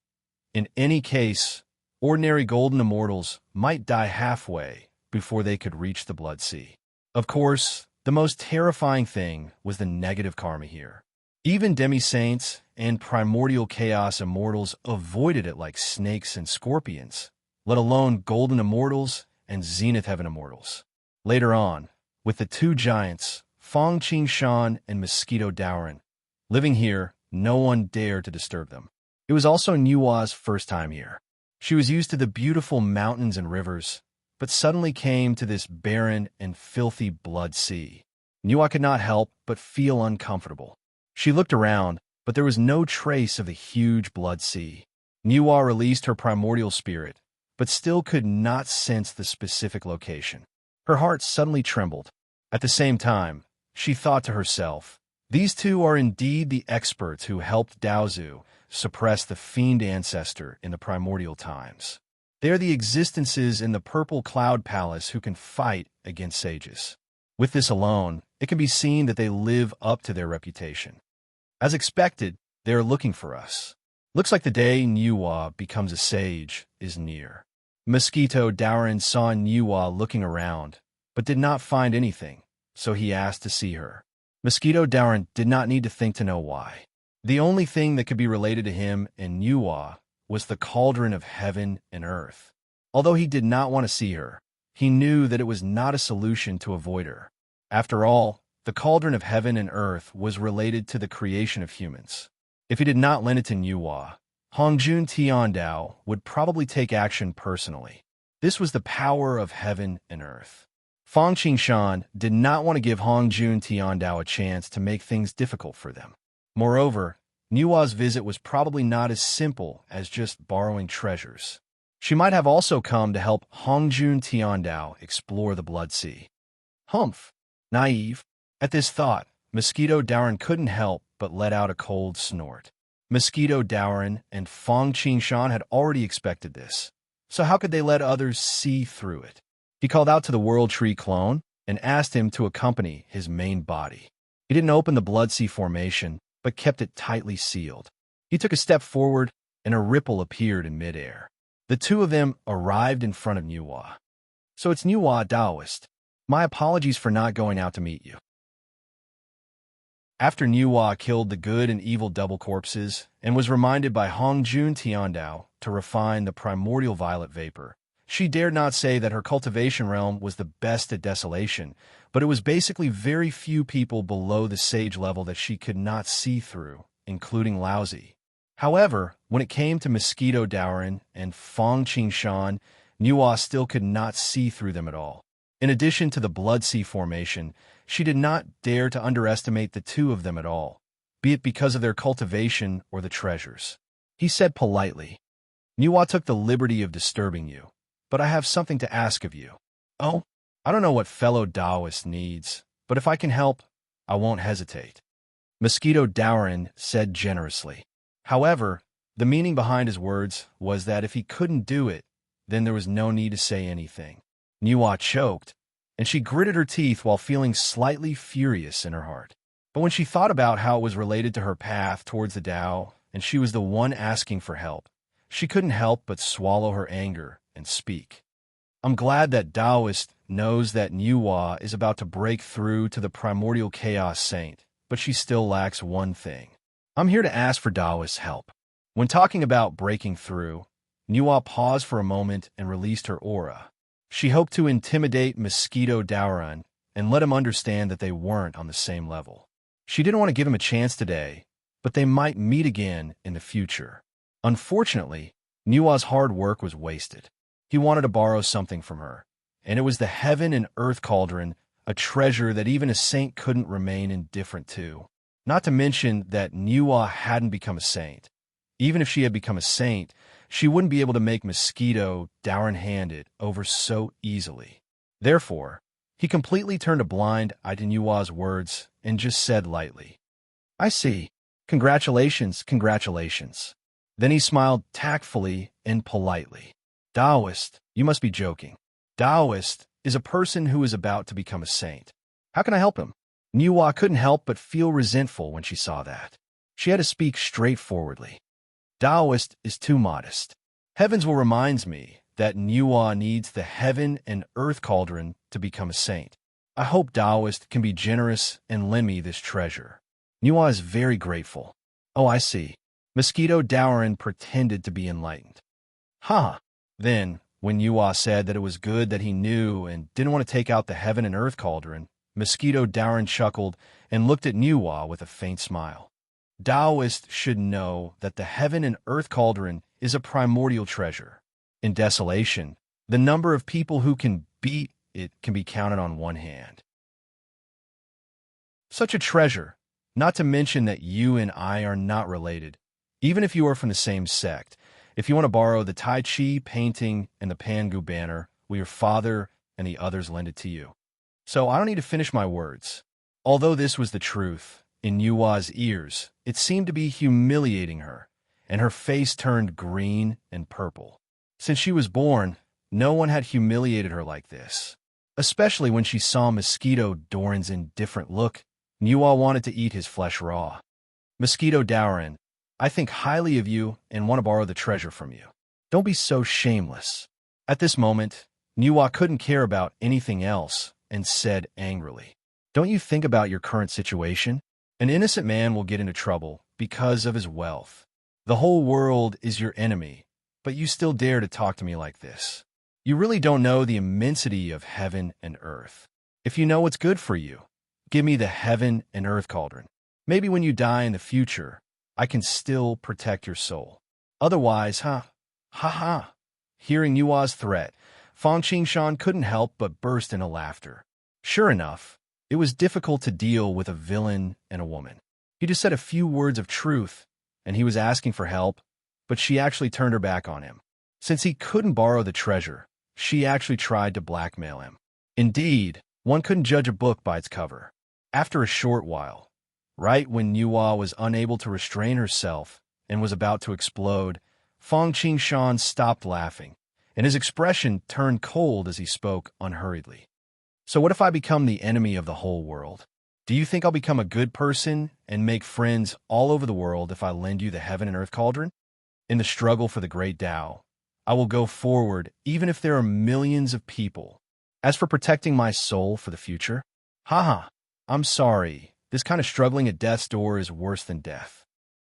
in any case, ordinary golden immortals might die halfway before they could reach the Blood Sea. Of course, the most terrifying thing was the negative karma here. Even demi-saints and primordial chaos immortals avoided it like snakes and scorpions, let alone golden immortals and zenith heaven immortals. Later on, with the two giants, Fang Qingshan and Mosquito Dowrin, living here, no one dared to disturb them. It was also Nuwa's first time here. She was used to the beautiful mountains and rivers, but suddenly came to this barren and filthy Blood Sea. Nuwa could not help but feel uncomfortable. She looked around, but there was no trace of the huge Blood Sea. Nuwa released her primordial spirit, but still could not sense the specific location. Her heart suddenly trembled. At the same time, she thought to herself, these two are indeed the experts who helped Daozu suppress the fiend ancestor in the primordial times. They are the existences in the Purple Cloud Palace who can fight against sages. With this alone, it can be seen that they live up to their reputation. As expected, they are looking for us. Looks like the day Nuwa becomes a sage is near. Mosquito Dowrin saw Nuwa looking around, but did not find anything, so he asked to see her. Mosquito Dowrin did not need to think to know why. The only thing that could be related to him and Nuwa was the cauldron of heaven and earth. Although he did not want to see her, he knew that it was not a solution to avoid her. After all, the cauldron of heaven and earth was related to the creation of humans. If he did not lend it to Nuwa, Hongjun Tiandao would probably take action personally. This was the power of heaven and earth. Fang Qingshan did not want to give Hongjun Tiandao a chance to make things difficult for them. Moreover, Nuwa's visit was probably not as simple as just borrowing treasures. She might have also come to help Hongjun Tiandao explore the Blood Sea. Humph! Naive. At this thought, Mosquito Dowrin couldn't help but let out a cold snort. Mosquito Dowrin and Fang Qingshan had already expected this, so how could they let others see through it? He called out to the World Tree clone and asked him to accompany his main body. He didn't open the Blood Sea formation, but kept it tightly sealed. He took a step forward, and a ripple appeared in midair. The two of them arrived in front of Nuwa. So it's Nuwa, Taoist. My apologies for not going out to meet you. After Nuwa killed the good and evil double corpses and was reminded by Hongjun Tiandao to refine the primordial violet vapor, she dared not say that her cultivation realm was the best at desolation, but it was basically very few people below the sage level that she could not see through, including Laozi. However, when it came to Mosquito Daoran and Fong Qingshan, Nuwa still could not see through them at all. In addition to the Blood Sea formation, she did not dare to underestimate the two of them at all, be it because of their cultivation or the treasures. He said politely, Nuwa took the liberty of disturbing you, but I have something to ask of you. Oh, I don't know what fellow Taoist needs, but if I can help, I won't hesitate. Mosquito Daoran said generously. However, the meaning behind his words was that if he couldn't do it, then there was no need to say anything. Nuwa choked, and she gritted her teeth while feeling slightly furious in her heart. But when she thought about how it was related to her path towards the Tao, and she was the one asking for help, she couldn't help but swallow her anger and speak. I'm glad that Taoist knows that Nuwa is about to break through to the primordial chaos saint, but she still lacks one thing. I'm here to ask for Taoist's help. When talking about breaking through, Nuwa paused for a moment and released her aura. She hoped to intimidate Mosquito Daoran and let him understand that they weren't on the same level. She didn't want to give him a chance today, but they might meet again in the future. Unfortunately, Nuwa's hard work was wasted. He wanted to borrow something from her, and it was the Heaven and Earth Cauldron, a treasure that even a saint couldn't remain indifferent to. Not to mention that Nuwa hadn't become a saint. Even if she had become a saint, she wouldn't be able to make Mosquito Daoran-handed over so easily. Therefore, he completely turned a blind eye to Nuwa's words and just said lightly, I see. Congratulations, congratulations. Then he smiled tactfully and politely. Taoist, you must be joking. Taoist is a person who is about to become a saint. How can I help him? Nuwa couldn't help but feel resentful when she saw that. She had to speak straightforwardly. Taoist is too modest. Heavensville reminds me that Nuwa needs the Heaven and Earth Cauldron to become a saint. I hope Taoist can be generous and lend me this treasure. Nuwa is very grateful. Oh, I see. Mosquito Daoran pretended to be enlightened. Ha! Then, when Nuwa said that it was good that he knew and didn't want to take out the Heaven and Earth Cauldron, Mosquito Daoran chuckled and looked at Nuwa with a faint smile. Taoist should know that the Heaven and Earth Cauldron is a primordial treasure. In desolation, the number of people who can beat it can be counted on one hand. Such a treasure, not to mention that you and I are not related, even if you are from the same sect. If you want to borrow the Tai Chi painting and the Pangu banner, will your father and the others lend it to you? So I don't need to finish my words. Although this was the truth, in Nuwa's ears, it seemed to be humiliating her, and her face turned green and purple. Since she was born, no one had humiliated her like this. Especially when she saw Mosquito Daoran's indifferent look, Nuwa wanted to eat his flesh raw. Mosquito Daoran, I think highly of you and want to borrow the treasure from you. Don't be so shameless. At this moment, Nuwa couldn't care about anything else and said angrily, Don't you think about your current situation? An innocent man will get into trouble because of his wealth. The whole world is your enemy, but you still dare to talk to me like this. You really don't know the immensity of heaven and earth. If you know what's good for you, give me the Heaven and Earth Cauldron. Maybe when you die in the future, I can still protect your soul. Otherwise, ha ha. Hearing Nuwa's threat, Fong Qingshan couldn't help but burst into laughter. Sure enough, it was difficult to deal with a villain and a woman. He just said a few words of truth, and he was asking for help, but she actually turned her back on him. Since he couldn't borrow the treasure, she actually tried to blackmail him. Indeed, one couldn't judge a book by its cover. After a short while, right when Nuwa was unable to restrain herself and was about to explode, Fong Qingshan stopped laughing and his expression turned cold as he spoke unhurriedly. So what if I become the enemy of the whole world? Do you think I'll become a good person and make friends all over the world if I lend you the heaven and earth cauldron? In the struggle for the great Tao, I will go forward even if there are millions of people. As for protecting my soul for the future, haha, I'm sorry. This kind of struggling at death's door is worse than death.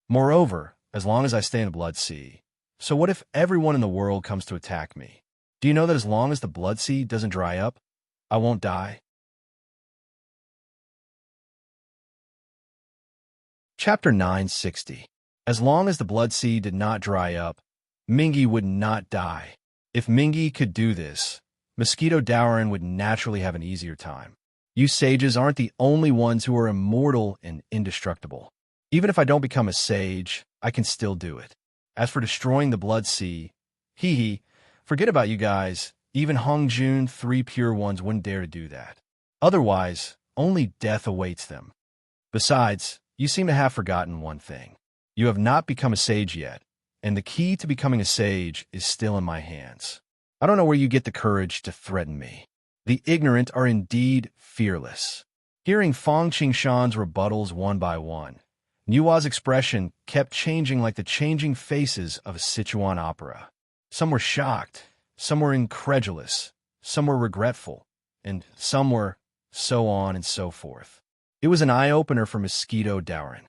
Moreover, as long as I stay in the blood sea, so what if everyone in the world comes to attack me? Do you know that as long as the blood sea doesn't dry up, I won't die? Chapter 960. As long as the blood sea did not dry up, Mingi would not die. If Mingi could do this, Mosquito Dowrin would naturally have an easier time. You sages aren't the only ones who are immortal and indestructible. Even if I don't become a sage, I can still do it. As for destroying the blood sea, hee, forget about you guys. Even Hongjun, 3 pure ones wouldn't dare to do that. Otherwise, only death awaits them. Besides, you seem to have forgotten one thing. You have not become a sage yet, and the key to becoming a sage is still in my hands. I don't know where you get the courage to threaten me. The ignorant are indeed fearless. Hearing Fong Qingshan's rebuttals one by one, Nua's expression kept changing like the changing faces of a Sichuan opera. Some were shocked, some were incredulous, some were regretful, and some were so on and so forth. It was an eye-opener for Mosquito Dowrin.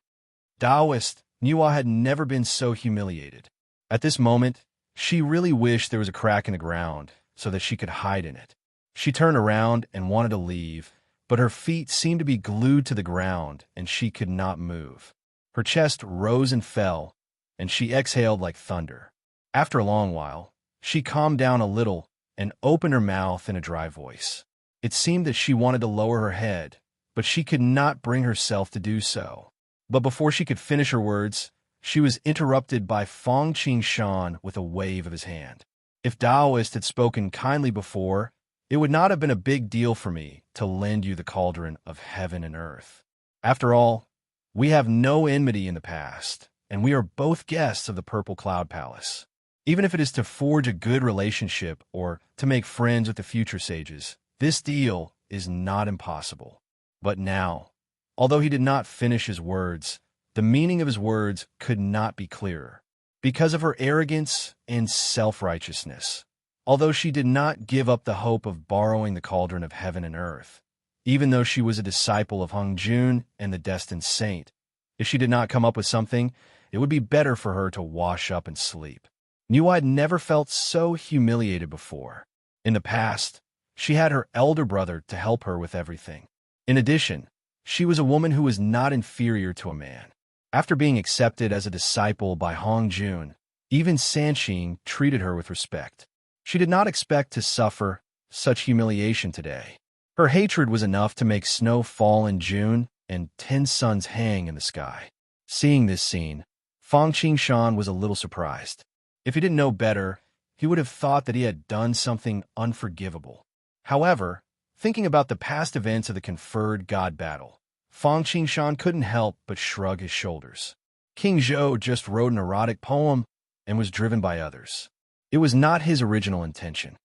Taoist, Nua had never been so humiliated. At this moment, she really wished there was a crack in the ground so that she could hide in it. She turned around and wanted to leave, but her feet seemed to be glued to the ground and she could not move. Her chest rose and fell, and she exhaled like thunder. After a long while, she calmed down a little and opened her mouth in a dry voice. It seemed that she wanted to lower her head, but she could not bring herself to do so. But before she could finish her words, she was interrupted by Fong Qingshan with a wave of his hand. If Taoist had spoken kindly before, it would not have been a big deal for me to lend you the cauldron of heaven and earth. After all, we have no enmity in the past, and we are both guests of the Purple Cloud Palace. Even if it is to forge a good relationship or to make friends with the future sages, this deal is not impossible. But now, although he did not finish his words, the meaning of his words could not be clearer. Because of her arrogance and self-righteousness, although she did not give up the hope of borrowing the cauldron of heaven and earth, even though she was a disciple of Hongjun and the destined saint, if she did not come up with something, it would be better for her to wash up and sleep. Nua had never felt so humiliated before. In the past, she had her elder brother to help her with everything. In addition, she was a woman who was not inferior to a man. After being accepted as a disciple by Hongjun, even Sanqing treated her with respect. She did not expect to suffer such humiliation today. Her hatred was enough to make snow fall in June and 10 suns hang in the sky. Seeing this scene, Fong Qingshan was a little surprised. If he didn't know better, he would have thought that he had done something unforgivable. However, thinking about the past events of the conferred god battle, Fong Qingshan couldn't help but shrug his shoulders. King Zhou just wrote an erotic poem and was driven by others. It was not his original intention.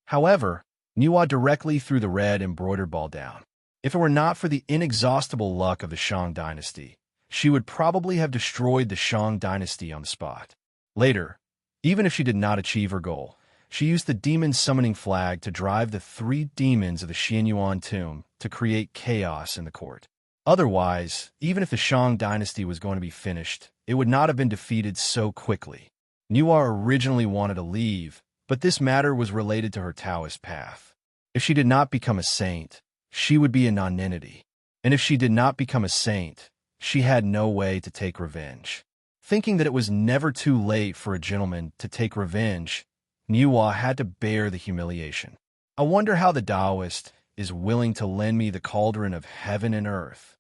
However, Nua directly threw the red embroidered ball down. If it were not for the inexhaustible luck of the Shang dynasty, she would probably have destroyed the Shang dynasty on the spot. Later, even if she did not achieve her goal, she used the demon summoning flag to drive the 3 demons of the Xianyuan tomb to create chaos in the court. Otherwise, even if the Shang dynasty was going to be finished, it would not have been defeated so quickly. Nua originally wanted to leave, but this matter was related to her Taoist path. If she did not become a saint, she would be a nonentity. And if she did not become a saint, she had no way to take revenge. Thinking that it was never too late for a gentleman to take revenge, Nua had to bear the humiliation. I wonder how the Taoist is willing to lend me the cauldron of heaven and earth.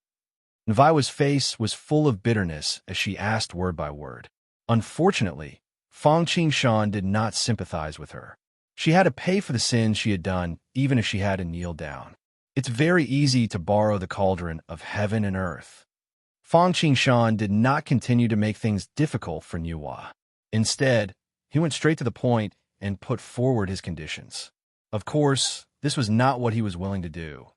Nviwa's face was full of bitterness as she asked word by word. Unfortunately, Fong Qingshan did not sympathize with her. She had to pay for the sins she had done, even if she had to kneel down. It's very easy to borrow the cauldron of heaven and earth. Fong Qingshan did not continue to make things difficult for Nua. Instead, He went straight to the point and put forward his conditions. Of course, this was not what he was willing to do,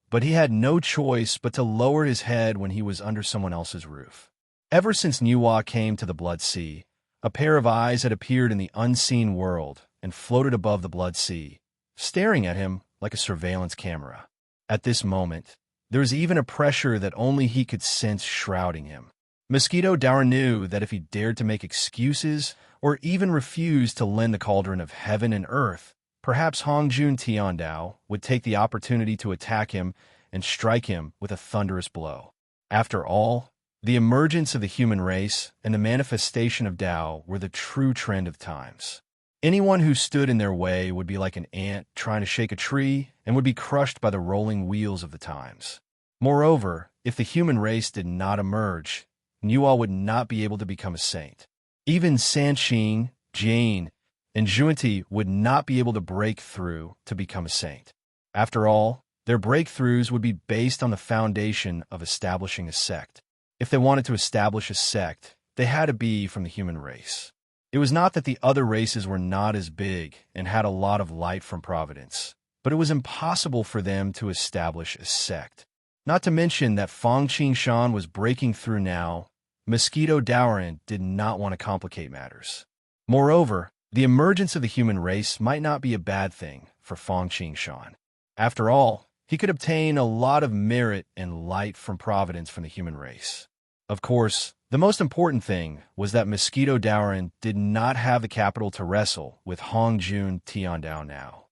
but he had no choice but to lower his head when he was under someone else's roof. Ever since Niwa came to the Blood Sea, a pair of eyes had appeared in the unseen world and floated above the Blood Sea, staring at him like a surveillance camera. At this moment, there was even a pressure that only he could sense shrouding him. Mosquito Dower knew that if he dared to make excuses or even refuse to lend the cauldron of heaven and earth, perhaps Hongjun Tiandao would take the opportunity to attack him and strike him with a thunderous blow. After all, the emergence of the human race and the manifestation of Tao were the true trend of times. Anyone who stood in their way would be like an ant trying to shake a tree and would be crushed by the rolling wheels of the times. Moreover, if the human race did not emerge, Niwa would not be able to become a saint. Even Sanqing, Jane, and Junti would not be able to break through to become a saint. After all, their breakthroughs would be based on the foundation of establishing a sect. If they wanted to establish a sect, they had to be from the human race. It was not that the other races were not as big and had a lot of light from Providence, but it was impossible for them to establish a sect. Not to mention that Fang Qingshan was breaking through now. Mosquito Dowerin did not want to complicate matters. Moreover, the emergence of the human race might not be a bad thing for Fang Qingshan. After all, he could obtain a lot of merit and light from Providence from the human race. Of course, the most important thing was that Mosquito Dowerin did not have the capital to wrestle with Hongjun Tiandao now.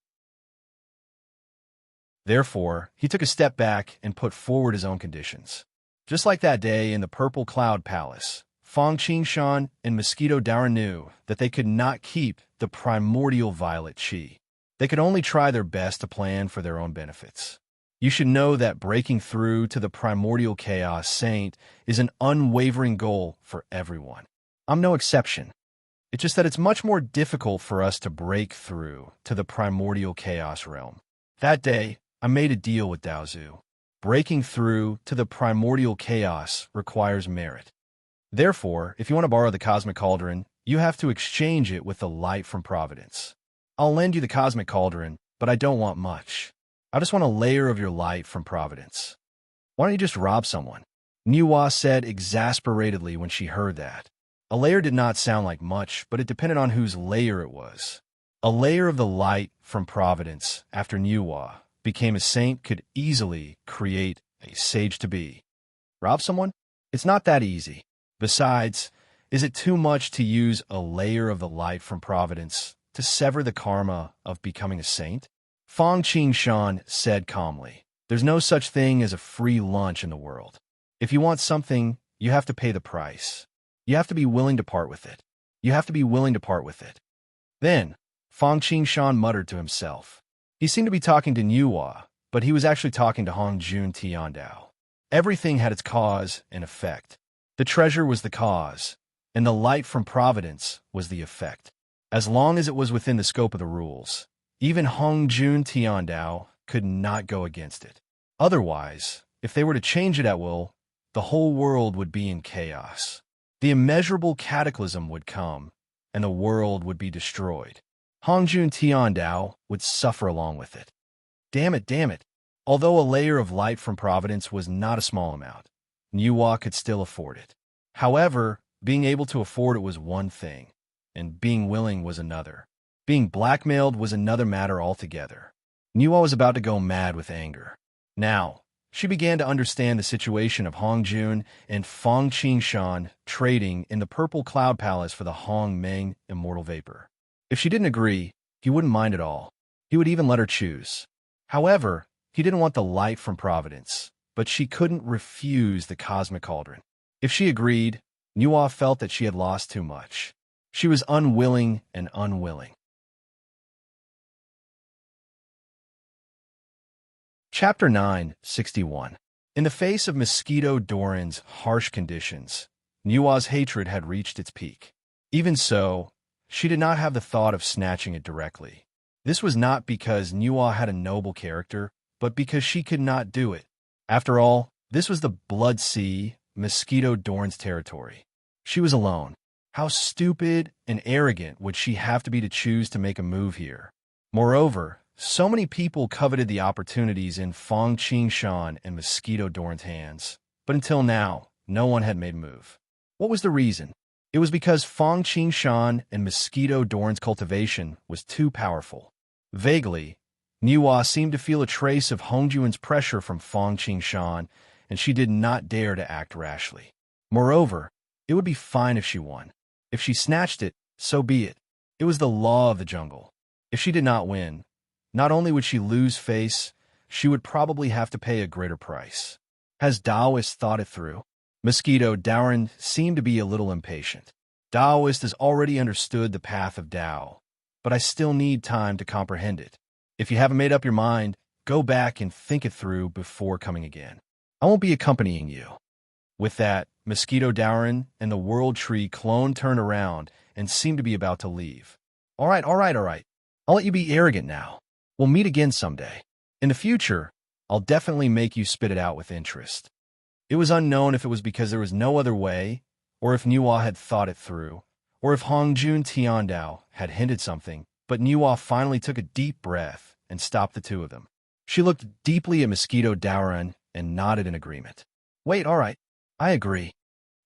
Therefore, he took a step back and put forward his own conditions. Just like that day in the Purple Cloud Palace, Fang Qingshan and Mosquito Dowerin knew that they could not keep the primordial violet chi. They could only try their best to plan for their own benefits. You should know that breaking through to the primordial chaos saint is an unwavering goal for everyone. I'm no exception. It's just that it's much more difficult for us to break through to the primordial chaos realm. That day, I made a deal with Daozu. Breaking through to the primordial chaos requires merit. Therefore, if you want to borrow the cosmic cauldron, you have to exchange it with the light from Providence. I'll lend you the cosmic cauldron, but I don't want much. I just want a layer of your light from Providence. Why don't you just rob someone? Niwa said exasperatedly when she heard that. A layer did not sound like much, but it depended on whose layer it was. A layer of the light from Providence after Niwa became a saint could easily create a sage-to-be. Rob someone? It's not that easy. Besides, is it too much to use a layer of the light from Providence to sever the karma of becoming a saint? Fang Qingshan said calmly, "There's no such thing as a free lunch in the world. If you want something, you have to pay the price. You have to be willing to part with it. You have to be willing to part with it." Then, Fang Qingshan muttered to himself. He seemed to be talking to Niwa, but he was actually talking to Hongjun Tiandao. Everything had its cause and effect. The treasure was the cause, and the light from Providence was the effect. As long as it was within the scope of the rules, even Hongjun Tiandao could not go against it. Otherwise, if they were to change it at will, the whole world would be in chaos. The immeasurable cataclysm would come, and the world would be destroyed. Hongjun Tiandao would suffer along with it. Damn it. Although a layer of light from Providence was not a small amount, Niwa could still afford it. However, being able to afford it was one thing, and being willing was another. Being blackmailed was another matter altogether. Niwa was about to go mad with anger. Now, she began to understand the situation of Hongjun and Fang Qingshan trading in the Purple Cloud Palace for the Hong Meng immortal vapor. If she didn't agree, he wouldn't mind at all. He would even let her choose. However, he didn't want the light from Providence, but she couldn't refuse the cosmic cauldron. If she agreed, Niwa felt that she had lost too much. She was unwilling and unwilling. Chapter 9:61. In the face of Mosquito Doran's harsh conditions, Niwa's hatred had reached its peak. Even so, she did not have the thought of snatching it directly. This was not because Niwa had a noble character, but because she could not do it. After all, this was the Blood Sea, Mosquito Doran's territory. She was alone. How stupid and arrogant would she have to be to choose to make a move here? Moreover, so many people coveted the opportunities in Fong Qingshan and Mosquito Doran's hands, but until now, no one had made a move. What was the reason? It was because Fong Qingshan and Mosquito Doran's cultivation was too powerful. Vaguely, Niwa seemed to feel a trace of Hongjuan's pressure from Fong Qingshan, and she did not dare to act rashly. Moreover, it would be fine if she won. If she snatched it, so be it. It was the law of the jungle. If she did not win, not only would she lose face, she would probably have to pay a greater price. Has Taoist thought it through? Mosquito Doran seemed to be a little impatient. Taoist has already understood the path of Tao, but I still need time to comprehend it. If you haven't made up your mind, go back and think it through before coming again. I won't be accompanying you. With that, Mosquito Doran and the World Tree clone turned around and seemed to be about to leave. All right. I'll let you be arrogant now. We'll meet again someday. In the future, I'll definitely make you spit it out with interest. It was unknown if it was because there was no other way, or if Niwa had thought it through, or if Hongjun Tiandao had hinted something, but Niwa finally took a deep breath and stopped the two of them. She looked deeply at Mosquito Doran and nodded in agreement. Wait, all right. I agree.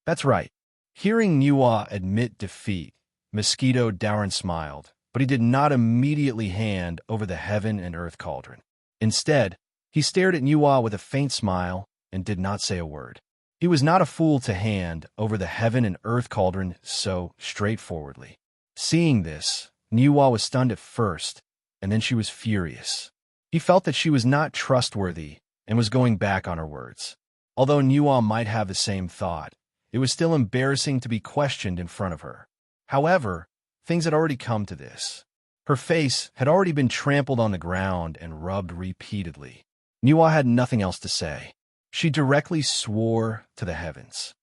That's right. Hearing Niwa admit defeat, Mosquito Doran smiled, but he did not immediately hand over the heaven and earth cauldron. Instead, he stared at Niwa with a faint smile and did not say a word. He was not a fool to hand over the heaven and earth cauldron so straightforwardly. Seeing this, Niwa was stunned at first, and then she was furious. He felt that she was not trustworthy and was going back on her words. Although Niwa might have the same thought, it was still embarrassing to be questioned in front of her. However, things had already come to this. Her face had already been trampled on the ground and rubbed repeatedly. Niwa had nothing else to say. She directly swore to the heavens.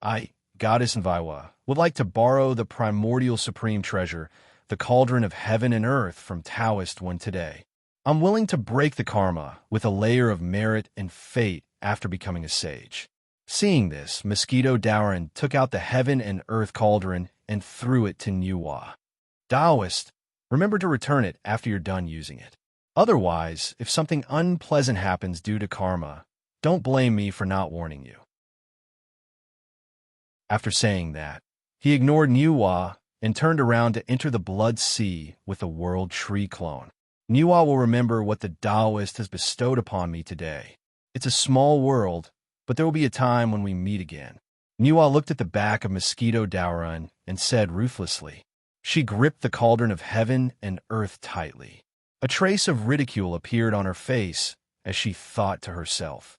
I, Goddess Nviwa, would like to borrow the primordial supreme treasure, the cauldron of heaven and earth from Taoist one today. I'm willing to break the karma with a layer of merit and fate after becoming a sage. Seeing this, Mosquito Doran took out the heaven and earth cauldron and threw it to Niwa. Taoist, remember to return it after you're done using it. Otherwise, if something unpleasant happens due to karma, don't blame me for not warning you. After saying that, he ignored Niwa and turned around to enter the blood sea with the World Tree clone. Niwa will remember what the Taoist has bestowed upon me today. It's a small world, but there will be a time when we meet again. Niwa looked at the back of Mosquito Doran and said ruthlessly. She gripped the cauldron of heaven and earth tightly. A trace of ridicule appeared on her face as she thought to herself.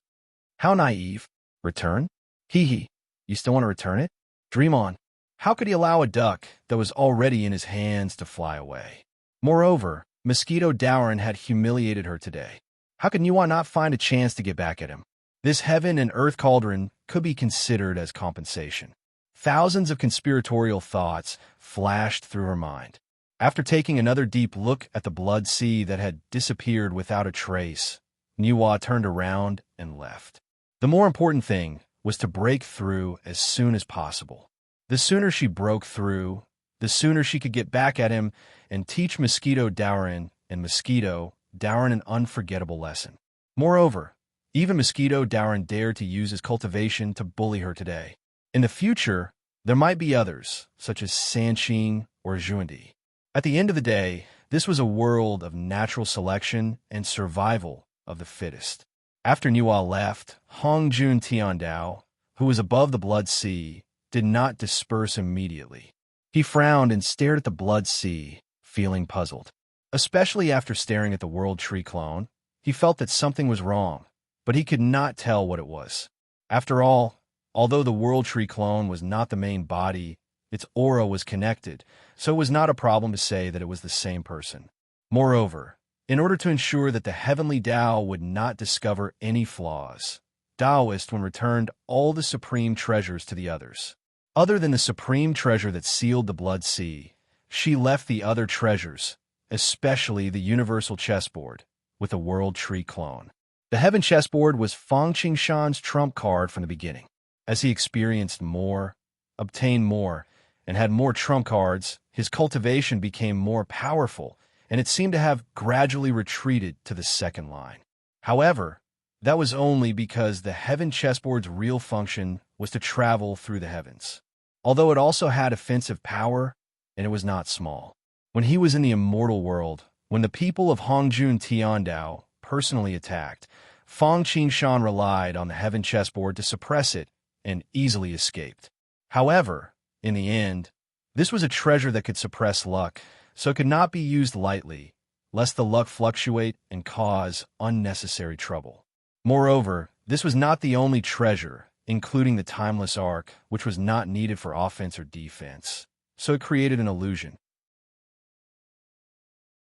How naive. Return? Hee. You still want to return it? Dream on. How could he allow a duck that was already in his hands to fly away? Moreover, Mosquito Doran had humiliated her today. How could Niwa not find a chance to get back at him? This heaven and earth cauldron could be considered as compensation. Thousands of conspiratorial thoughts flashed through her mind. After taking another deep look at the blood sea that had disappeared without a trace, Niwa turned around and left. The more important thing was to break through as soon as possible. The sooner she broke through, the sooner she could get back at him and teach Mosquito Doran and Mosquito Doran an unforgettable lesson. Moreover, even Mosquito Doran dared to use his cultivation to bully her today. In the future, there might be others, such as Sanqing or Zhuandi. At the end of the day, this was a world of natural selection and survival of the fittest. After Niwa left, Hongjun Tiandao, who was above the blood sea, did not disperse immediately. He frowned and stared at the blood sea, feeling puzzled. Especially after staring at the World Tree clone, he felt that something was wrong, but he could not tell what it was. After all, although the World Tree clone was not the main body, its aura was connected, so it was not a problem to say that it was the same person. Moreover, in order to ensure that the heavenly Tao would not discover any flaws, Taoist when returned all the supreme treasures to the others. Other than the supreme treasure that sealed the blood sea, she left the other treasures, especially the universal chessboard, with the World Tree clone. The heaven chessboard was Fong Qingshan's trump card from the beginning. As he experienced more, obtained more, and had more trump cards, his cultivation became more powerful, and it seemed to have gradually retreated to the second line. However, that was only because the heaven chessboard's real function was to travel through the heavens. Although it also had offensive power, and it was not small. When he was in the immortal world, when the people of Hongjun Tiandao personally attacked, Fang Qingshan relied on the heaven chessboard to suppress it and easily escaped. However, in the end, this was a treasure that could suppress luck, so it could not be used lightly, lest the luck fluctuate and cause unnecessary trouble. Moreover, this was not the only treasure, including the timeless arc, which was not needed for offense or defense, so it created an illusion.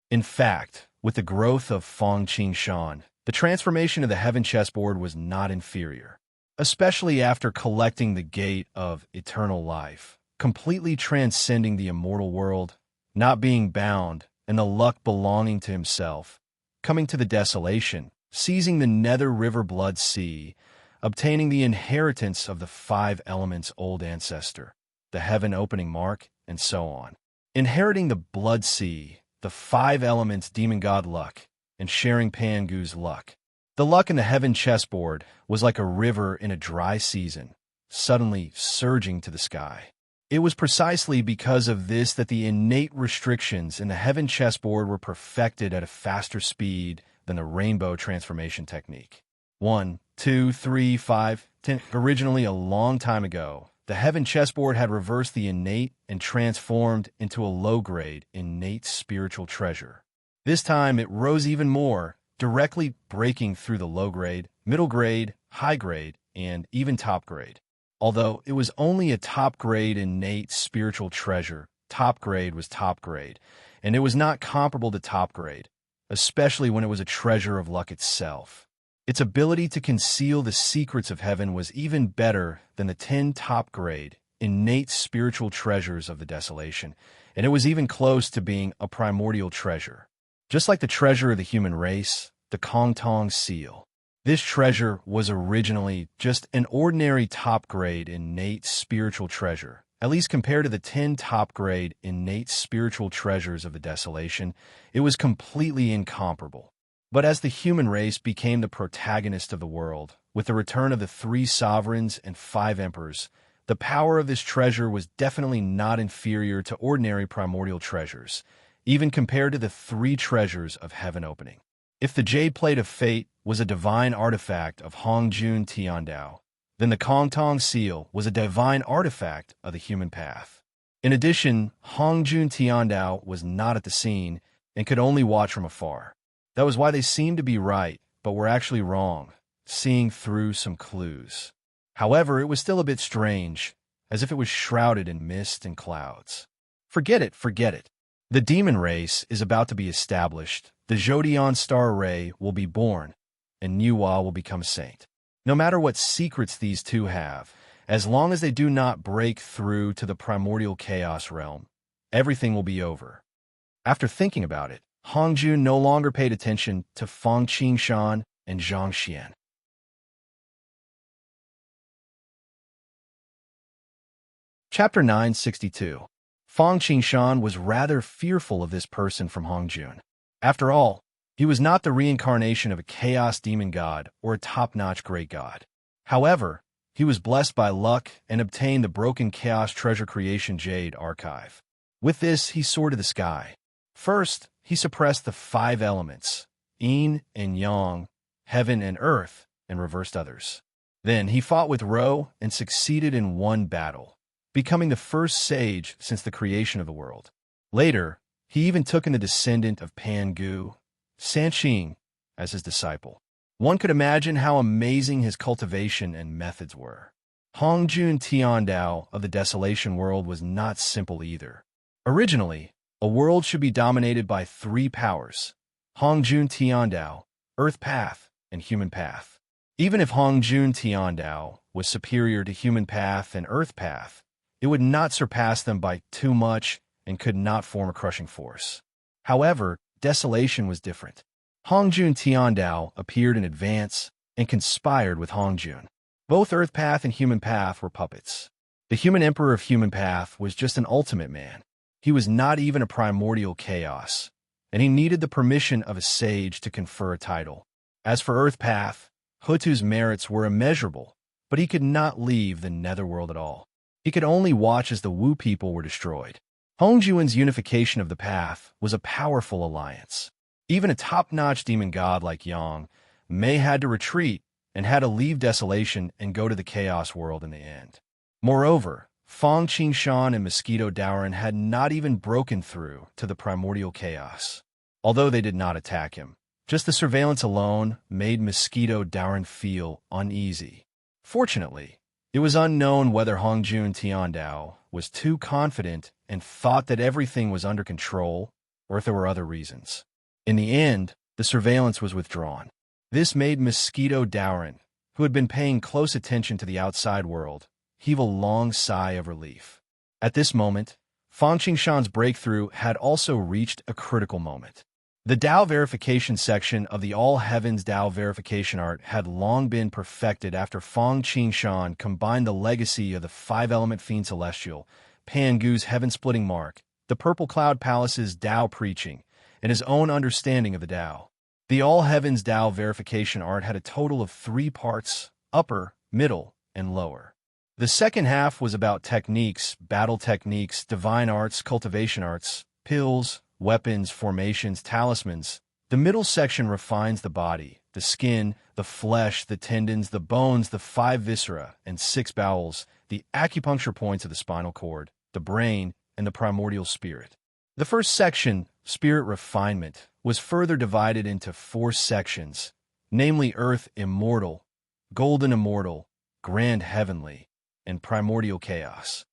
In fact, with the growth of Fang Qingshan, the transformation of the heaven chessboard was not inferior, especially after collecting the gate of eternal life, completely transcending the immortal world, not being bound, and the luck belonging to himself, coming to the desolation, seizing the nether river blood sea, obtaining the inheritance of the 5 elements old ancestor, the heaven opening mark, and so on. Inheriting the blood sea, the 5 elements demon god luck, and sharing Pangu's luck. The luck in the heaven chessboard was like a river in a dry season, suddenly surging to the sky. It was precisely because of this that the innate restrictions in the heaven chessboard were perfected at a faster speed than the rainbow transformation technique. 1, 2, 3, 5, 10. Originally, a long time ago, the heaven chessboard had reversed the innate and transformed into a low-grade, innate spiritual treasure. This time, it rose even more, directly breaking through the low-grade, middle-grade, high-grade, and even top-grade. Although it was only a top-grade innate spiritual treasure, top-grade was top-grade, and it was not comparable to top-grade, especially when it was a treasure of luck itself. Its ability to conceal the secrets of heaven was even better than the 10 top-grade, innate spiritual treasures of the desolation, and it was even close to being a primordial treasure. Just like the treasure of the human race, the Kongtong seal. This treasure was originally just an ordinary top-grade innate spiritual treasure, at least compared to the 10 top-grade innate spiritual treasures of the desolation. It was completely incomparable. But as the human race became the protagonist of the world, with the return of the 3 sovereigns and 5 emperors, the power of this treasure was definitely not inferior to ordinary primordial treasures, even compared to the 3 treasures of heaven opening. If the Jade Plate of Fate was a divine artifact of Hongjun Tiandao, then the Kongtong Seal was a divine artifact of the human path. In addition, Hongjun Tiandao was not at the scene and could only watch from afar. That was why they seemed to be right, but were actually wrong, seeing through some clues. However, it was still a bit strange, as if it was shrouded in mist and clouds. Forget it, forget it. The demon race is about to be established, the Zodion star array will be born, and Nuwa will become a saint. No matter what secrets these two have, as long as they do not break through to the primordial chaos realm, everything will be over. After thinking about it, Hongjun no longer paid attention to Fang Qingshan and Zhang Xian. Chapter 962. Fang Qingshan was rather fearful of this person from Hongjun. After all, he was not the reincarnation of a chaos demon god or a top-notch great god. However, he was blessed by luck and obtained the broken chaos treasure creation Jade archive. With this, he soared to the sky. First, he suppressed the 5 elements, yin and yang, heaven and earth, and reversed others. Then he fought with Ro and succeeded in one battle, becoming the first sage since the creation of the world. Later, he even took in the descendant of Pangu, Sanqing, as his disciple. One could imagine how amazing his cultivation and methods were. Hongjun Tiandao of the Desolation world was not simple either. Originally, a world should be dominated by 3 powers, Hongjun Tiandao, Earth Path, and Human Path. Even if Hongjun Tiandao was superior to Human Path and Earth Path, it would not surpass them by too much and could not form a crushing force. However, Desolation was different. Hongjun Tiandao appeared in advance and conspired with Hongjun. Both Earth Path and Human Path were puppets. The human emperor of human path was just an ultimate man. He was not even a primordial chaos, and he needed the permission of a sage to confer a title. As for Earth Path, Hutu's merits were immeasurable, but he could not leave the netherworld at all. He could only watch as the Wu people were destroyed. Hongjuan's unification of the path was a powerful alliance. Even a top-notch demon god like Yang Mei had to retreat and had to leave desolation and go to the chaos world in the end. Moreover, Fang Qingshan and Mosquito Daoran had not even broken through to the primordial chaos. Although they did not attack him, just the surveillance alone made Mosquito Daoran feel uneasy. Fortunately, it was unknown whether Hongjun Tiandao was too confident and thought that everything was under control, or if there were other reasons. In the end, the surveillance was withdrawn. This made Mosquito Daoran, who had been paying close attention to the outside world, heave a long sigh of relief. At this moment, Fang Qingshan's breakthrough had also reached a critical moment. The Dao verification section of the All Heavens Dao verification art had long been perfected after Fang Qingshan combined the legacy of the five-element Fiend Celestial, Pangu's heaven-splitting mark, the Purple Cloud Palace's Dao preaching, and his own understanding of the Dao. The All Heavens Dao verification art had a total of 3 parts: upper, middle, and lower. The second half was about techniques, battle techniques, divine arts, cultivation arts, pills, weapons, formations, talismans. The middle section refines the body, the skin, the flesh, the tendons, the bones, the 5 viscera and 6 bowels, the acupuncture points of the spinal cord, the brain, and the primordial spirit. The first section, spirit refinement, was further divided into 4 sections, namely Earth Immortal, Golden Immortal, Grand Heavenly, and Primordial Chaos.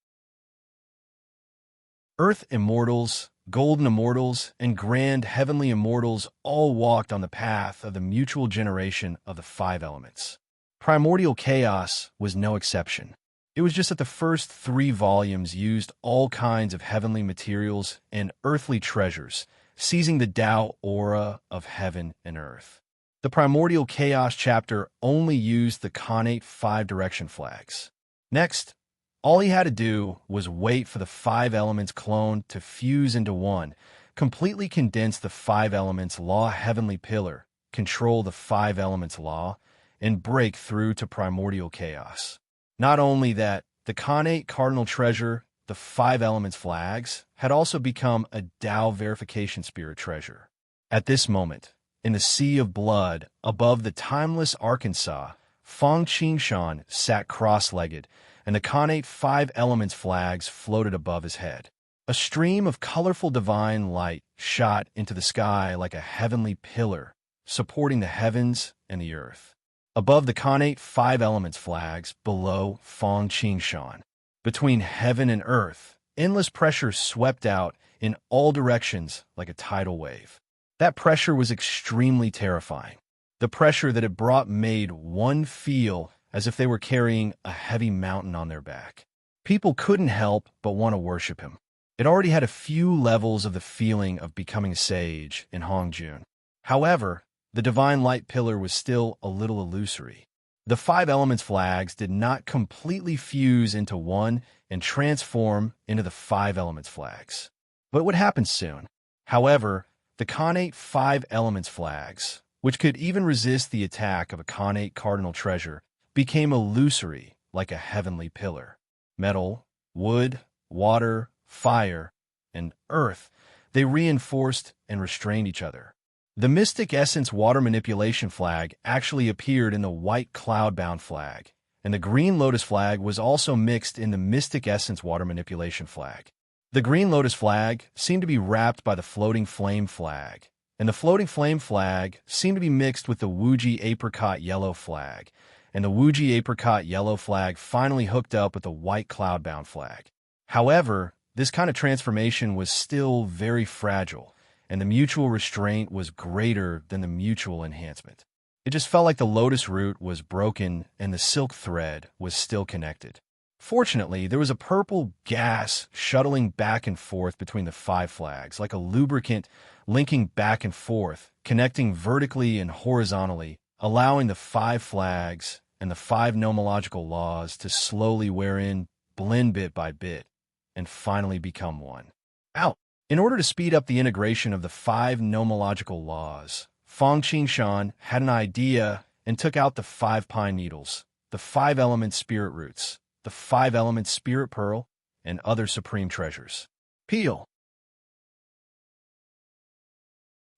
Earth Immortals, Golden Immortals, and Grand Heavenly Immortals all walked on the path of the mutual generation of the 5 elements. Primordial Chaos was no exception. It was just that the first 3 volumes used all kinds of heavenly materials and earthly treasures, seizing the Tao aura of heaven and earth. The Primordial Chaos chapter only used the connate 5 direction flags. Next, all he had to do was wait for the 5 elements clone to fuse into one, completely condense the 5 elements law heavenly pillar, control the 5 elements law, and break through to primordial chaos. Not only that, the connate cardinal treasure, the 5 elements flags, had also become a Dao verification spirit treasure. At this moment, in the sea of blood above the timeless Arkansas, Fang Qingshan sat cross-legged, and the connate 5 elements flags floated above his head. A stream of colorful divine light shot into the sky like a heavenly pillar, supporting the heavens and the earth. Above the connate 5 elements flags, below Fang Qingshan. Between heaven and earth, endless pressure swept out in all directions like a tidal wave. That pressure was extremely terrifying. The pressure that it brought made one feel as if they were carrying a heavy mountain on their back. People couldn't help but want to worship him. It already had a few levels of the feeling of becoming a sage in Hongjun. However, the divine light pillar was still a little illusory. The 5 elements flags did not completely fuse into one and transform into the 5 elements flags. But it would happen soon. However, the connate 5 elements flags, which could even resist the attack of a connate cardinal treasure, became illusory like a heavenly pillar. Metal, wood, water, fire, and earth, they reinforced and restrained each other. The Mystic Essence Water Manipulation flag actually appeared in the White Cloud-bound flag, and the Green Lotus flag was also mixed in the Mystic Essence Water Manipulation flag. The Green Lotus flag seemed to be wrapped by the Floating Flame flag, and the Floating Flame flag seemed to be mixed with the Wuji Apricot Yellow flag, and the Wuji Apricot Yellow flag finally hooked up with the White Cloud-bound flag. However, this kind of transformation was still very fragile, and the mutual restraint was greater than the mutual enhancement. It just felt like the lotus root was broken and the silk thread was still connected. Fortunately, there was a purple gas shuttling back and forth between the 5 flags, like a lubricant linking back and forth, connecting vertically and horizontally, allowing the 5 flags and the 5 nomological laws to slowly wear in blend bit by bit, and finally become one. Out. In order to speed up the integration of the 5 nomological laws, Feng Qingshan had an idea and took out the 5 pine needles, the 5-element spirit roots, the 5-element spirit pearl, and other supreme treasures. Peel.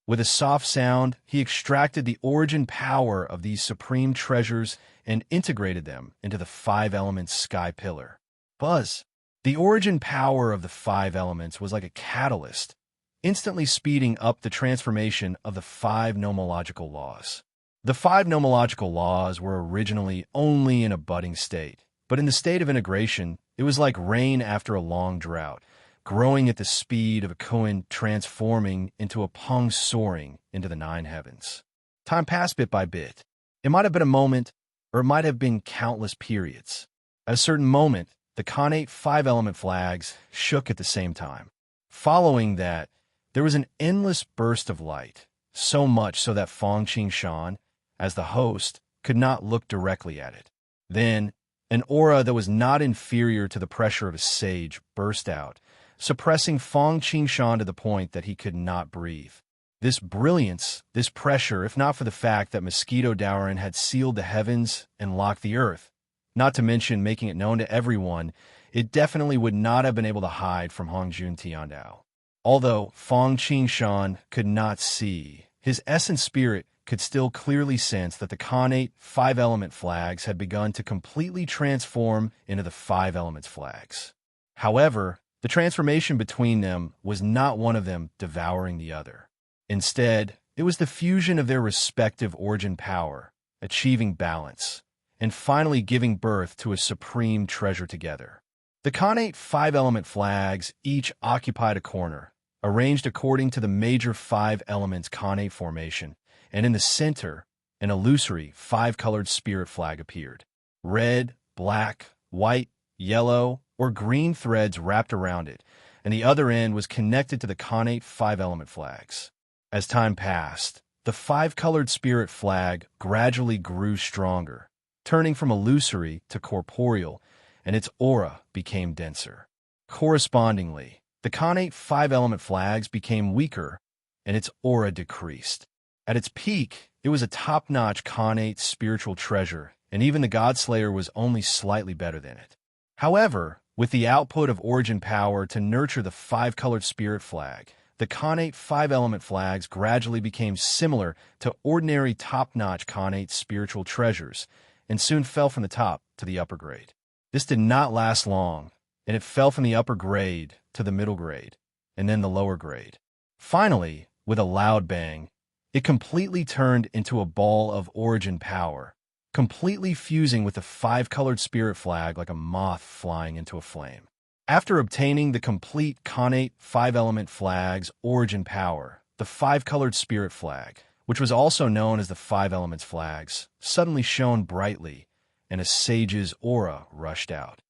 With a soft sound, he extracted the origin power of these supreme treasures and integrated them into the 5-element sky pillar. Buzz. The origin power of the 5 elements was like a catalyst, instantly speeding up the transformation of the 5 nomological laws. The 5 nomological laws were originally only in a budding state, but in the state of integration, it was like rain after a long drought, growing at the speed of a koan transforming into a pung soaring into the 9 heavens. Time passed bit by bit. It might have been a moment, or it might have been countless periods. At a certain moment, the Khanate 5-element flags shook at the same time. Following that, there was an endless burst of light, so much so that Feng Qingshan, as the host, could not look directly at it. Then, an aura that was not inferior to the pressure of a sage burst out, suppressing Feng Qingshan to the point that he could not breathe. This brilliance, this pressure, if not for the fact that Mosquito Dowrin had sealed the heavens and locked the earth, not to mention making it known to everyone, it definitely would not have been able to hide from Hongjun Tiandao. Although Feng Qingshan could not see, his essence spirit could still clearly sense that the Khanate 5-element flags had begun to completely transform into the 5 elements flags. However, the transformation between them was not one of them devouring the other. Instead, it was the fusion of their respective origin power, achieving balance, and finally giving birth to a supreme treasure together. The Khanate 5-element flags each occupied a corner, arranged according to the major 5 elements Khanate formation, and in the center, an illusory 5-colored spirit flag appeared. Red, black, white, yellow, or green threads wrapped around it, and the other end was connected to the Khanate 5-element flags. As time passed, the 5-colored spirit flag gradually grew stronger, turning from illusory to corporeal, and its aura became denser. Correspondingly, the Khanate 5-element flags became weaker, and its aura decreased. At its peak, it was a top-notch Khanate spiritual treasure, and even the Godslayer was only slightly better than it. However, with the output of origin power to nurture the 5-colored spirit flag, the Khanate 5-element flags gradually became similar to ordinary top-notch Khanate spiritual treasures, and soon fell from the top to the upper grade. This did not last long, and it fell from the upper grade to the middle grade, and then the lower grade. Finally, with a loud bang, it completely turned into a ball of origin power, completely fusing with the 5-colored spirit flag like a moth flying into a flame. After obtaining the complete Khanate 5-element flag's origin power, the 5-colored spirit flag, which was also known as the 5 elements flags, suddenly shone brightly, and a sage's aura rushed out.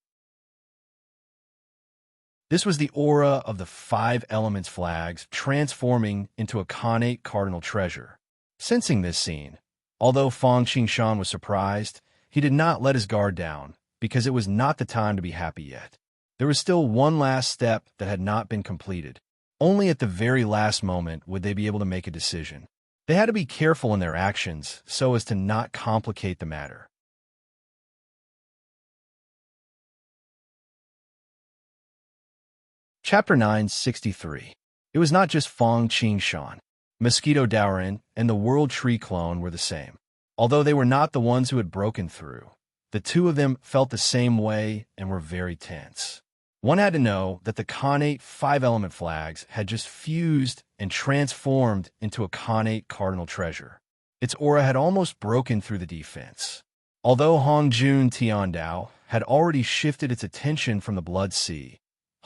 This was the aura of the 5 elements flags transforming into a Khanate cardinal treasure. Sensing this scene, although Feng Qingshan was surprised, he did not let his guard down, because it was not the time to be happy yet. There was still one last step that had not been completed. Only at the very last moment would they be able to make a decision. They had to be careful in their actions so as to not complicate the matter. Chapter 963. It was not just Feng Qingshan. Mosquito Dowrin and the World Tree Clone were the same. Although they were not the ones who had broken through, the two of them felt the same way and were very tense. One had to know that the Khanate 5-element flags had just fused and transformed into a Khanate cardinal treasure. Its aura had almost broken through the defense. Although Hongjun Tiandao had already shifted its attention from the Blood Sea,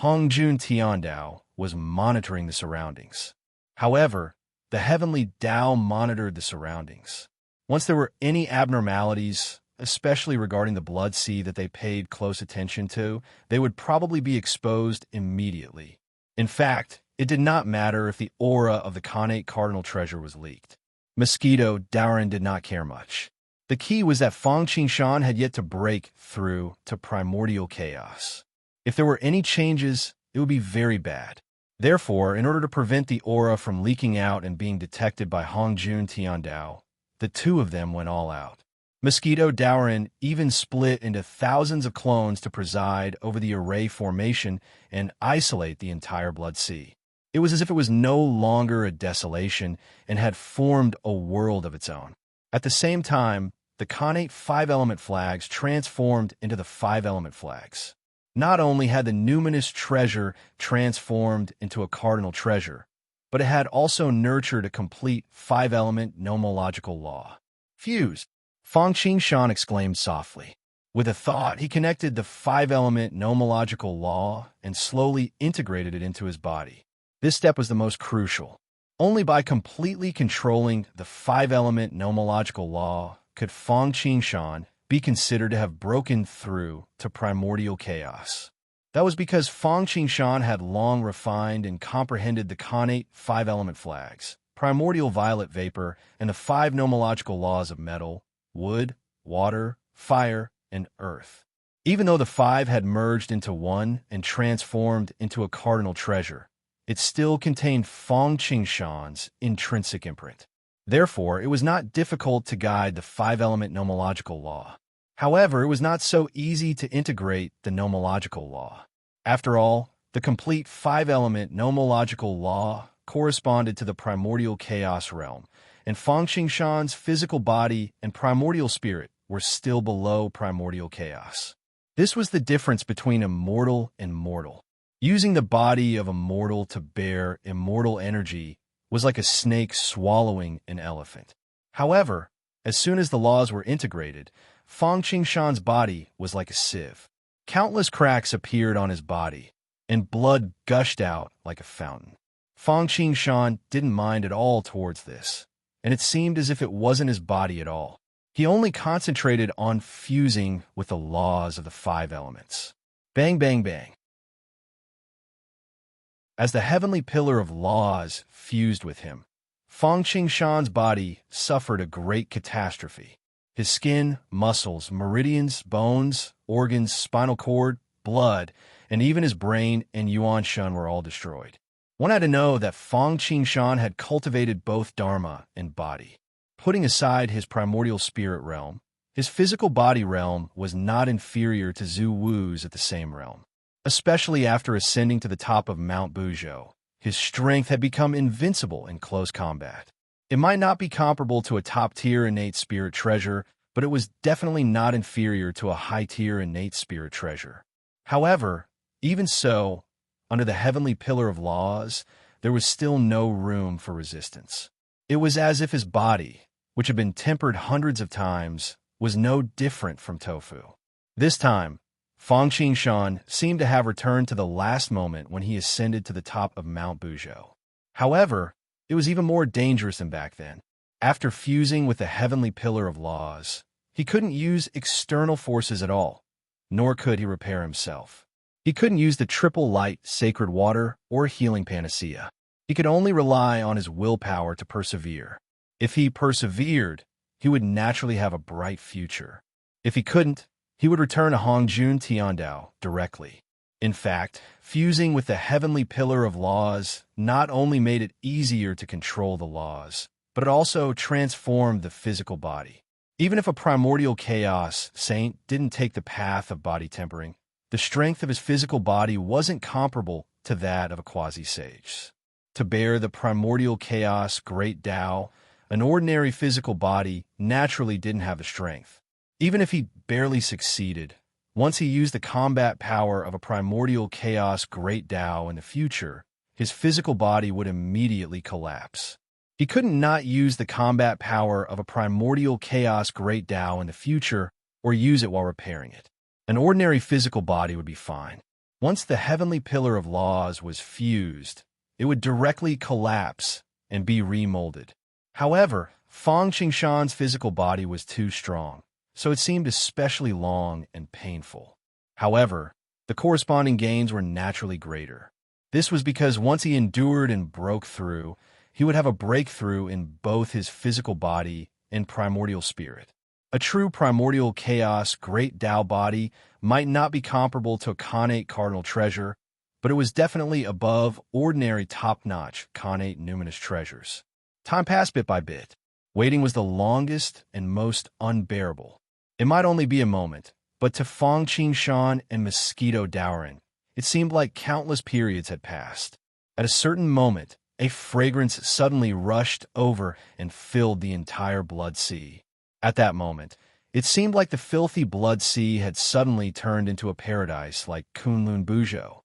Hongjun Tiandao was monitoring the surroundings. However, the heavenly Tao monitored the surroundings. Once there were any abnormalities, especially regarding the Blood Sea that they paid close attention to, they would probably be exposed immediately. In fact, it did not matter if the aura of the Khanate cardinal treasure was leaked. Mosquito Dowrin did not care much. The key was that Feng Qingshan had yet to break through to primordial chaos. If there were any changes, it would be very bad. Therefore, in order to prevent the aura from leaking out and being detected by Hongjun Tiandao, the two of them went all out. Mosquito Daorin even split into thousands of clones to preside over the array formation and isolate the entire Blood Sea. It was as if it was no longer a desolation and had formed a world of its own. At the same time, the Khanate five-element flags transformed into the five-element flags. Not only had the numinous treasure transformed into a cardinal treasure, but it had also nurtured a complete five-element nomological law. Fuse! Fang Qingshan exclaimed softly. With a thought, he connected the five-element nomological law and slowly integrated it into his body. This step was the most crucial. Only by completely controlling the five-element nomological law could Fang Qingshan be considered to have broken through to primordial chaos. That was because Fang Qingshan had long refined and comprehended the Khanate five-element flags, primordial violet vapor, and the five nomological laws of metal, wood, water, fire, and earth. Even though the five had merged into one and transformed into a cardinal treasure, it still contained Fang Qingshan's intrinsic imprint. Therefore, it was not difficult to guide the five-element nomological law. However, it was not so easy to integrate the nomological law. After all, the complete five-element nomological law corresponded to the primordial chaos realm, and Fang Qingshan's physical body and primordial spirit were still below primordial chaos. This was the difference between immortal and mortal. Using the body of a mortal to bear immortal energy was like a snake swallowing an elephant. However, as soon as the laws were integrated, Fang Qingshan's body was like a sieve. Countless cracks appeared on his body, and blood gushed out like a fountain. Fang Qingshan didn't mind at all towards this, and it seemed as if it wasn't his body at all. He only concentrated on fusing with the laws of the five elements. Bang, bang, bang. As the heavenly pillar of laws fused with him, Fang Qingshan's body suffered a great catastrophe. His skin, muscles, meridians, bones, organs, spinal cord, blood, and even his brain and Yuan Shun were all destroyed. One had to know that Fang Qingshan had cultivated both Dharma and body. Putting aside his primordial spirit realm, his physical body realm was not inferior to Zhu Wu's at the same realm. Especially after ascending to the top of Mount Buzhou, his strength had become invincible in close combat. It might not be comparable to a top-tier innate spirit treasure, but it was definitely not inferior to a high-tier innate spirit treasure. However, even so, under the heavenly pillar of laws, there was still no room for resistance. It was as if his body, which had been tempered hundreds of times, was no different from tofu. This time, Fang Qingshan seemed to have returned to the last moment when he ascended to the top of Mount Buzhou. However, it was even more dangerous than back then. After fusing with the heavenly pillar of laws, he couldn't use external forces at all, nor could he repair himself. He couldn't use the triple light sacred water or healing panacea. He could only rely on his willpower to persevere. If he persevered, he would naturally have a bright future. If he couldn't, he would return to Hongjun Tiandao directly. In fact, fusing with the heavenly pillar of laws not only made it easier to control the laws, but it also transformed the physical body. Even if a primordial chaos saint didn't take the path of body tempering, the strength of his physical body wasn't comparable to that of a quasi-sage. To bear the primordial chaos great Tao, an ordinary physical body naturally didn't have the strength. Even if he barely succeeded, once he used the combat power of a primordial chaos great Tao in the future, his physical body would immediately collapse. He couldn't not use the combat power of a primordial chaos great Tao in the future or use it while repairing it. An ordinary physical body would be fine. Once the heavenly pillar of laws was fused, it would directly collapse and be remolded. However, Fang Qingshan's physical body was too strong, so it seemed especially long and painful. However, the corresponding gains were naturally greater. This was because once he endured and broke through, he would have a breakthrough in both his physical body and primordial spirit. A true primordial chaos great Tao body might not be comparable to a connate cardinal treasure, but it was definitely above ordinary top-notch connate numinous treasures. Time passed bit by bit. Waiting was the longest and most unbearable. It might only be a moment, but to Fong Qingshan and Mosquito Dowrin, it seemed like countless periods had passed. At a certain moment, a fragrance suddenly rushed over and filled the entire blood sea. At that moment, it seemed like the filthy blood sea had suddenly turned into a paradise like Kunlun Buzhou.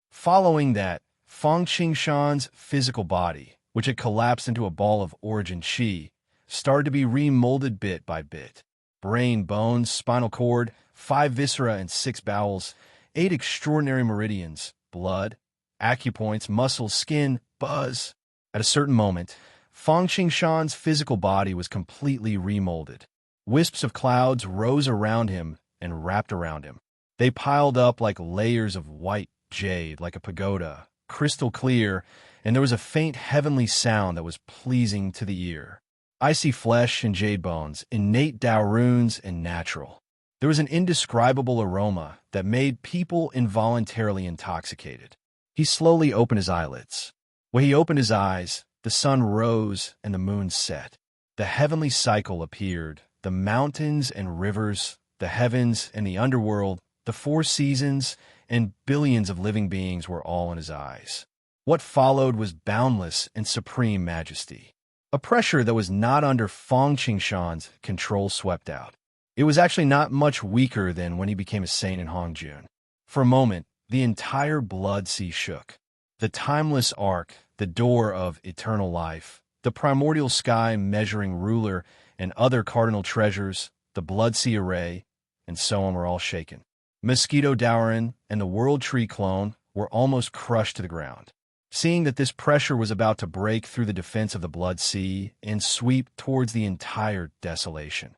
Following that, Fong Qingshan's physical body, which had collapsed into a ball of origin qi, started to be remolded bit by bit. Brain, bones, spinal cord, 5 viscera and 6 bowels, 8 extraordinary meridians, blood, acupoints, muscles, skin, buzz. At a certain moment, Fong Qingshan's physical body was completely remolded. Wisps of clouds rose around him and wrapped around him. They piled up like layers of white jade, like a pagoda, crystal clear, and there was a faint heavenly sound that was pleasing to the ear. Icy flesh and jade bones, innate Tao runes, and natural. There was an indescribable aroma that made people involuntarily intoxicated. He slowly opened his eyelids. When he opened his eyes, the sun rose and the moon set. The heavenly cycle appeared, the mountains and rivers, the heavens and the underworld, the 4 seasons, and billions of living beings were all in his eyes. What followed was boundless and supreme majesty. A pressure that was not under Fong Qingshan's control swept out. It was actually not much weaker than when he became a saint in Hongjun. For a moment, the entire blood sea shook. The timeless arc, the door of eternal life, the primordial sky measuring ruler, and other cardinal treasures, the blood sea array, and so on were all shaken. Mosquito Dowrin and the World Tree clone were almost crushed to the ground. Seeing that this pressure was about to break through the defense of the blood sea and sweep towards the entire desolation,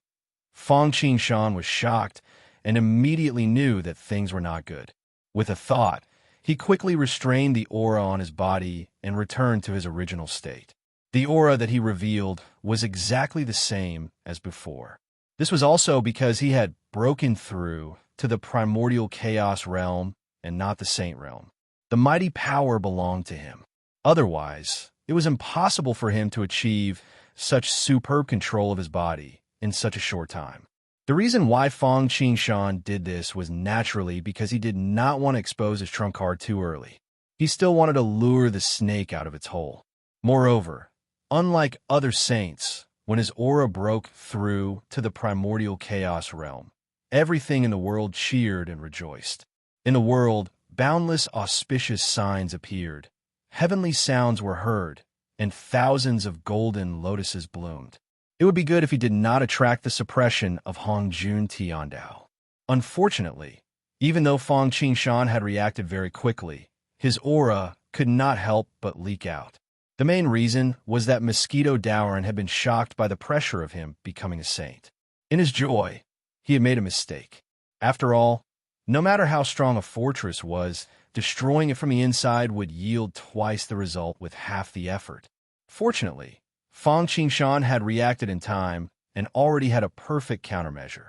Fong Qingshan was shocked and immediately knew that things were not good. With a thought, he quickly restrained the aura on his body and returned to his original state. The aura that he revealed was exactly the same as before. This was also because he had broken through to the primordial chaos realm and not the saint realm. The mighty power belonged to him. Otherwise, it was impossible for him to achieve such superb control of his body in such a short time. The reason why Fong Qingshan did this was naturally because he did not want to expose his trump card too early. He still wanted to lure the snake out of its hole. Moreover, unlike other saints, when his aura broke through to the primordial chaos realm, everything in the world cheered and rejoiced. In the world, boundless auspicious signs appeared, heavenly sounds were heard, and thousands of golden lotuses bloomed. It would be good if he did not attract the suppression of Hongjun Tiandao. Unfortunately, even though Fong Qingshan had reacted very quickly, his aura could not help but leak out. The main reason was that Mosquito Dowrin had been shocked by the pressure of him becoming a saint. In his joy, he had made a mistake. After all, no matter how strong a fortress was, destroying it from the inside would yield twice the result with half the effort. Fortunately, Fong Qingshan had reacted in time and already had a perfect countermeasure.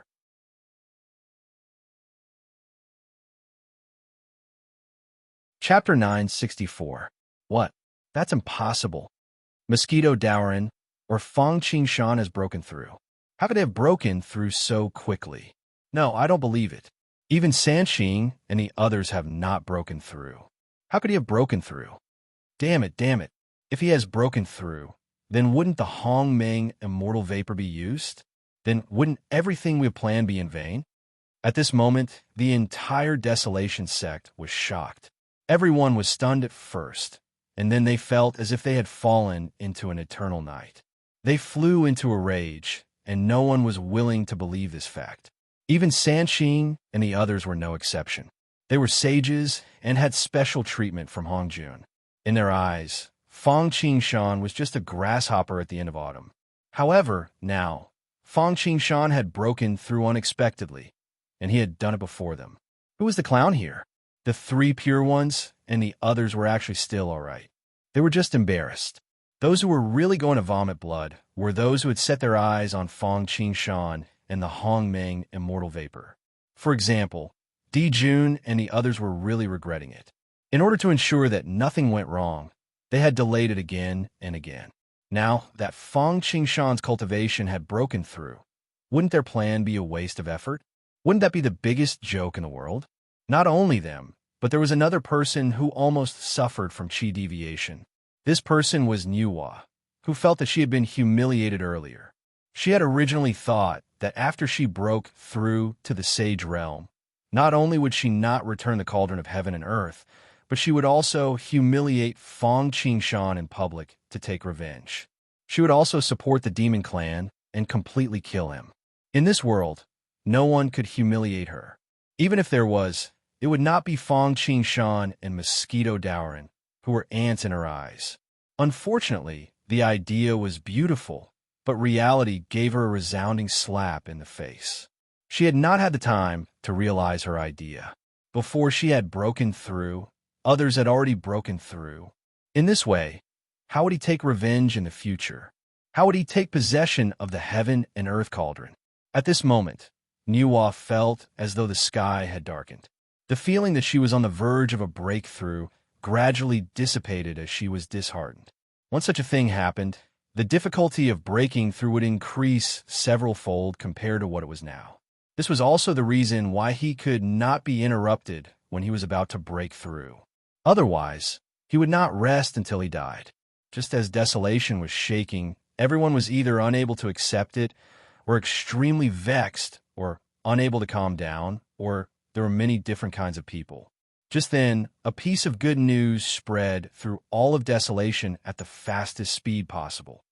Chapter 964. What? That's impossible. Mosquito Dowrin or Fong Qingshan has broken through. How could they have broken through so quickly? No, I don't believe it. Even Sanqing and the others have not broken through. How could he have broken through? Damn it. If he has broken through, then wouldn't the Hongmeng immortal vapor be used? Then wouldn't everything we have planned be in vain? At this moment, the entire Desolation sect was shocked. Everyone was stunned at first, and then they felt as if they had fallen into an eternal night. They flew into a rage, and no one was willing to believe this fact. Even Sanqing and the others were no exception. They were sages and had special treatment from Hongjun. In their eyes, Fong Qingshan was just a grasshopper at the end of autumn. However, now, Fong Qingshan had broken through unexpectedly, and he had done it before them. Who was the clown here? The 3 pure ones and the others were actually still all right. They were just embarrassed. Those who were really going to vomit blood were those who had set their eyes on Fang Qingshan and the Hongmeng immortal vapor. For example, Di Jun and the others were really regretting it. In order to ensure that nothing went wrong, they had delayed it again and again. Now that Fang Qingshan's cultivation had broken through, wouldn't their plan be a waste of effort? Wouldn't that be the biggest joke in the world? Not only them, but there was another person who almost suffered from qi deviation. This person was Nuwa, who felt that she had been humiliated earlier. She had originally thought that after she broke through to the sage realm, not only would she not return the cauldron of heaven and earth, but she would also humiliate Fang Qingshan in public to take revenge. She would also support the demon clan and completely kill him. In this world, no one could humiliate her. Even if there was, it would not be Fang Qingshan and Mosquito Dowrin, who were ants in her eyes. Unfortunately, the idea was beautiful, but reality gave her a resounding slap in the face. She had not had the time to realize her idea. Before she had broken through, others had already broken through. In this way, how would he take revenge in the future? How would he take possession of the heaven and earth cauldron? At this moment, Nuwa felt as though the sky had darkened. The feeling that she was on the verge of a breakthrough gradually dissipated as she was disheartened. Once such a thing happened, the difficulty of breaking through would increase several-fold compared to what it was now. This was also the reason why he could not be interrupted when he was about to break through. Otherwise, he would not rest until he died. Just as desolation was shaking, everyone was either unable to accept it, or extremely vexed, or unable to calm down, or there were many different kinds of people. Just then, a piece of good news spread through all of desolation at the fastest speed possible.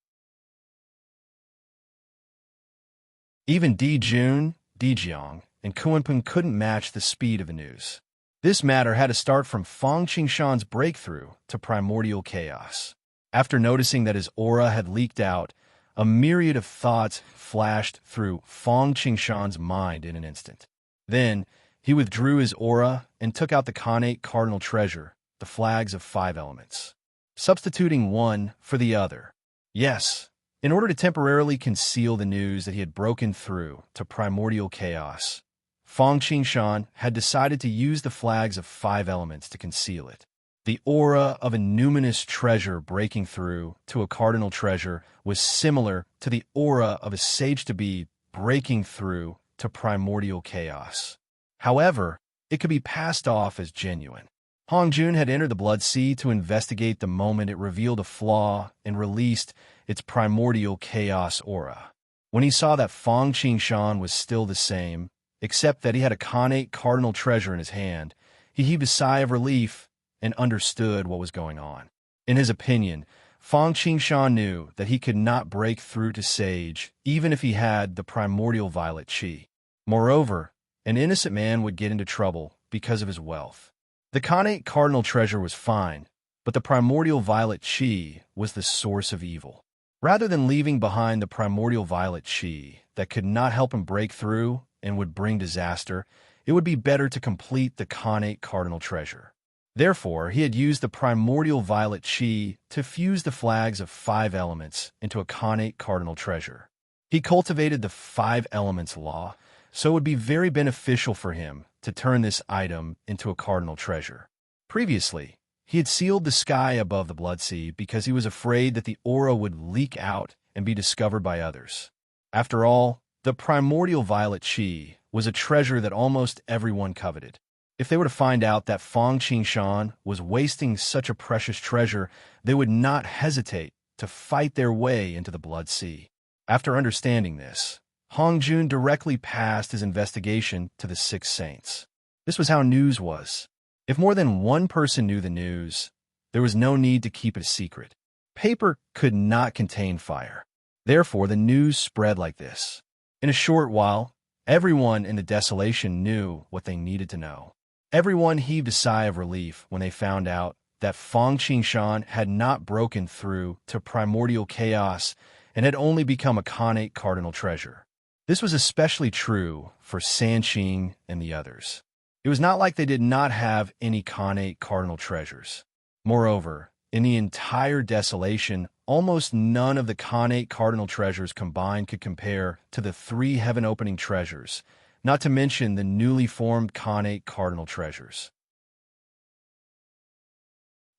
Even Di Jun, Di Jiang, and Kuanping couldn't match the speed of the news. This matter had to start from Fang Qingshan's breakthrough to primordial chaos. After noticing that his aura had leaked out, a myriad of thoughts flashed through Fang Qingshan's mind in an instant. Then, he withdrew his aura and took out the Khanate cardinal treasure, the flags of 5 elements, substituting one for the other. Yes, in order to temporarily conceal the news that he had broken through to primordial chaos, Fang Qingshan had decided to use the flags of 5 elements to conceal it. The aura of a numinous treasure breaking through to a cardinal treasure was similar to the aura of a sage-to-be breaking through to primordial chaos. However, it could be passed off as genuine. Hongjun had entered the Blood Sea to investigate the moment it revealed a flaw and released its primordial chaos aura. When he saw that Fang Qingshan was still the same, except that he had a Khanate cardinal treasure in his hand, he heaved a sigh of relief and understood what was going on. In his opinion, Fang Qingshan knew that he could not break through to Sage even if he had the primordial violet qi. Moreover, an innocent man would get into trouble because of his wealth. The Khanate cardinal treasure was fine, but the primordial violet qi was the source of evil. Rather than leaving behind the primordial violet qi that could not help him break through and would bring disaster, it would be better to complete the Khanate cardinal treasure. Therefore, he had used the primordial violet qi to fuse the flags of 5 elements into a Khanate cardinal treasure. He cultivated the 5 elements law, so it would be very beneficial for him to turn this item into a cardinal treasure. Previously, he had sealed the sky above the Blood Sea because he was afraid that the aura would leak out and be discovered by others. After all, the primordial violet qi was a treasure that almost everyone coveted. If they were to find out that Fang Qingshan was wasting such a precious treasure, they would not hesitate to fight their way into the Blood Sea. After understanding this, Hongjun directly passed his investigation to the 6 saints. This was how news was. If more than one person knew the news, there was no need to keep it a secret. Paper could not contain fire. Therefore, the news spread like this. In a short while, everyone in the desolation knew what they needed to know. Everyone heaved a sigh of relief when they found out that Fang Qingshan had not broken through to primordial chaos and had only become a Khanate cardinal treasure. This was especially true for Sanqing and the others. It was not like they did not have any Khanate cardinal treasures. Moreover, In the entire desolation, almost none of the Khanate cardinal treasures combined could compare to the 3 heaven-opening treasures, not to mention the newly formed Khanate cardinal treasures.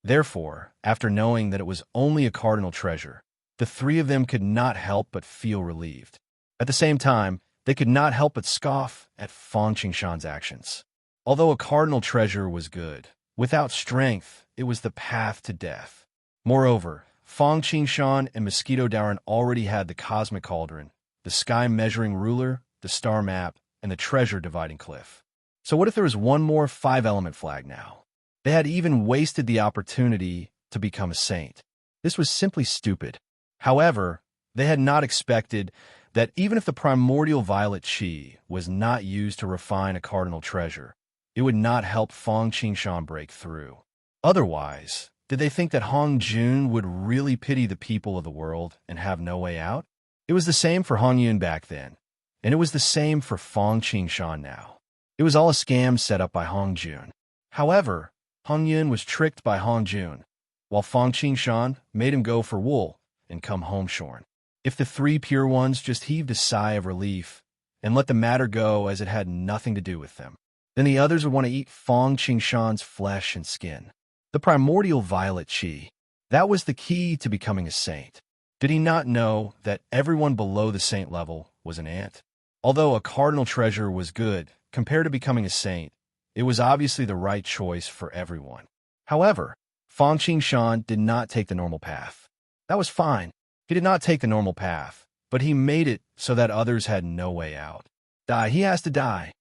Therefore, after knowing that it was only a cardinal treasure, the 3 of them could not help but feel relieved. At the same time, they could not help but scoff at Fang Qingshan's actions. Although a cardinal treasure was good, without strength, it was the path to death. Moreover, Fang Qingshan and Mosquito Daran already had the cosmic cauldron, the sky-measuring ruler, the star map, and the treasure-dividing cliff. So what if there was one more 5-element flag now? They had even wasted the opportunity to become a saint. This was simply stupid. However, they had not expected that even if the primordial violet chi was not used to refine a cardinal treasure, it would not help Fang Qingshan break through. Otherwise, did they think that Hong Jun would really pity the people of the world and have no way out? It was the same for Hong Yun back then, and it was the same for Fang Qingshan now. It was all a scam set up by Hong Jun. However, Hong Yun was tricked by Hong Jun, while Fang Qingshan made him go for wool and come home shorn. If the 3 pure ones just heaved a sigh of relief and let the matter go as it had nothing to do with them, then the others would want to eat Fang Qingshan's flesh and skin. The primordial violet chi, that was the key to becoming a saint. Did he not know that everyone below the saint level was an ant? Although a cardinal treasure was good compared to becoming a saint, it was obviously the right choice for everyone. However, Fang Qingshan did not take the normal path. That was fine. He did not take the normal path, but he made it so that others had no way out. Die, he has to die.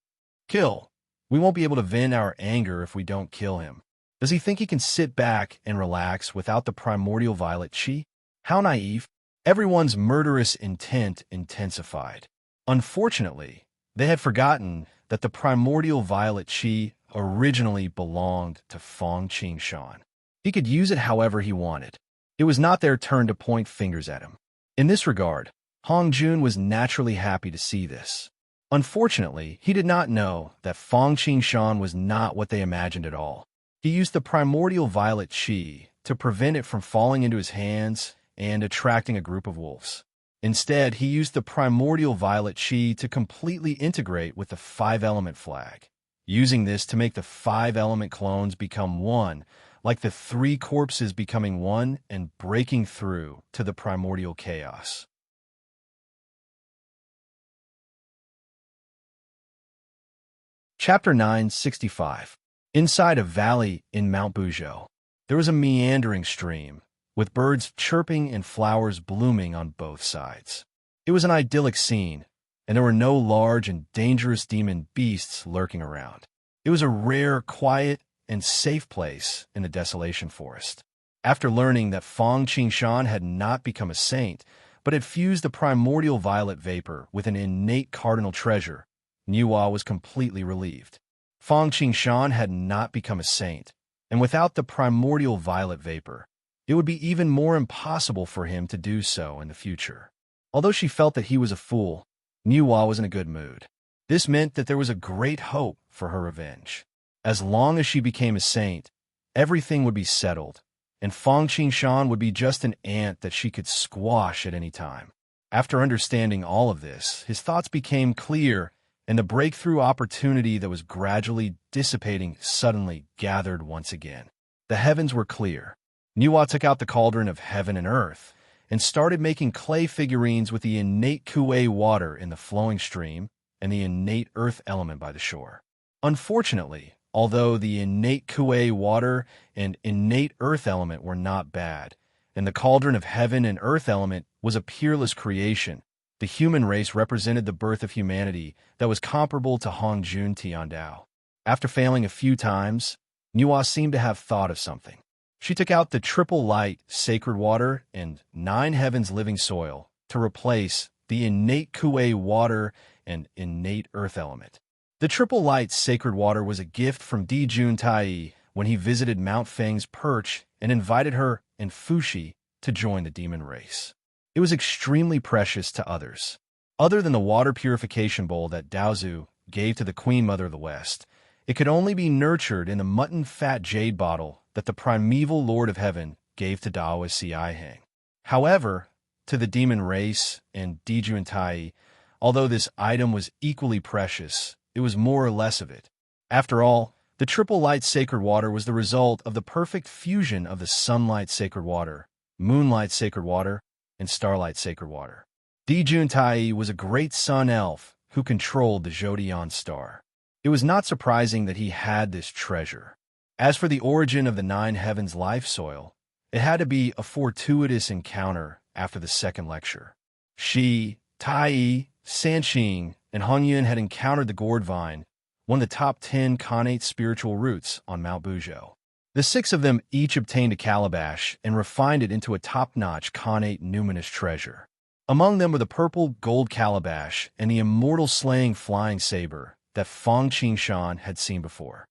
Kill. We won't be able to vent our anger if we don't kill him. Does he think he can sit back and relax without the primordial violet chi? How naive. Everyone's murderous intent intensified. Unfortunately, they had forgotten that the primordial violet chi originally belonged to Fang Qingshan. He could use it however he wanted. It was not their turn to point fingers at him. In this regard, Hong Jun was naturally happy to see this. Unfortunately, he did not know that Fang Qingshan was not what they imagined at all. He used the primordial violet chi to prevent it from falling into his hands and attracting a group of wolves. Instead, he used the primordial violet chi to completely integrate with the 5-element flag, using this to make the 5-element clones become one, like the 3 corpses becoming one and breaking through to the primordial chaos. Chapter 965. Inside a valley in Mount Buzhou, there was a meandering stream, with birds chirping and flowers blooming on both sides. It was an idyllic scene, and there were no large and dangerous demon beasts lurking around. It was a rare, quiet, and safe place in the desolation forest. After learning that Fang Qingshan had not become a saint, but had fused the primordial violet vapor with an innate cardinal treasure, Niwa was completely relieved. Fang Qingshan had not become a saint, and without the primordial violet vapor, it would be even more impossible for him to do so in the future. Although she felt that he was a fool, Niwa was in a good mood. This meant that there was a great hope for her revenge. As long as she became a saint, everything would be settled, and Fang Qingshan would be just an ant that she could squash at any time. After understanding all of this, his thoughts became clear, and the breakthrough opportunity that was gradually dissipating suddenly gathered once again. The heavens were clear. Niwa took out the cauldron of heaven and earth and started making clay figurines with the innate Kuei water in the flowing stream and the innate earth element by the shore. Unfortunately, although the innate Kuei water and innate earth element were not bad, and the cauldron of heaven and earth element was a peerless creation, the human race represented the birth of humanity that was comparable to Hong Jun Tiandao. After failing a few times, Niwa seemed to have thought of something. She took out the triple light, sacred water, and 9 heavens living soil to replace the innate Kuei water and innate earth element. The triple light sacred water was a gift from Di Jun Tai when he visited Mount Feng's perch and invited her and Fushi to join the demon race. It was extremely precious to others. Other than the water purification bowl that Daozu gave to the Queen Mother of the West, it could only be nurtured in the mutton fat jade bottle that the primeval Lord of Heaven gave to Daoist Hang. However, to the demon race and Dijuantai, although this item was equally precious, it was more or less of it. After all, the triple light sacred water was the result of the perfect fusion of the sunlight sacred water, moonlight sacred water, and starlight sacred water. Dijuantai was a great sun elf who controlled the Zodiac star. It was not surprising that he had this treasure. As for the origin of the Nine Heavens life soil, it had to be a fortuitous encounter after the second lecture. Shi, Tai, Sanqing, and Hongyun had encountered the gourd vine, one of the top 10 connate spiritual roots on Mount Buzhou. The 6 of them each obtained a calabash and refined it into a top-notch connate numinous treasure. Among them were the purple gold calabash and the immortal slaying flying saber that Feng Qingshan had seen before.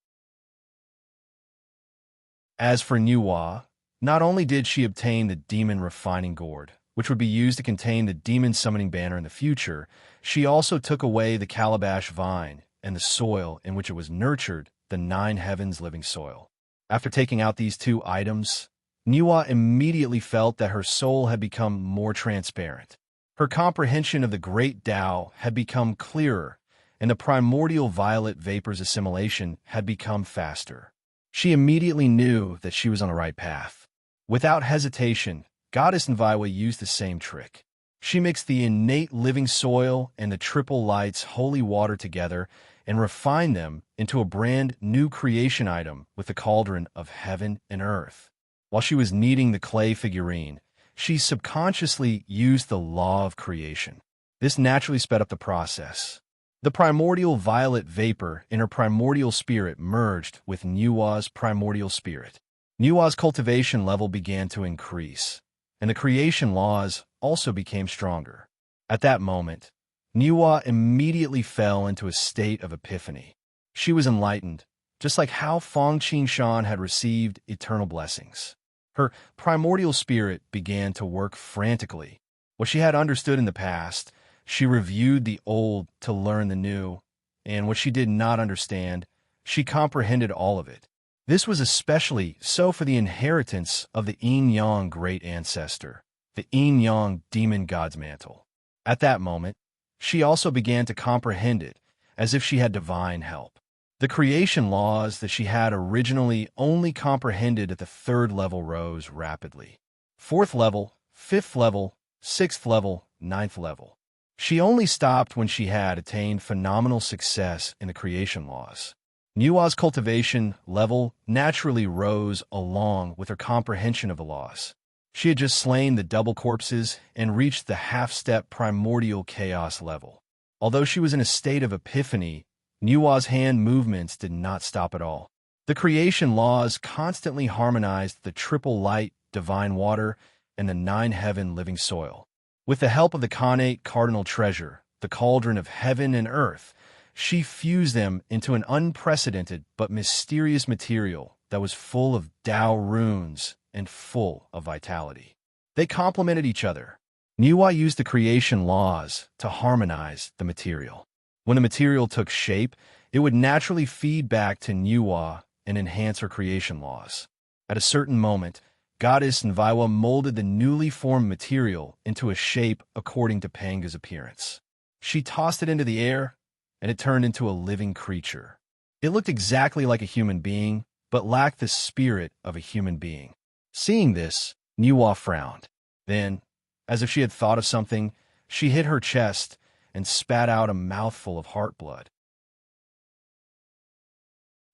As for Nuwa, not only did she obtain the demon refining gourd, which would be used to contain the demon summoning banner in the future, she also took away the calabash vine and the soil in which it was nurtured, the Nine Heavens living soil. After taking out these 2 items, Nuwa immediately felt that her soul had become more transparent. Her comprehension of the great Tao had become clearer, and the primordial violet vapor's assimilation had become faster. She immediately knew that she was on the right path. Without hesitation, Goddess Nviwa used the same trick. She mixed the innate living soil and the triple light's holy water together and refined them into a brand new creation item with the cauldron of heaven and earth. While she was kneading the clay figurine, she subconsciously used the law of creation. This naturally sped up the process. The primordial violet vapor in her primordial spirit merged with Nuwa's primordial spirit. Nuwa's cultivation level began to increase, and the creation laws also became stronger. At that moment, Nuwa immediately fell into a state of epiphany. She was enlightened, just like how Feng Qingshan had received eternal blessings. Her primordial spirit began to work frantically. What she had understood in the past, she reviewed the old to learn the new, and what she did not understand, she comprehended all of it. This was especially so for the inheritance of the Yin-Yang great ancestor, the Yin-Yang demon god's mantle. At that moment, she also began to comprehend it as if she had divine help. The creation laws that she had originally only comprehended at the 3rd level rose rapidly. 4th level, 5th level, 6th level, 9th level. She only stopped when she had attained phenomenal success in the creation laws. Nuwa's cultivation level naturally rose along with her comprehension of the laws. She had just slain the double corpses and reached the half-step primordial chaos level. Although she was in a state of epiphany, Nuwa's hand movements did not stop at all. The creation laws constantly harmonized the triple light, divine water, and the 9 heaven living soil. With the help of the connate cardinal treasure, the cauldron of heaven and earth, she fused them into an unprecedented but mysterious material that was full of Tao runes and full of vitality. They complemented each other. Nuwa used the creation laws to harmonize the material. When the material took shape, it would naturally feed back to Nuwa and enhance her creation laws. At a certain moment, Goddess Nviwa molded the newly formed material into a shape according to Panga's appearance. She tossed it into the air, and it turned into a living creature. It looked exactly like a human being, but lacked the spirit of a human being. Seeing this, Nuwa frowned. Then, as if she had thought of something, she hit her chest and spat out a mouthful of heart blood.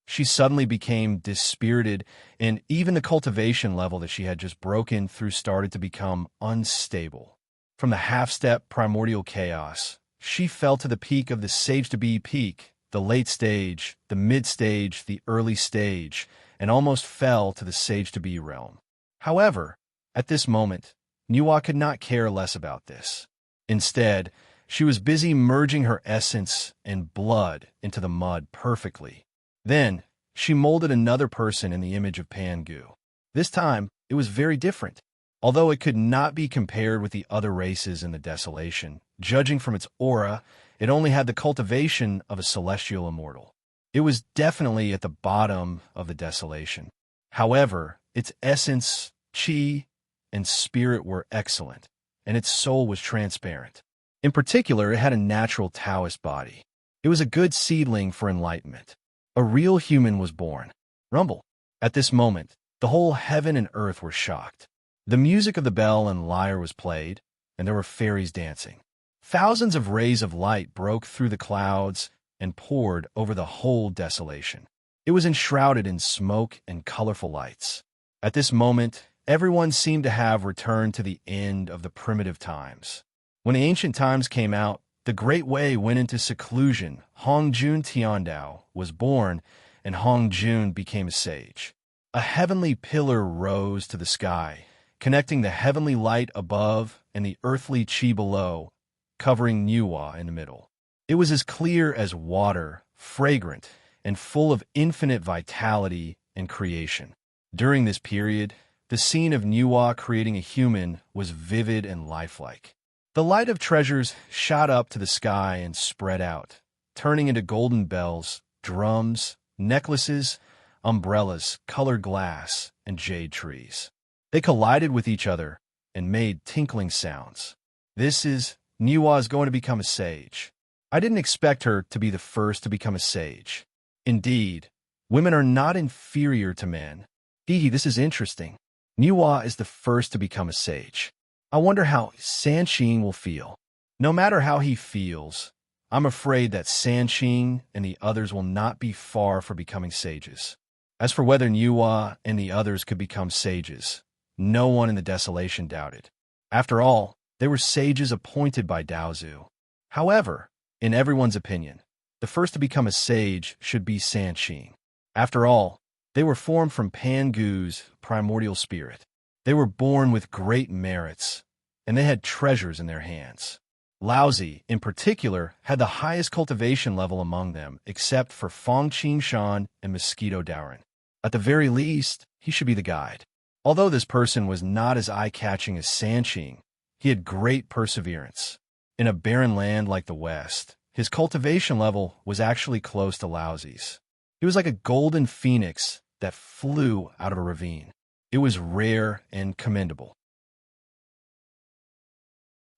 She suddenly became dispirited, and even the cultivation level that she had just broken through started to become unstable. From the half-step primordial chaos, she fell to the peak of the sage-to-be peak, the late stage, the mid-stage, the early stage, and almost fell to the sage-to-be realm. However, at this moment, Nuwa could not care less about this. Instead, she was busy merging her essence and blood into the mud perfectly. Then, she molded another person in the image of Pangu. This time, it was very different. Although it could not be compared with the other races in the desolation, judging from its aura, it only had the cultivation of a celestial immortal. It was definitely at the bottom of the desolation. However, its essence, Chi and spirit were excellent, and its soul was transparent. In particular, it had a natural Taoist body. It was a good seedling for enlightenment. A real human was born. Rumble. At this moment, the whole heaven and earth were shocked. The music of the bell and lyre was played, and there were fairies dancing. Thousands of rays of light broke through the clouds and poured over the whole desolation. It was enshrouded in smoke and colorful lights. At this moment, everyone seemed to have returned to the end of the primitive times. When the ancient times came out, the Great Way went into seclusion. Hongjun Tiandao was born, and Hongjun became a sage. A heavenly pillar rose to the sky, connecting the heavenly light above and the earthly chi below, covering Nuwa in the middle. It was as clear as water, fragrant, and full of infinite vitality and creation. During this period, the scene of Nuwa creating a human was vivid and lifelike. The light of treasures shot up to the sky and spread out, turning into golden bells, drums, necklaces, umbrellas, colored glass, and jade trees. They collided with each other and made tinkling sounds. Nuwa is going to become a sage. I didn't expect her to be the first to become a sage. Indeed, women are not inferior to men. This is interesting. Nuwa is the first to become a sage. I wonder how Sanqing will feel. No matter how he feels, I'm afraid that Sanqing and the others will not be far from becoming sages. As for whether Nuwa and the others could become sages, no one in the desolation doubted. After all, they were sages appointed by Daozu. However, in everyone's opinion, the first to become a sage should be Sanqing. After all, they were formed from Pangu's primordial spirit. They were born with great merits, and they had treasures in their hands. Laozi, in particular, had the highest cultivation level among them, except for Fong Qingshan and Mosquito Daoren. At the very least, he should be the guide. Although this person was not as eye-catching as Sanqing, he had great perseverance. In a barren land like the West, his cultivation level was actually close to Laozi's. He was like a golden phoenix that flew out of a ravine. It was rare and commendable.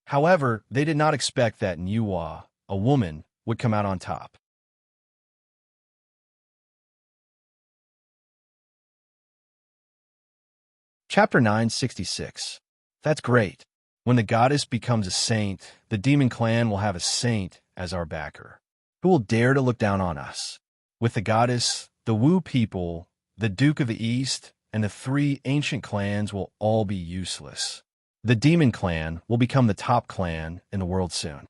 However, they did not expect that Nuwa, a woman, would come out on top. Chapter 966. That's great. When the goddess becomes a saint, the demon clan will have a saint as our backer. Who will dare to look down on us? With the goddess, the Wu people, the Duke of the East, and the three ancient clans will all be useless. The demon clan will become the top clan in the world soon.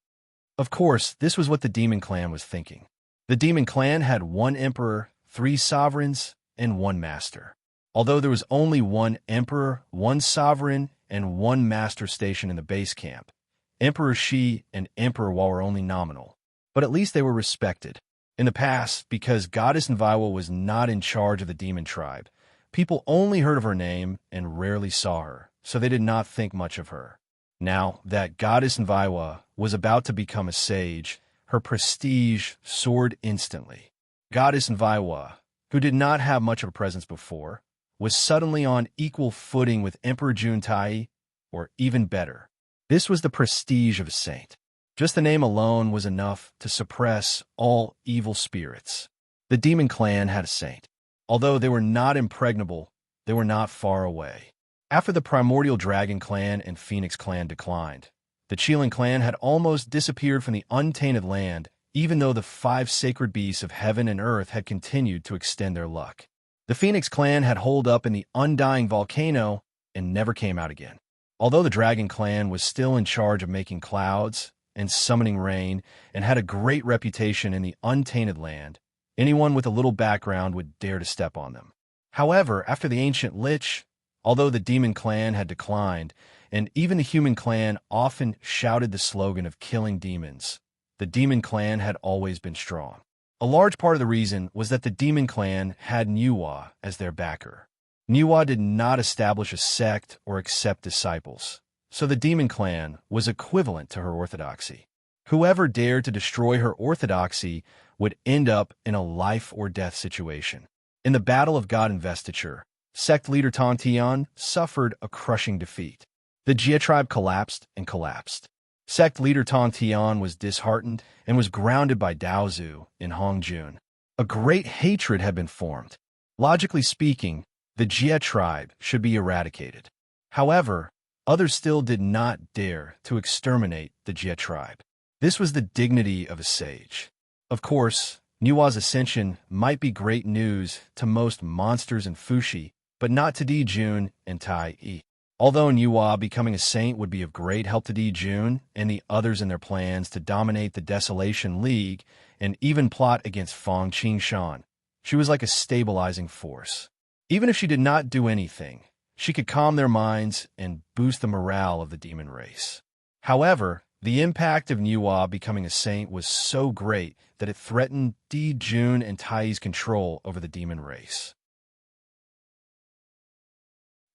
Of course, this was what the demon clan was thinking. The demon clan had one emperor, 3 sovereigns, and 1 master. Although there was only 1 emperor, 1 sovereign, and 1 master station in the base camp, Emperor Shi and Emperor Wa were only nominal. But at least they were respected. In the past, because Goddess Nviwa was not in charge of the demon tribe, people only heard of her name and rarely saw her, so they did not think much of her. Now that Goddess Nviwa was about to become a sage, her prestige soared instantly. Goddess Nviwa, who did not have much of a presence before, was suddenly on equal footing with Emperor Juntai, or even better. This was the prestige of a saint. Just the name alone was enough to suppress all evil spirits. The demon clan had a saint. Although they were not impregnable, they were not far away. After the primordial dragon clan and phoenix clan declined, the Qilin clan had almost disappeared from the untainted land, even though the 5 sacred beasts of heaven and earth had continued to extend their luck. The phoenix clan had holed up in the undying volcano and never came out again. Although the dragon clan was still in charge of making clouds and summoning rain and had a great reputation in the untainted land, anyone with a little background would dare to step on them. However, after the ancient Lich, although the demon clan had declined, and even the human clan often shouted the slogan of killing demons, the demon clan had always been strong. A large part of the reason was that the demon clan had Nuwa as their backer. Nuwa did not establish a sect or accept disciples, so the demon clan was equivalent to her orthodoxy. Whoever dared to destroy her orthodoxy would end up in a life-or-death situation. In the Battle of God Investiture, Sect leader Tong Tian suffered a crushing defeat. The Jia tribe collapsed and collapsed. Sect leader Tong Tian was disheartened and was grounded by Daozu in Hongjun. A great hatred had been formed. Logically speaking, the Jia tribe should be eradicated. However, others still did not dare to exterminate the Jia tribe. This was the dignity of a sage. Of course, Nua's ascension might be great news to most monsters in Fushi, but not to Dijun and Tai Yi. Although Nua becoming a saint would be of great help to Dijun and the others in their plans to dominate the Desolation League and even plot against Fang Qingshan, she was like a stabilizing force. Even if she did not do anything, she could calm their minds and boost the morale of the demon race. However, the impact of Nua becoming a saint was so great that it threatened Dijun and Tai's control over the demon race.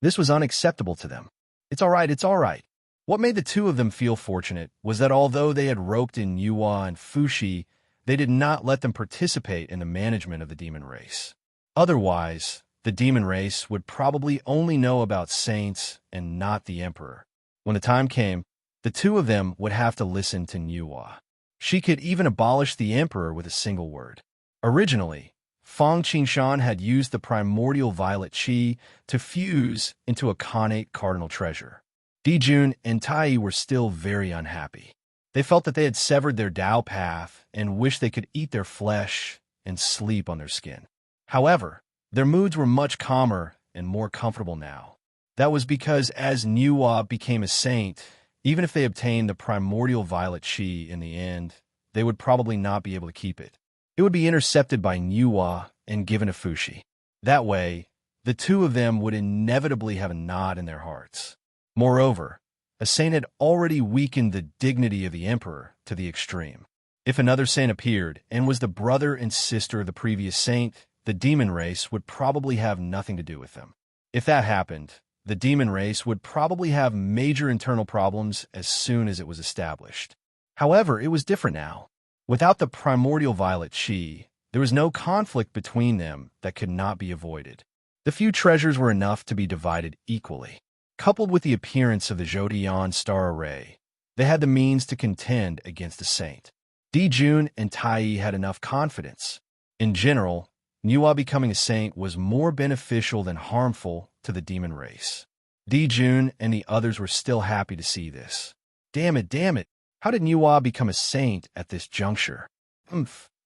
This was unacceptable to them. It's all right, it's all right. What made the two of them feel fortunate was that although they had roped in Nua and Fushi, they did not let them participate in the management of the demon race. Otherwise, the demon race would probably only know about saints and not the emperor. When the time came, the two of them would have to listen to Nua. She could even abolish the emperor with a single word. Originally, Fang Qingshan had used the primordial violet qi to fuse into a connate cardinal treasure. Dijun and Tai were still very unhappy. They felt that they had severed their Dao path and wished they could eat their flesh and sleep on their skin. However, their moods were much calmer and more comfortable now. That was because as Nua became a saint, even if they obtained the primordial violet qi in the end, they would probably not be able to keep it. It would be intercepted by Nua and given to Fushi. That way, the two of them would inevitably have a knot in their hearts. Moreover, a saint had already weakened the dignity of the emperor to the extreme. If another saint appeared and was the brother and sister of the previous saint, the demon race would probably have nothing to do with them. If that happened, the demon race would probably have major internal problems as soon as it was established. However, it was different now. Without the primordial violet qi, there was no conflict between them that could not be avoided. The few treasures were enough to be divided equally. Coupled with the appearance of the Zhodian star array, they had the means to contend against the saint. Dijun and Tai had enough confidence. In general, Nua becoming a saint was more beneficial than harmful to the demon race. Dijun and the others were still happy to see this. Damn it. How did Nua become a saint at this juncture?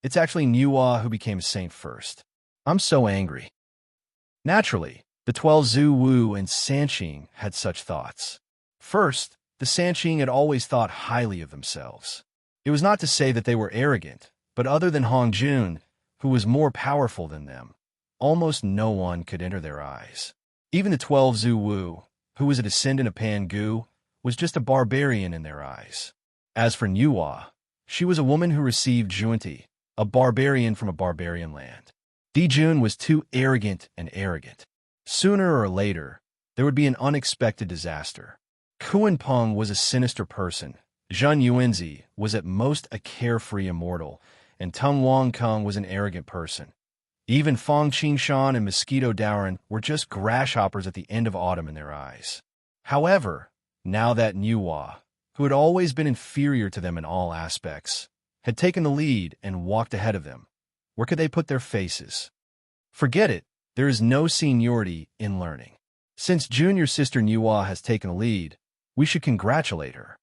It's actually Nua who became a saint first. I'm so angry. Naturally, the 12 Zhu Wu and Sanqing had such thoughts. First, the Sanqing had always thought highly of themselves. It was not to say that they were arrogant, but other than Hongjun, who was more powerful than them, almost no one could enter their eyes. Even the 12 Zhu Wu, who was a descendant of Pan Gu, was just a barbarian in their eyes. As for Nua, she was a woman who received Junti, a barbarian from a barbarian land. Dijun was too arrogant. Sooner or later, there would be an unexpected disaster. Kuan Peng was a sinister person, Zheng Yuanzi was at most a carefree immortal, and Tung Wang Kung was an arrogant person. Even Fang Qingshan and Mosquito Daoran were just grasshoppers at the end of autumn in their eyes. However, now that Nua, who had always been inferior to them in all aspects, had taken the lead and walked ahead of them, where could they put their faces? Forget it, there is no seniority in learning. Since junior sister Nua has taken the lead, we should congratulate her.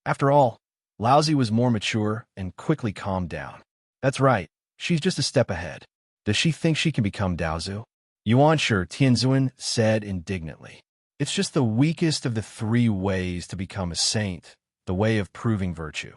After all, Laozi was more mature and quickly calmed down. That's right, she's just a step ahead. Does she think she can become Daozu? Yuanshi Tianzuan said indignantly. It's just the weakest of the three ways to become a saint, the way of proving virtue.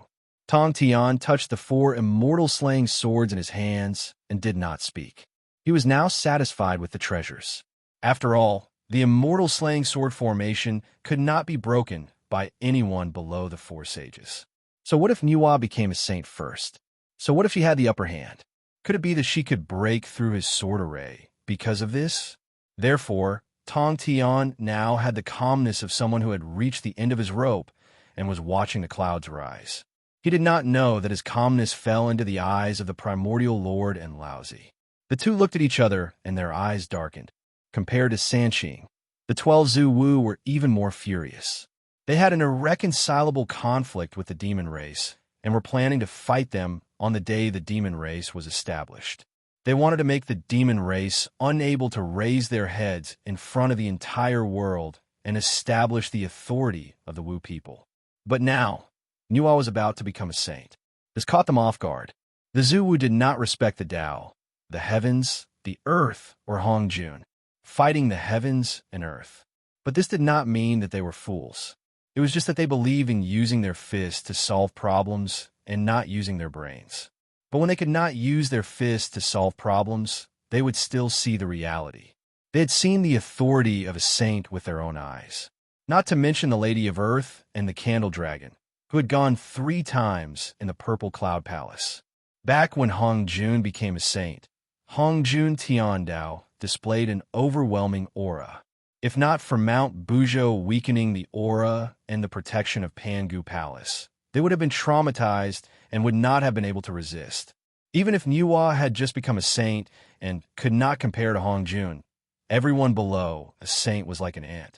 Tong Tian touched the 4 immortal slaying swords in his hands and did not speak. He was now satisfied with the treasures. After all, the immortal slaying sword formation could not be broken by anyone below the 4 sages. So what if Nua became a saint first? So what if she had the upper hand? Could it be that she could break through his sword array because of this? Therefore, Tong Tian now had the calmness of someone who had reached the end of his rope and was watching the clouds rise. He did not know that his calmness fell into the eyes of the primordial lord and Laozi. The two looked at each other, and their eyes darkened. Compared to Sanqing, the 12 Zhu Wu were even more furious. They had an irreconcilable conflict with the demon race, and were planning to fight them on the day the demon race was established. They wanted to make the demon race unable to raise their heads in front of the entire world and establish the authority of the Wu people. But now, Nuo was about to become a saint. This caught them off guard. The Zhu Wu did not respect the Tao, the heavens, the earth, or Hongjun, fighting the heavens and earth. But this did not mean that they were fools. It was just that they believed in using their fists to solve problems and not using their brains. But when they could not use their fists to solve problems, they would still see the reality. They had seen the authority of a saint with their own eyes. Not to mention the Lady of Earth and the Candle Dragon, who had gone 3 times in the Purple Cloud Palace. Back when Hongjun became a saint, Hongjun Tiandao displayed an overwhelming aura. If not for Mount Buzhou weakening the aura and the protection of Pangu Palace, they would have been traumatized and would not have been able to resist. Even if Nuo had just become a saint and could not compare to Hongjun, everyone below a saint was like an ant.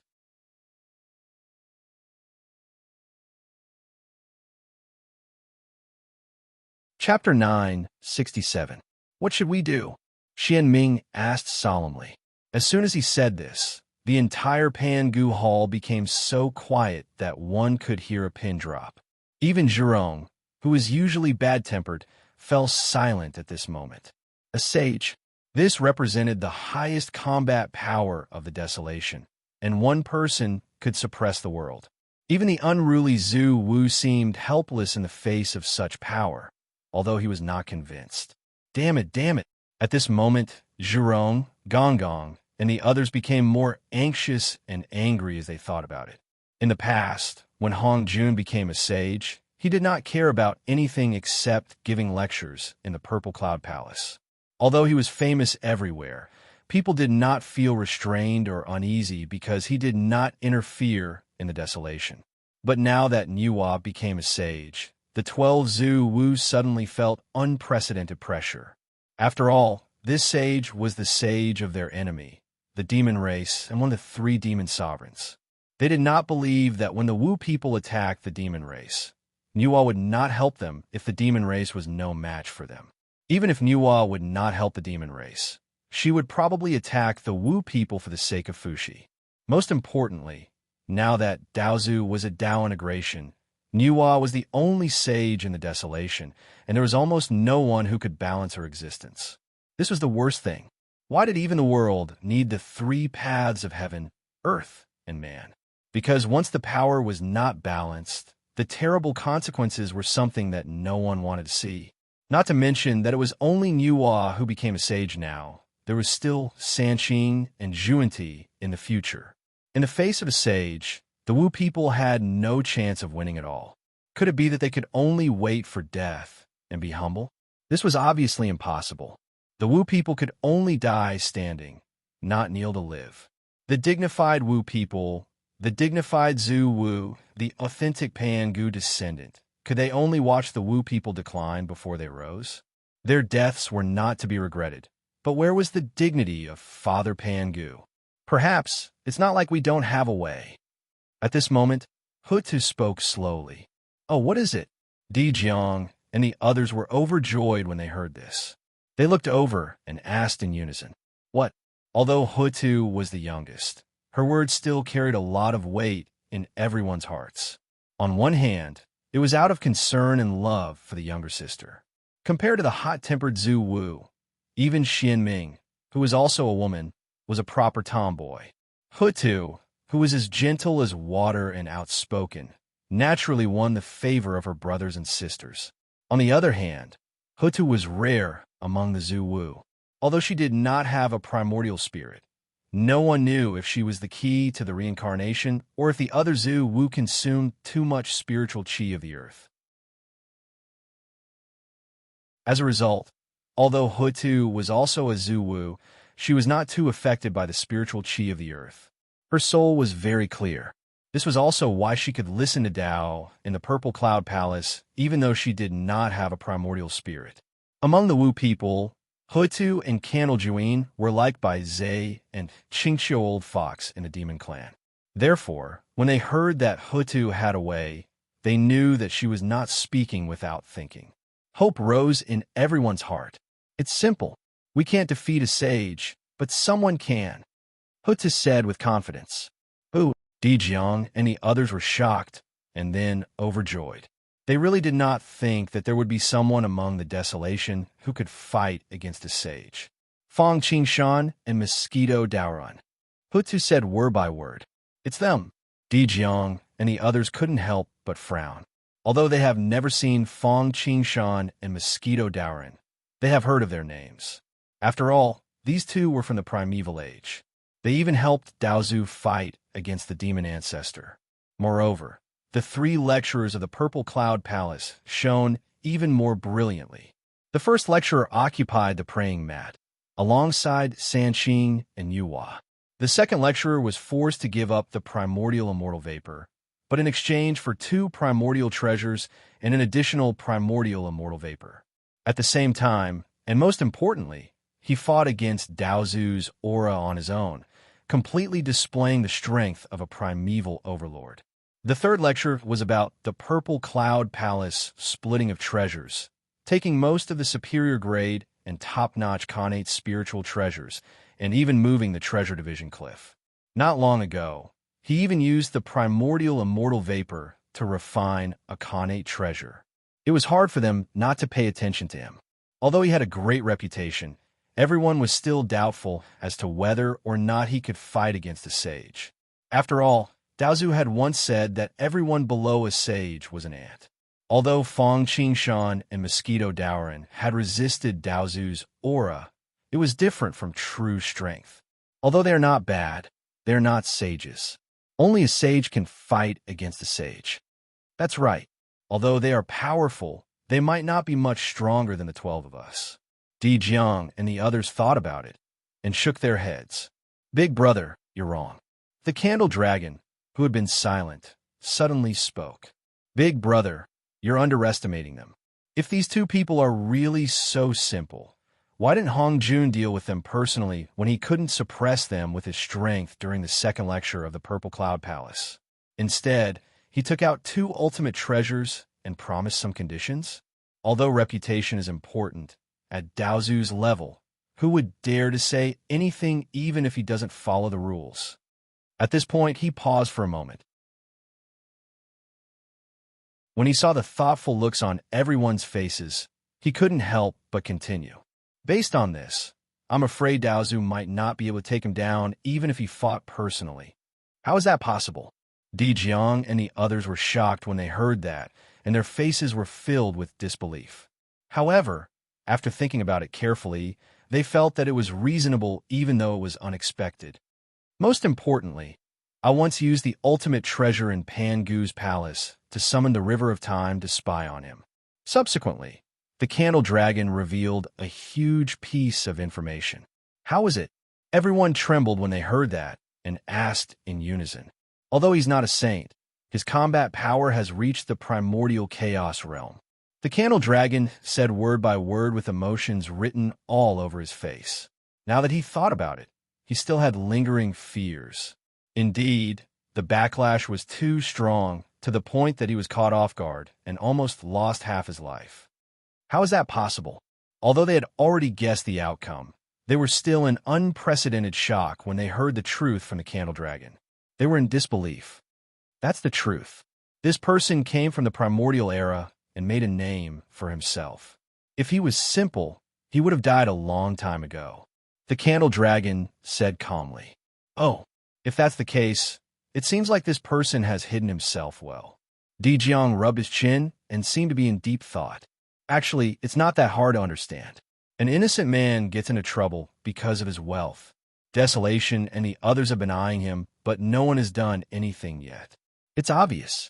Chapter 9, 67. What should we do? Xian Ming asked solemnly. As soon as he said this, the entire Pangu hall became so quiet that one could hear a pin drop. Even Zhurong, who was usually bad-tempered, fell silent at this moment. A sage. This represented the highest combat power of the desolation, and one person could suppress the world. Even the unruly Zhu Wu seemed helpless in the face of such power, although he was not convinced. Damn it, damn it. At this moment, Zhurong, Gong, and the others became more anxious and angry as they thought about it. In the past, when Hongjun became a sage, he did not care about anything except giving lectures in the Purple Cloud Palace. Although he was famous everywhere, people did not feel restrained or uneasy because he did not interfere in the desolation. But now that Nuo became a sage, the 12 Zhu Wu suddenly felt unprecedented pressure. After all, this sage was the sage of their enemy, the demon race, and one of the 3 demon sovereigns. They did not believe that when the Wu people attacked the demon race, Nuo would not help them if the demon race was no match for them. Even if Nuo would not help the demon race, she would probably attack the Wu people for the sake of Fuxi. Most importantly, now that Daozu was a Dao integration, Nuo was the only sage in the desolation, and there was almost no one who could balance her existence. This was the worst thing. Why did even the world need the 3 paths of heaven, earth, and man? Because once the power was not balanced, the terrible consequences were something that no one wanted to see. Not to mention that it was only Nuo who became a sage now. There was still Sanqing and Zhuanti in the future. In the face of a sage, the Wu people had no chance of winning at all. Could it be that they could only wait for death and be humble? This was obviously impossible. The Wu people could only die standing, not kneel to live. The dignified Wu people, the dignified Zhu Wu, the authentic Pangu descendant, could they only watch the Wu people decline before they rose? Their deaths were not to be regretted. But where was the dignity of Father Pangu? Perhaps it's not like we don't have a way. At this moment, Hutu spoke slowly. Oh, what is it? Di Jiang and the others were overjoyed when they heard this. They looked over and asked in unison. What? Although Hutu was the youngest, her words still carried a lot of weight in everyone's hearts. On one hand, it was out of concern and love for the younger sister. Compared to the hot-tempered Zhu Wu, even Xian Ming, who was also a woman, was a proper tomboy. Hutu, who was as gentle as water and outspoken, naturally won the favor of her brothers and sisters. On the other hand, Hutu was rare among the Zhu Wu. Although she did not have a primordial spirit, no one knew if she was the key to the reincarnation or if the other Zhu Wu consumed too much spiritual qi of the earth. As a result, although Hutu was also a Zhu Wu, she was not too affected by the spiritual qi of the earth. Her soul was very clear. This was also why she could listen to Dao in the Purple Cloud Palace, even though she did not have a primordial spirit. Among the Wu people, Hutu and Candlejuin were liked by Zay and Chinchio Old Fox in the demon clan. Therefore, when they heard that Hutu had a way, they knew that she was not speaking without thinking. Hope rose in everyone's heart. It's simple. We can't defeat a sage, but someone can. Hutu said with confidence. Who? Dijiang and the others were shocked and then overjoyed. They really did not think that there would be someone among the desolation who could fight against a sage. Fong Qingshan and Mosquito Daoran. Hutu said word by word. It's them. Dijiang and the others couldn't help but frown. Although they have never seen Fong Qingshan and Mosquito Daoran, they have heard of their names. After all, these two were from the primeval age. They even helped Daozu fight against the demon ancestor. Moreover, the three lecturers of the Purple Cloud Palace shone even more brilliantly. The first lecturer occupied the praying mat, alongside Sanqing and Yuhua. The second lecturer was forced to give up the primordial immortal vapor, but in exchange for 2 primordial treasures and an additional primordial immortal vapor. At the same time, and most importantly, he fought against Daozu's aura on his own, completely displaying the strength of a primeval overlord. The third lecture was about the Purple Cloud Palace splitting of treasures, taking most of the superior grade and top-notch Khanate spiritual treasures, and even moving the treasure division cliff. Not long ago, he even used the primordial immortal vapor to refine a Khanate treasure. It was hard for them not to pay attention to him. Although he had a great reputation, everyone was still doubtful as to whether or not he could fight against a sage. After all, Daozu had once said that everyone below a sage was an ant. Although Fong Qingshan and Mosquito Daoran had resisted Daozu's aura, it was different from true strength. Although they are not bad, they are not sages. Only a sage can fight against a sage. That's right. Although they are powerful, they might not be much stronger than the 12 of us. Dijiang and the others thought about it and shook their heads. Big brother, you're wrong. The candle dragon, who had been silent, suddenly spoke. Big brother, you're underestimating them. If these 2 people are really so simple, why didn't Hong Jun deal with them personally when he couldn't suppress them with his strength during the second lecture of the Purple Cloud Palace? Instead, he took out 2 ultimate treasures and promised some conditions? Although reputation is important, at Daozu's level, who would dare to say anything even if he doesn't follow the rules? At this point, he paused for a moment. When he saw the thoughtful looks on everyone's faces, he couldn't help but continue. Based on this, I'm afraid Daozu might not be able to take him down even if he fought personally. How is that possible? Dijiang and the others were shocked when they heard that, and their faces were filled with disbelief. However, after thinking about it carefully, they felt that it was reasonable even though it was unexpected. Most importantly, I once used the ultimate treasure in Pangu's palace to summon the River of Time to spy on him. Subsequently, the Candle Dragon revealed a huge piece of information. How is it? Everyone trembled when they heard that and asked in unison. Although he's not a saint, his combat power has reached the primordial chaos realm. The Candle Dragon said word by word with emotions written all over his face. Now that he thought about it, he still had lingering fears. Indeed, the backlash was too strong to the point that he was caught off guard and almost lost half his life. How is that possible? Although they had already guessed the outcome, they were still in unprecedented shock when they heard the truth from the Candle Dragon. They were in disbelief. That's the truth. This person came from the primordial era and made a name for himself. If he was simple, he would have died a long time ago. The Candle Dragon said calmly. Oh, if that's the case, it seems like this person has hidden himself well. Dijiang rubbed his chin and seemed to be in deep thought. Actually, it's not that hard to understand. An innocent man gets into trouble because of his wealth. Desolation and the others have been eyeing him, but no one has done anything yet. It's obvious.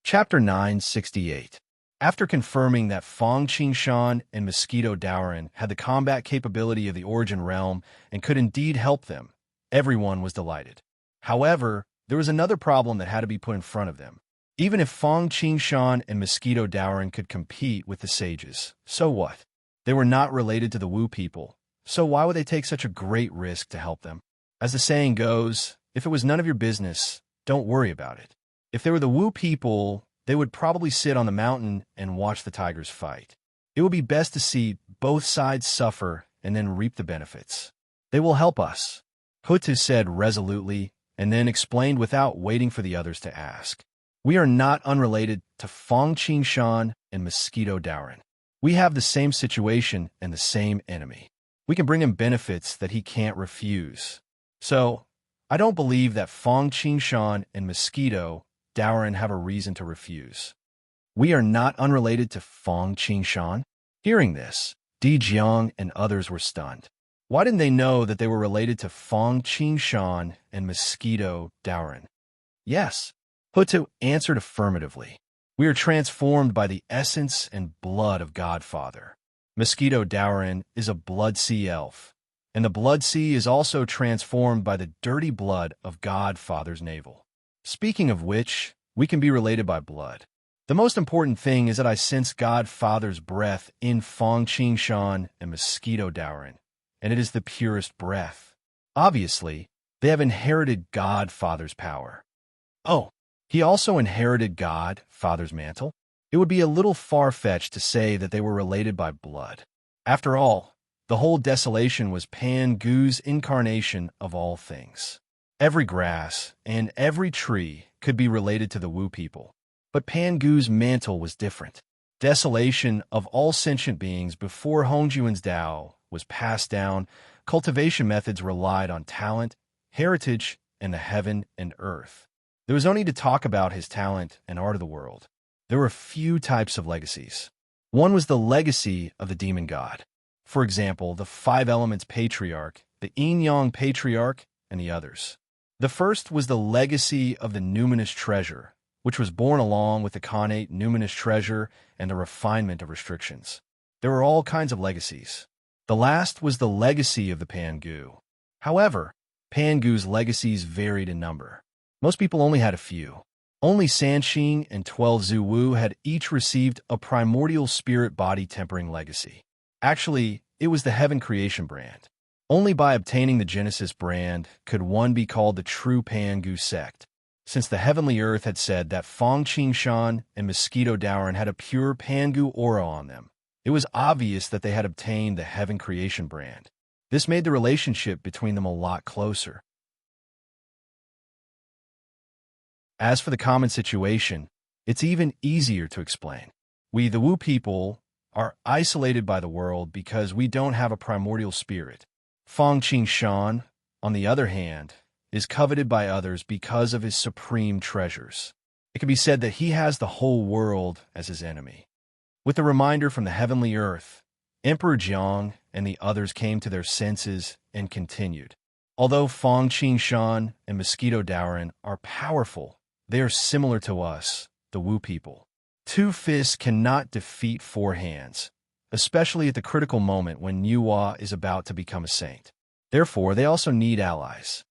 Chapter 968. After confirming that Fong Qingshan and Mosquito Daoran had the combat capability of the Origin Realm and could indeed help them, everyone was delighted. However, there was another problem that had to be put in front of them. Even if Fong Qingshan and Mosquito Dowren could compete with the sages, so what? They were not related to the Wu people, so why would they take such a great risk to help them? As the saying goes, if it was none of your business, don't worry about it. If they were the Wu people, they would probably sit on the mountain and watch the tigers fight. It would be best to see both sides suffer and then reap the benefits. They will help us, Hutu said resolutely, and then explained without waiting for the others to ask. We are not unrelated to Fong Qingshan and Mosquito Dowren. We have the same situation and the same enemy. We can bring him benefits that he can't refuse. So, I don't believe that Fong Qingshan and Mosquito Dowren have a reason to refuse. We are not unrelated to Fong Qingshan? Hearing this, Di Jiang and others were stunned. Why didn't they know that they were related to Fong Qingshan and Mosquito Dowren? Yes, Hutu answered affirmatively. We are transformed by the essence and blood of Godfather. Mosquito Dowren is a blood sea elf, and the blood sea is also transformed by the dirty blood of Godfather's navel. Speaking of which, we can be related by blood. The most important thing is that I sense Godfather's breath in Fong Qingshan and Mosquito Dowren, and it is the purest breath. Obviously, they have inherited Godfather's power. Oh, he also inherited Godfather's mantle? It would be a little far-fetched to say that they were related by blood. After all, the whole desolation was Pan Gu's incarnation of all things. Every grass and every tree could be related to the Wu people. But Pan Gu's mantle was different. Desolation of all sentient beings before Hongjuan's Tao was passed down. Cultivation methods relied on talent, heritage, and the heaven and earth. There was no need to talk about his talent and art of the world. There were a few types of legacies. One was the legacy of the demon god. For example, the five elements patriarch, the yin-yang patriarch, and the others. The first was the legacy of the numinous treasure, which was born along with the connate numinous treasure and the refinement of restrictions. There were all kinds of legacies. The last was the legacy of the Pan Gu. However, Pan Gu's legacies varied in number. Most people only had a few. Only Sanxing and 12 Zuwu had each received a primordial spirit body tempering legacy. Actually, it was the Heaven Creation brand. Only by obtaining the Genesis brand could one be called the true Pan Gu sect, since the Heavenly Earth had said that Fong Qingshan and Mosquito Dowren had a pure Pan Gu aura on them. It was obvious that they had obtained the Heaven Creation brand. This made the relationship between them a lot closer. As for the common situation, it's even easier to explain. We, the Wu people, are isolated by the world because we don't have a primordial spirit. Fong Qingshan, on the other hand, is coveted by others because of his supreme treasures. It can be said that he has the whole world as his enemy. With the reminder from the heavenly earth, Emperor Jiang and the others came to their senses and continued. Although Fong Qingshan and Mosquito Dowren are powerful, they are similar to us, the Wu people. Two fists cannot defeat four hands, especially at the critical moment when Nuwa is about to become a saint. Therefore, they also need allies.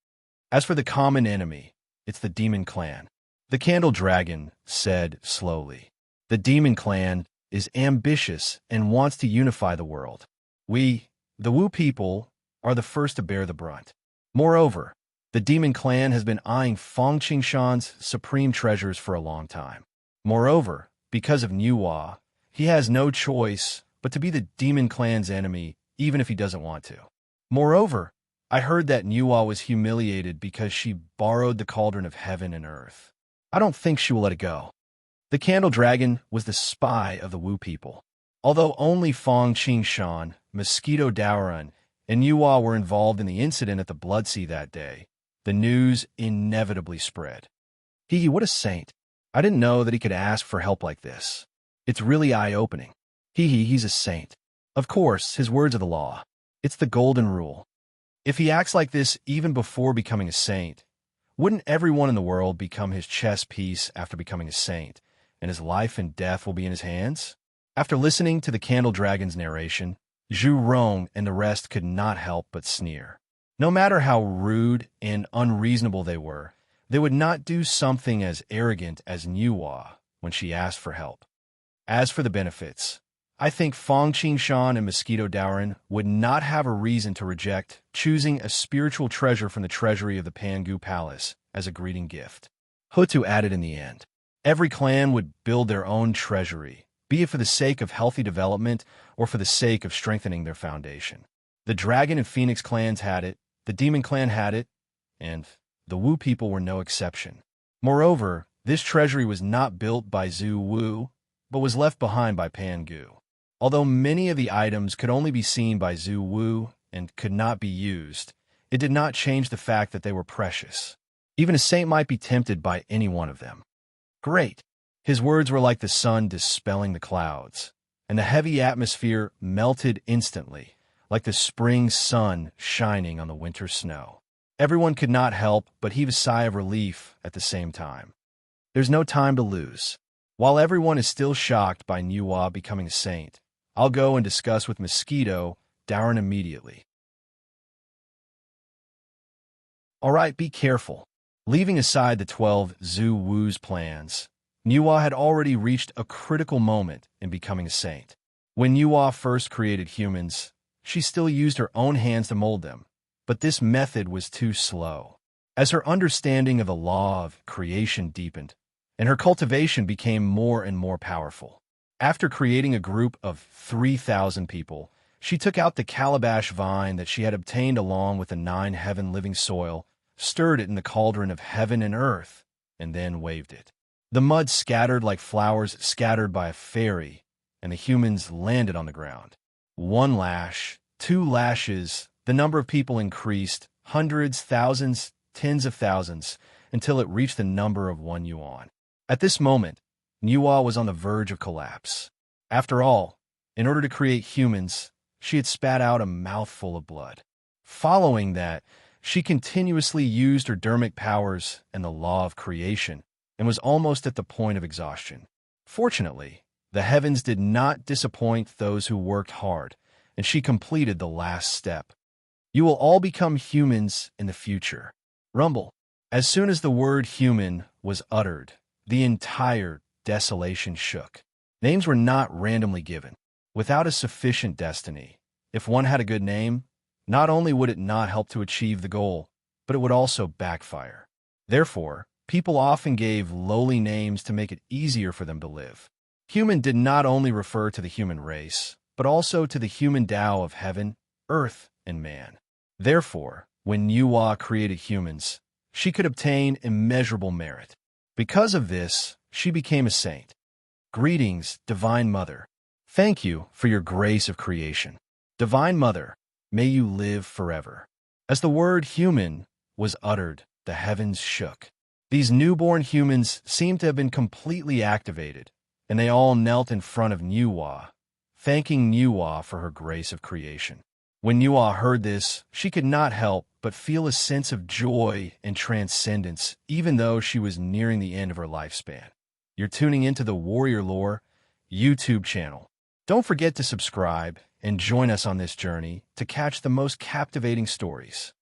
As for the common enemy, it's the Demon Clan. The Candle Dragon said slowly. The Demon Clan is ambitious and wants to unify the world. We, the Wu people, are the first to bear the brunt. Moreover, the Demon Clan has been eyeing Fong Qingshan's supreme treasures for a long time. Moreover, because of Nuwa, he has no choice but to be the Demon Clan's enemy, even if he doesn't want to. Moreover, I heard that Nuwa was humiliated because she borrowed the cauldron of heaven and earth. I don't think she will let it go. The Candle Dragon was the spy of the Wu people. Although only Fong Qingshan, Mosquito Dowren, and Nuwa were involved in the incident at the Blood Sea that day, the news inevitably spread. What a saint. I didn't know that he could ask for help like this. It's really eye-opening. He's a saint. Of course, his words are the law. It's the golden rule. If he acts like this even before becoming a saint, wouldn't everyone in the world become his chess piece after becoming a saint, and his life and death will be in his hands? After listening to the Candle Dragon's narration, Zhu Rong and the rest could not help but sneer. No matter how rude and unreasonable they were, They would not do something as arrogant as Nuwa when she asked for help. As for the benefits, I think Fong Qingshan and Mosquito Dowrin would not have a reason to reject choosing a spiritual treasure from the treasury of the Pangu Palace as a greeting gift. Hutu added in the end, every clan would build their own treasury, be it for the sake of healthy development or for the sake of strengthening their foundation. The Dragon and Phoenix clans had it, the Demon clan had it, and the Wu people were no exception. Moreover, this treasury was not built by Zhu Wu, but was left behind by Pangu. Although many of the items could only be seen by Zhu Wu and could not be used, it did not change the fact that they were precious. Even a saint might be tempted by any one of them. Great! His words were like the sun dispelling the clouds, and the heavy atmosphere melted instantly, like the spring sun shining on the winter snow. Everyone could not help but heave a sigh of relief at the same time. There's no time to lose. While everyone is still shocked by Nuwa becoming a saint, I'll go and discuss with Mosquito Dowrin immediately. All right, be careful. Leaving aside the 12 Zhu Wu's plans, Nuwa had already reached a critical moment in becoming a saint. When Nuwa first created humans, she still used her own hands to mold them, but this method was too slow. As her understanding of the law of creation deepened, and her cultivation became more and more powerful. After creating a group of 3,000 people, she took out the calabash vine that she had obtained along with the 9 heaven-living soil, stirred it in the cauldron of heaven and earth, and then waved it. The mud scattered like flowers scattered by a fairy, and the humans landed on the ground. 1 lash, 2 lashes, the number of people increased, hundreds, thousands, tens of thousands, until it reached the number of 1 yuan. At this moment, Nuwa was on the verge of collapse. After all, in order to create humans, she had spat out a mouthful of blood. Following that, she continuously used her dermic powers and the law of creation, and was almost at the point of exhaustion. Fortunately, the heavens did not disappoint those who worked hard, and she completed the last step. You will all become humans in the future. Rumble. As soon as the word human was uttered, the entire desolation shook. Names were not randomly given. Without a sufficient destiny, if one had a good name, not only would it not help to achieve the goal, but it would also backfire. Therefore, people often gave lowly names to make it easier for them to live. Human did not only refer to the human race, but also to the human Tao of heaven, earth, and man. Therefore, when Nuwa created humans, she could obtain immeasurable merit. Because of this, she became a saint. Greetings, Divine Mother. Thank you for your grace of creation. Divine Mother, may you live forever. As the word human was uttered, the heavens shook. These newborn humans seemed to have been completely activated, and they all knelt in front of Nuwa, thanking Nuwa for her grace of creation. When Nuwa heard this, she could not help but feel a sense of joy and transcendence, even though she was nearing the end of her lifespan. You're tuning into the Warrior Lore YouTube channel. Don't forget to subscribe and join us on this journey to catch the most captivating stories.